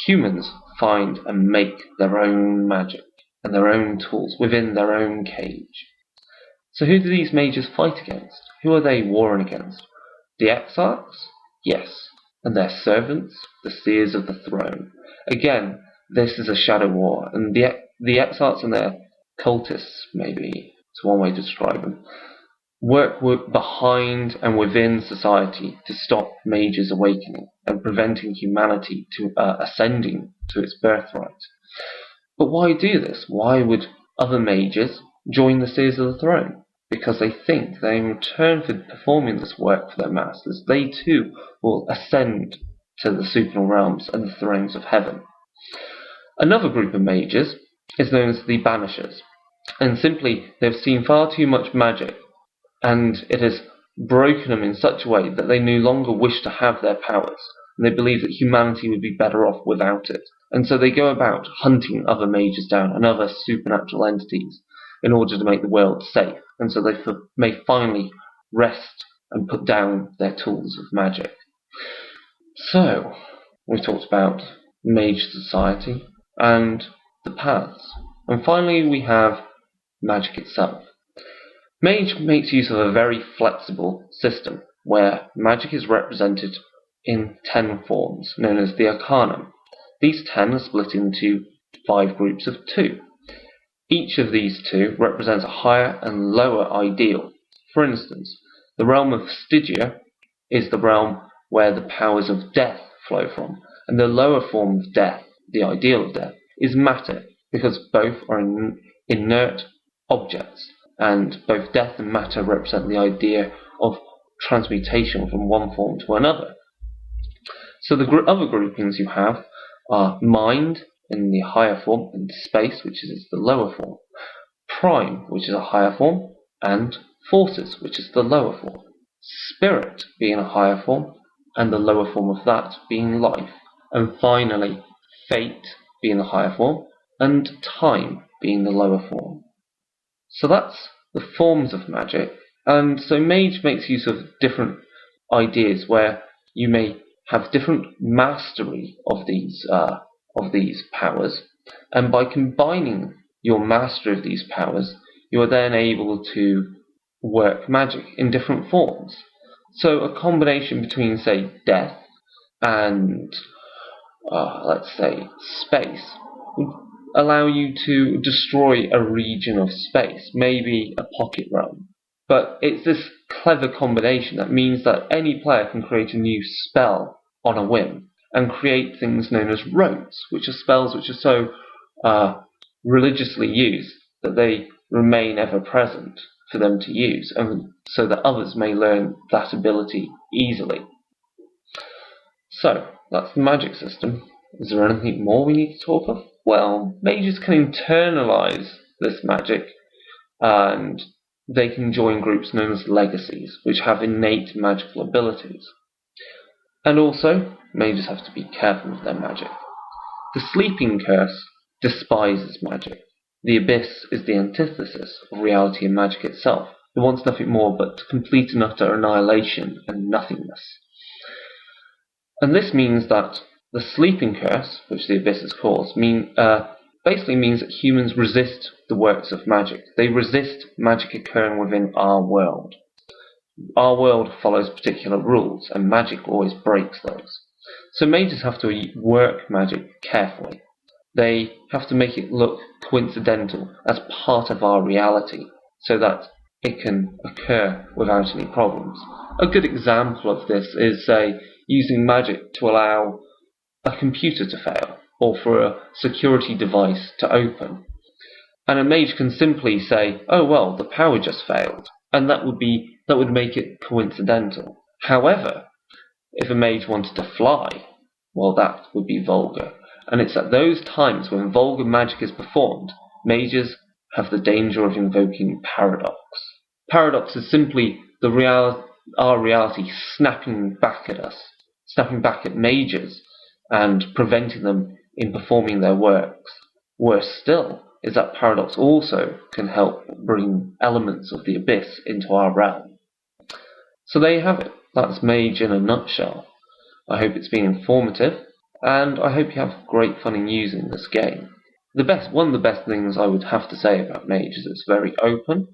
Humans find and make their own magic and their own tools within their own cage. So who do these mages fight against? Who are they warring against? The exiles? Yes. And their servants? The seers of the throne. Again, this is a shadow war, and the exiles and their cultists, maybe, it's one way to describe them, work behind and within society to stop mages awakening and preventing humanity to ascending to its birthright. But why do this? Why would other mages join the seers of the throne? Because they think that in return for performing this work for their masters, they too will ascend to the supernal realms and the thrones of heaven. Another group of mages is known as the Banishers, and simply they've seen far too much magic, and it has broken them in such a way that they no longer wish to have their powers, and they believe that humanity would be better off without it. And so they go about hunting other mages down and other supernatural entities in order to make the world safe, and so they may finally rest and put down their tools of magic. So, we've talked about mage society and the paths, and finally we have magic itself. Mage makes use of a very flexible system where magic is represented in 10 forms, known as the Arcanum. These 10 are split into 5 groups of 2. Each of these 2 represents a higher and lower ideal. For instance, the realm of Stygia is the realm where the powers of death flow from, and the lower form of death, the ideal of death, is matter, because both are inert objects, and both death and matter represent the idea of transmutation from one form to another. So the other groupings you have are mind in the higher form, and space, which is the lower form, prime, which is a higher form, and forces, which is the lower form, spirit being a higher form, and the lower form of that being life, and finally fate being the higher form, and time being the lower form. So that's the forms of magic, And so Mage makes use of different ideas where you may have different mastery of these powers, and by combining your mastery of these powers, you are then able to work magic in different forms. So a combination between, say, death and, let's say, space would allow you to destroy a region of space, maybe a pocket realm. But it's this clever combination that means that any player can create a new spell on a whim and create things known as rotes, which are spells which are so religiously used that they remain ever present for them to use, and so that others may learn that ability easily. So, that's the magic system. Is there anything more we need to talk of? Well, mages can internalize this magic, and they can join groups known as legacies, which have innate magical abilities. And also, mages have to be careful with their magic. The sleeping curse despises magic. The abyss is the antithesis of reality and magic itself. It wants nothing more but complete and utter annihilation and nothingness. And this means that the sleeping curse, which the abyss is called, basically means that humans resist the works of magic. They resist magic occurring within our world. Our world follows particular rules, and magic always breaks those. So mages have to work magic carefully. They have to make it look coincidental as part of our reality, so that it can occur without any problems. A good example of this is, say, using magic to allow a computer to fail, or for a security device to open. And a mage can simply say, oh well, the power just failed, and that would make it coincidental. However, if a mage wanted to fly, well, that would be vulgar. And it's at those times when vulgar magic is performed, mages have the danger of invoking paradox. Paradox is simply our reality snapping back at us, snapping back at mages, and preventing them in performing their works. Worse still is that paradox also can help bring elements of the abyss into our realm. So there you have it. That's Mage in a nutshell. I hope it's been informative, and I hope you have great fun in using this game. One of the best things I would have to say about Mage is it's very open.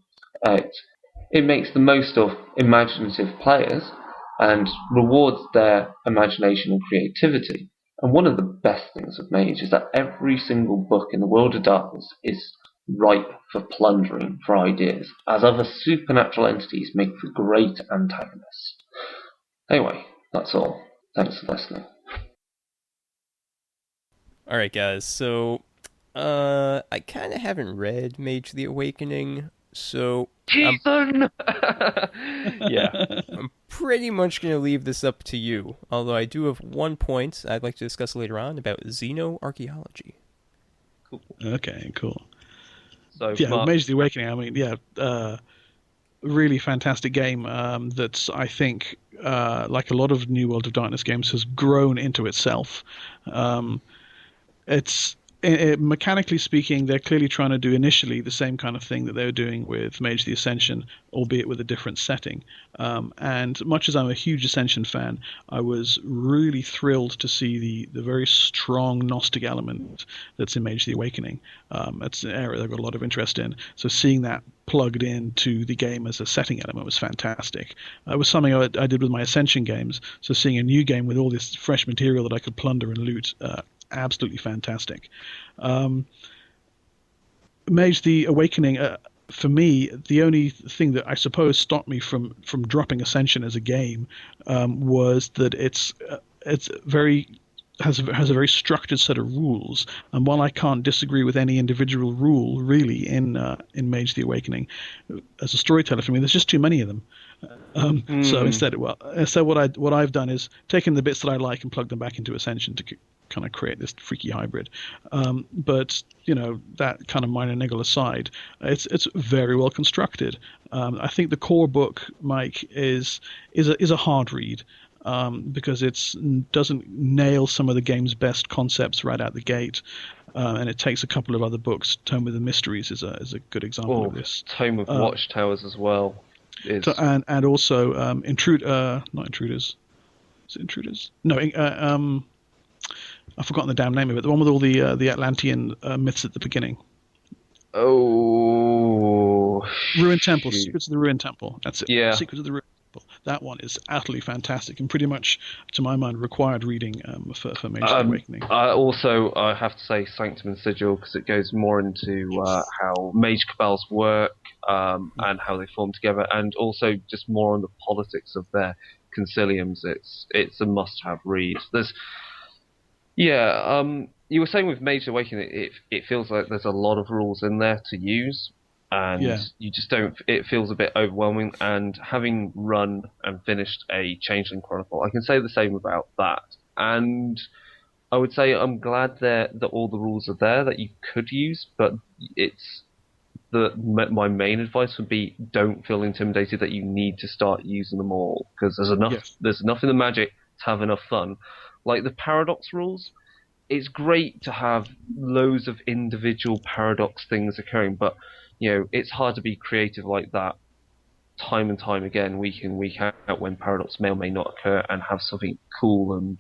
It makes the most of imaginative players and rewards their imagination and creativity. And one of the best things of Mage is that every single book in the World of Darkness is ripe for plundering for ideas, as other supernatural entities make for great antagonists. Anyway, that's all. Thanks for listening. Alright guys, so I kind of haven't read Mage the Awakening, so Jason! I'm pretty much going to leave this up to you, although I do have one point I'd like to discuss later on about xenoarchaeology. Cool. Okay, cool. So, yeah, Mage the Awakening, I mean, really fantastic game that's, I think, like a lot of New World of Darkness games, has grown into itself. Mechanically speaking, they're clearly trying to do initially the same kind of thing that they were doing with Mage the Ascension, albeit with a different setting. And much as I'm a huge Ascension fan, I was really thrilled to see the very strong Gnostic element that's in Mage the Awakening. It's an area I've got a lot of interest in. So seeing that plugged into the game as a setting element was fantastic. It was something I did with my Ascension games. So seeing a new game with all this fresh material that I could plunder and loot, absolutely fantastic. Mage the Awakening, for me, the only thing that I suppose stopped me from dropping Ascension as a game was that it's has a very structured set of rules, and while I can't disagree with any individual rule really in Mage the Awakening, as a storyteller for me, there's just too many of them. So instead what I've done is taken the bits that I like and plugged them back into Ascension to kind of create this freaky hybrid. But that kind of minor niggle aside, it's very well constructed. I think the core book, Mike, is a hard read. Because it doesn't nail some of the game's best concepts right out the gate, and it takes a couple of other books. Tome of the Mysteries is a good example of this. Tome of Watchtowers as well. is. So, and also not intruders. Is it intruders? No, I've forgotten the damn name of it. The one with all the Atlantean myths at the beginning. Oh, Ruined Temple, shoot. Secrets of the Ruined Temple. That's it. Yeah. Secrets of the Ruined Temple. That one is utterly fantastic and pretty much, to my mind, required reading for Mage the Awakening. I have to say Sanctum and Sigil, because it goes more into how Mage Cabals work and how they form together, and also just more on the politics of their conciliums. It's a must-have read. You were saying with Mage Awakening, it feels like there's a lot of rules in there to use, and you just don't. It feels a bit overwhelming. And having run and finished a Changeling Chronicle, I can say the same about that. And I would say I'm glad that all the rules are there that you could use, but my main advice would be don't feel intimidated that you need to start using them all, because there's enough. Yes. There's enough in the Magic to have enough fun. Like the paradox rules, it's great to have loads of individual paradox things occurring, but it's hard to be creative like that time and time again, week in, week out, when paradox may or may not occur, and have something cool and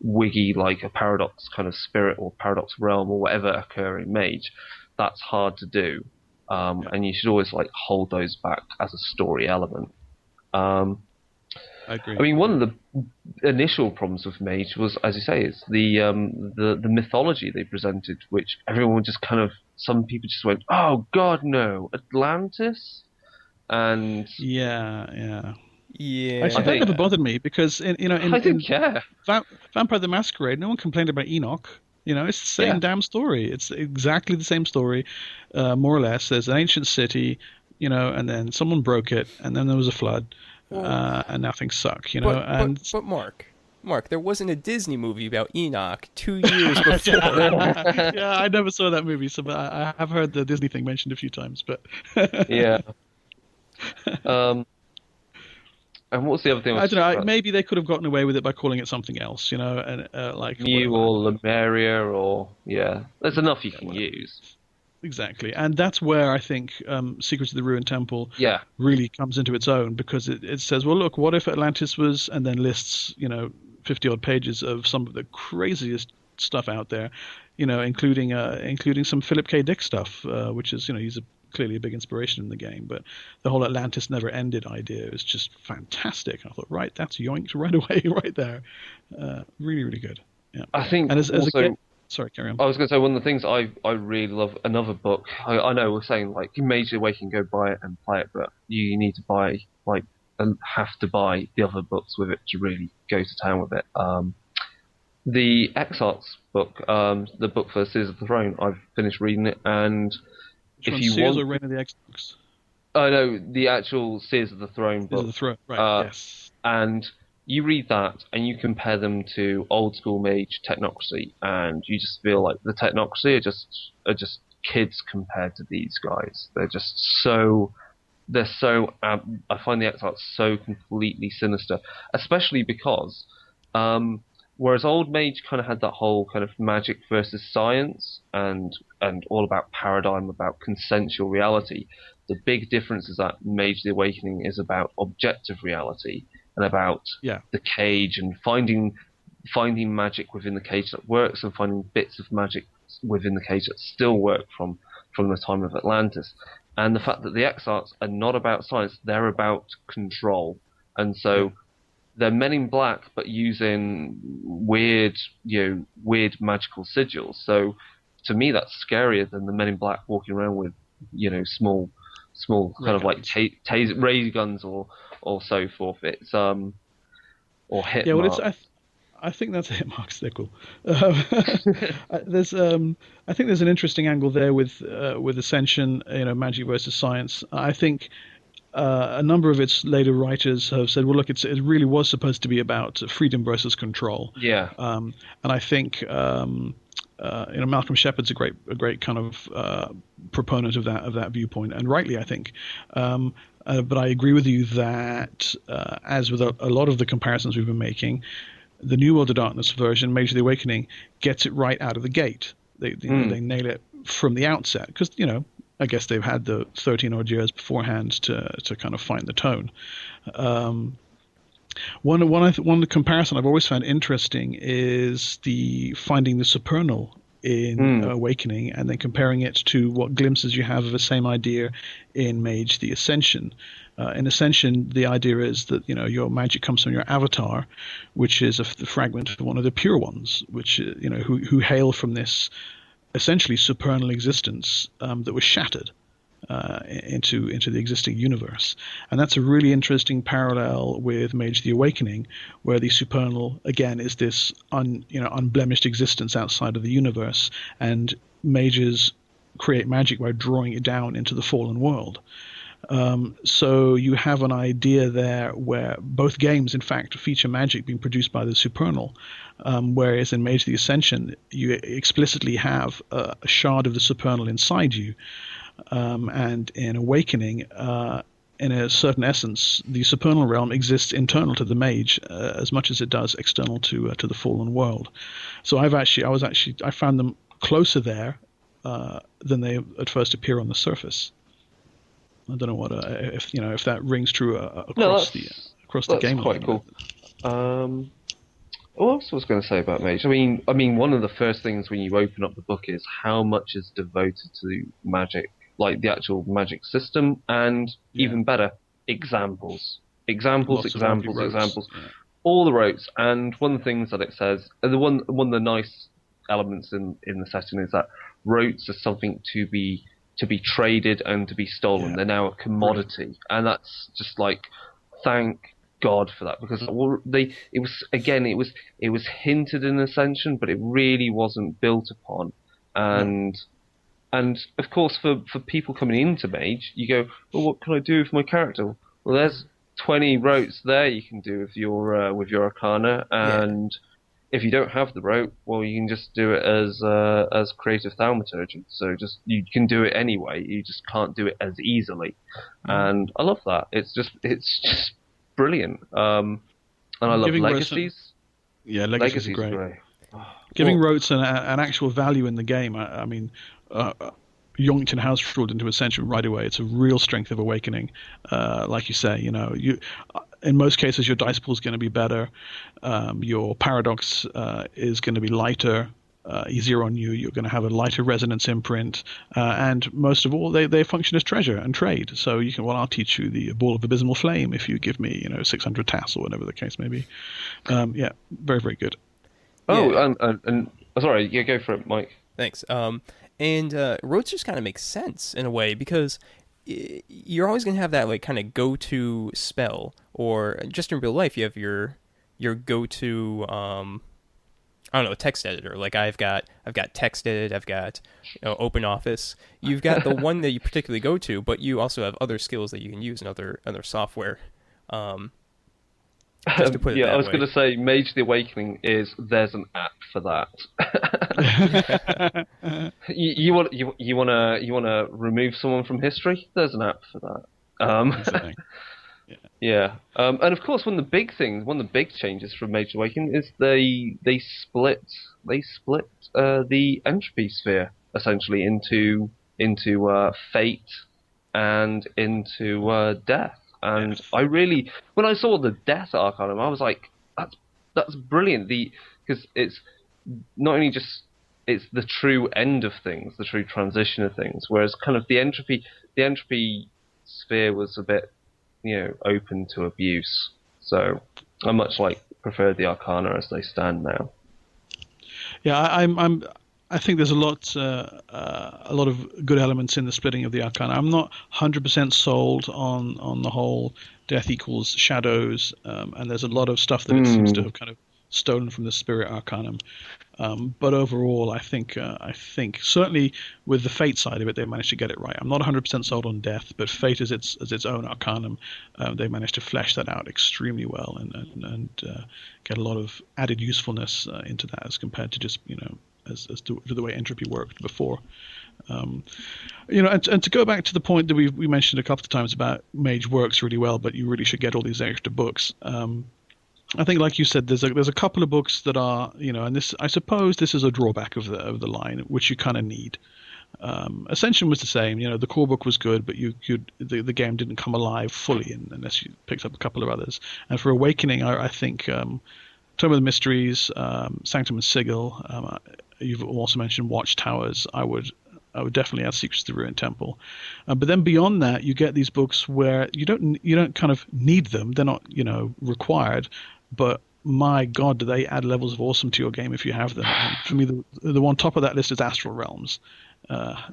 wiggy like a paradox kind of spirit or paradox realm or whatever occur in Mage. That's hard to do, and you should always hold those back as a story element. I agree. I mean, one of the initial problems with Mage was, as you say, is the mythology they presented, which everyone just some people just went, "Oh God, no, Atlantis," and Yeah. Actually, that never bothered me because I didn't care. Vampire the Masquerade, no one complained about Enoch. It's the same damn story. It's exactly the same story, more or less. There's an ancient city, and then someone broke it, and then there was a flood. And now things suck, But Mark, there wasn't a Disney movie about Enoch 2 years before. Yeah, I never saw that movie, but I have heard the Disney thing mentioned a few times. But yeah. And what's the other thing? I don't know. Maybe they could have gotten away with it by calling it something else, and like Mew or Lemuria, or there's enough you can use. Exactly, and that's where I think Secrets of the Ruined Temple really comes into its own, because it says, well, look, what if Atlantis was, and then lists 50-odd pages of some of the craziest stuff out there, including some Philip K. Dick stuff, which is he's clearly a big inspiration in the game. But the whole Atlantis never ended idea is just fantastic. And I thought, right, that's yoinked right away, right there. Really, really good. Yeah, I think. And as also, a kid, sorry, carry on. I was going to say, one of the things I really love, another book, I know we're saying, Mage the Awakening, go buy it and play it, but you need to buy, and have to buy the other books with it to really go to town with it. The X-Arts book, the book for Sears of the Throne, I've finished reading it, and Which one, Sears or Reign of the X-Books? Oh, no, the actual Sears of the Throne book. Sears of the Throne, right, yes. And you read that and you compare them to old school Mage Technocracy, and you just feel like the Technocracy are just kids compared to these guys. They're so I find the X-Arts so completely sinister, especially because whereas old Mage kind of had that whole kind of magic versus science and all about paradigm, about consensual reality, the big difference is that Mage the Awakening is about objective reality and about the cage and finding magic within the cage that works, and finding bits of magic within the cage that still work from the time of Atlantis. And the fact that the X-Arts are not about science, they're about control. And so they're Men in Black, but using weird magical sigils. So to me, that's scarier than the Men in Black walking around with, small kind of like ray guns or so forth. It's or hit marks. Well, I think that's a hit mark stickle. I think there's an interesting angle there with Ascension, magic versus science. I think a number of its later writers have said, well, look, it really was supposed to be about freedom versus control. Yeah. And I think Malcolm Shepard's a great kind of proponent of that viewpoint, and rightly, I think. But I agree with you that, as with a lot of the comparisons we've been making, the New World of Darkness version, Mage of the Awakening, gets it right out of the gate. They nail it from the outset, because I guess they've had the 13 odd years beforehand to kind of find the tone. One comparison I've always found interesting is finding the supernal in Awakening, and then comparing it to what glimpses you have of the same idea in Mage: The Ascension. In Ascension, the idea is that your magic comes from your avatar, which is the fragment of one of the pure ones, which who hail from this essentially supernal existence that was shattered into the existing universe. And that's a really interesting parallel with Mage: The Awakening, where the supernal again is this unblemished existence outside of the universe, and mages create magic by drawing it down into the fallen world. So you have an idea there where both games, in fact, feature magic being produced by the supernal, whereas in Mage: The Ascension, you explicitly have a shard of the supernal inside you. And in Awakening, in a certain essence, the supernal realm exists internal to the mage as much as it does external to the fallen world. So I found them closer there than they at first appear on the surface. I don't know if that rings true across the game. That's quite cool. What else was I going to say about Mage? I mean, one of the first things when you open up the book is how much is devoted to magic, like the actual magic system, and even better, examples. Examples. Yeah. All the rotes. And one of the things that it says, one of the nice elements in the setting is that rotes are something to be traded and to be stolen. Yeah. They're now a commodity, and that's just like, thank God for that, because it was hinted in Ascension, but it really wasn't built upon. And of course, for people coming into Mage, you go, well, what can I do with my character? Well, there's 20 rotes there you can do with your Arcana, and if you don't have the rote, well, you can just do it as creative thaumaturgy. So you can do it anyway. You just can't do it as easily, and I love that. It's just brilliant. And I love Legacies. Legacies are great. Giving rotes an actual value in the game. I mean, Youngton House ruled into Ascension right away. It's a real strength of Awakening. Like you say, in most cases your dice pool is going to be better. Your paradox is going to be lighter, easier on you. You're going to have a lighter resonance imprint, and most of all, they function as treasure and trade. So you can, I'll teach you the Ball of Abysmal Flame if you give me 600 TAS or whatever the case may be. Very, very good. And sorry, go for it, Mike. Thanks. And rotes just kind of makes sense in a way, because you're always going to have that like kind of go-to spell, or just in real life you have your go-to I don't know, text editor. Like I've got TextEdit, I've got OpenOffice. You've got the one that you particularly go to, but you also have other skills that you can use in other software. Just to put it I was going to say, Mage: The Awakening there's an app for that. you want to remove someone from history? There's an app for that. Yeah. And of course, one of the big changes from Mage: The Awakening is they split the entropy sphere essentially into fate and into death. And I really, when I saw the Death Arcanum, I was like, that's brilliant. Because it's not only just, it's the true end of things, the true transition of things. Whereas kind of the entropy sphere was a bit, open to abuse. So I much prefer the Arcana as they stand now. Yeah, I think there's a lot of good elements in the splitting of the Arcana. I'm not 100% sold on the whole death equals shadows, and there's a lot of stuff that it seems to have kind of stolen from the Spirit Arcanum. But overall, I think certainly with the Fate side of it, they managed to get it right. I'm not 100% sold on death, but Fate as its own Arcanum, they managed to flesh that out extremely well and get a lot of added usefulness into that as compared to just as to the way entropy worked before. And to go back to the point that we mentioned a couple of times about Mage works really well, but you really should get all these extra books. I think, like you said, there's a couple of books that are, and this, I suppose this is a drawback of the line, which you kind of need. Ascension was the same. The core book was good, but the game didn't come alive fully unless you picked up a couple of others. And for Awakening, I think Tomb of the Mysteries, Sanctum and Sigil. You've also mentioned Watchtowers. I would definitely add Secrets of the Ruined Temple. But then beyond that, you get these books where you don't kind of need them. They're not required, but my God, do they add levels of awesome to your game if you have them? And for me, the one top of that list is Astral Realms.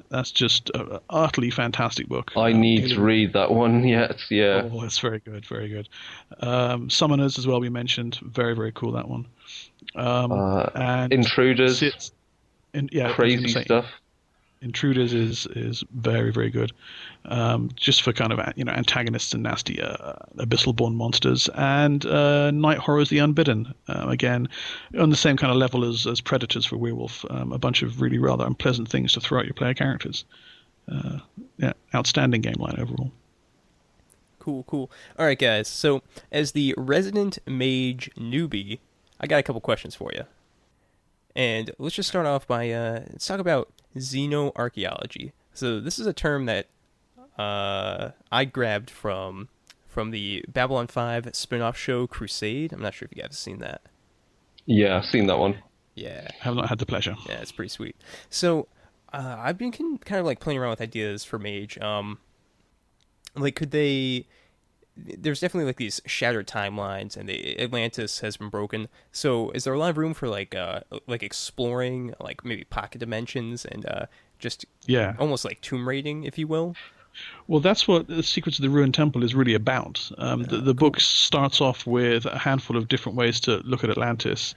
That's just an utterly fantastic book. I need to read that one yet. Yeah. Oh, it's very good, very good. Summoners as well. We mentioned very, very cool, that one. And Intruders. Crazy stuff. Intruders is very, very good. Just for kind of antagonists and nasty abyssal born monsters. And Night Horrors: The Unbidden, again on the same kind of level as Predators for Werewolf. A bunch of really rather unpleasant things to throw at your player characters. Outstanding game line overall. Cool. All right, guys. So as the resident mage newbie, I got a couple questions for you. And let's just start off by let's talk about xenoarchaeology. So this is a term that I grabbed from the Babylon 5 spin-off show Crusade. I'm not sure if you guys have seen that. Yeah, I've seen that one. Yeah. I have not had the pleasure. Yeah, it's pretty sweet. So I've been kind of like playing around with ideas for Mage. Like, could they... There's definitely like these shattered timelines, and Atlantis has been broken. So, is there a lot of room for like exploring like maybe pocket dimensions and just almost like tomb raiding, if you will? Well, that's what the Secrets of the Ruined Temple is really about. The book starts off with a handful of different ways to look at Atlantis,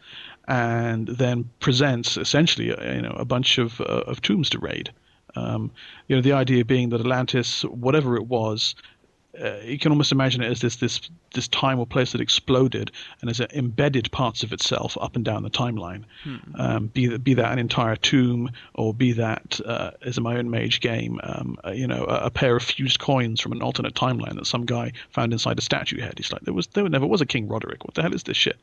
and then presents essentially a bunch of tombs to raid. The idea being that Atlantis, whatever it was, you can almost imagine it as this time or place that exploded and has embedded parts of itself up and down the timeline. Be that an entire tomb, or be that, as in my own Mage game, a pair of fused coins from an alternate timeline that some guy found inside a statue head. He's like, there never was a King Roderick. What the hell is this shit?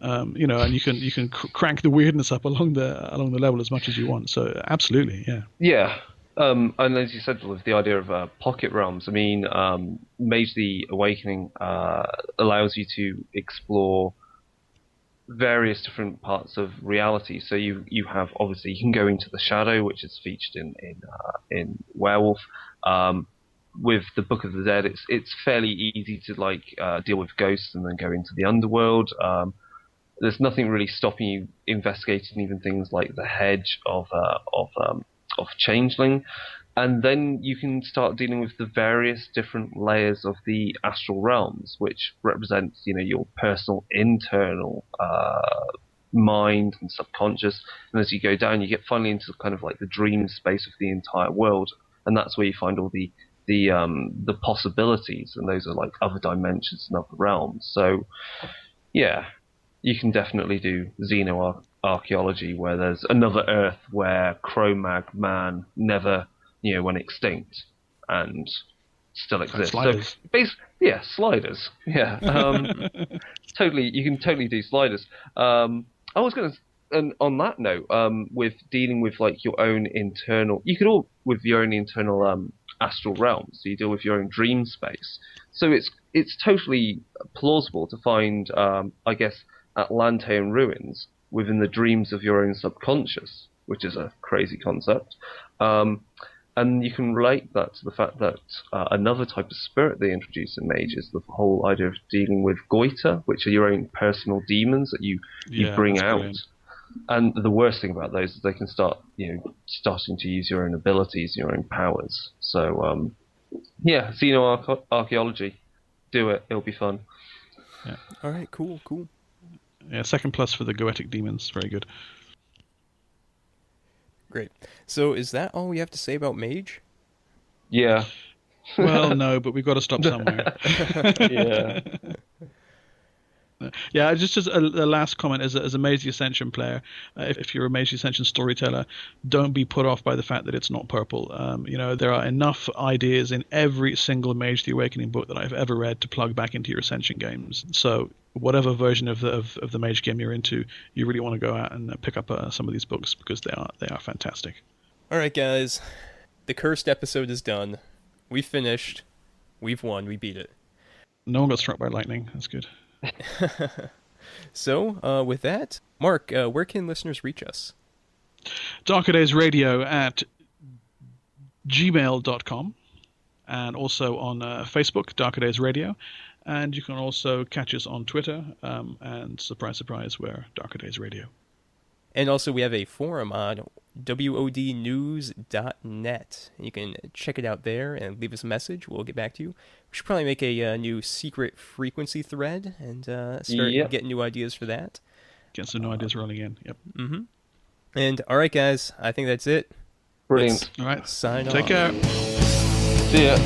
And you can crank the weirdness up along the level as much as you want. So absolutely, yeah. Yeah. And as you said, with the idea of pocket realms, I mean, Mage the Awakening allows you to explore various different parts of reality. So you have, obviously, you can go into the shadow, which is featured in Werewolf. With the Book of the Dead, it's fairly easy to deal with ghosts and then go into the underworld. There's nothing really stopping you investigating even things like the hedge of Changeling, and then you can start dealing with the various different layers of the astral realms, which represents your personal internal mind and subconscious. And as you go down, you get finally into kind of like the dream space of the entire world, and that's where you find all the possibilities, and those are like other dimensions and other realms. So yeah, you can definitely do xenoarchaeology, where there's another Earth where Cro-Mag man never, went extinct and still exists. Sliders. So, sliders. Yeah, totally. You can totally do sliders. I was going to, and on that note, with dealing with like your own internal, you could all with your own internal astral realms. So you deal with your own dream space. So it's totally plausible to find, I guess, Atlantean ruins within the dreams of your own subconscious, which is a crazy concept. And you can relate that to the fact that another type of spirit they introduce in Mage is the whole idea of dealing with goiter, which are your own personal demons that you bring out. Brilliant. And the worst thing about those is they can start, starting to use your own abilities, your own powers. So, xenoarchaeology, do it. It'll be fun. Yeah. All right, cool. Yeah, second plus for the Goetic demons. Very good. Great. So is that all we have to say about Mage? Yeah. Well, no, but we've got to stop somewhere. Yeah. Yeah, just as a last comment, as a Mage the Ascension player, if you're a Mage the Ascension storyteller, don't be put off by the fact that it's not purple. There are enough ideas in every single Mage the Awakening book that I've ever read to plug back into your Ascension games. So whatever version of the Mage game you're into, you really want to go out and pick up some of these books, because they are fantastic. Alright, guys. The cursed episode is done. We finished. We've won. We beat it. No one got struck by lightning. That's good. So, with that, Mark, where can listeners reach us? Darker Days Radio at gmail.com, and also on Facebook, Darker Days Radio. And you can also catch us on Twitter, and surprise, surprise, we're Darker Days Radio. And also, we have a forum on wodnews.net. You can check it out there and leave us a message. We'll get back to you. We should probably make a new secret frequency thread and start getting new ideas for that. Get some new ideas rolling in. Yep. Mm-hmm. And, all right, guys, I think that's it. Brilliant. All right. Sign off. Take care. See ya.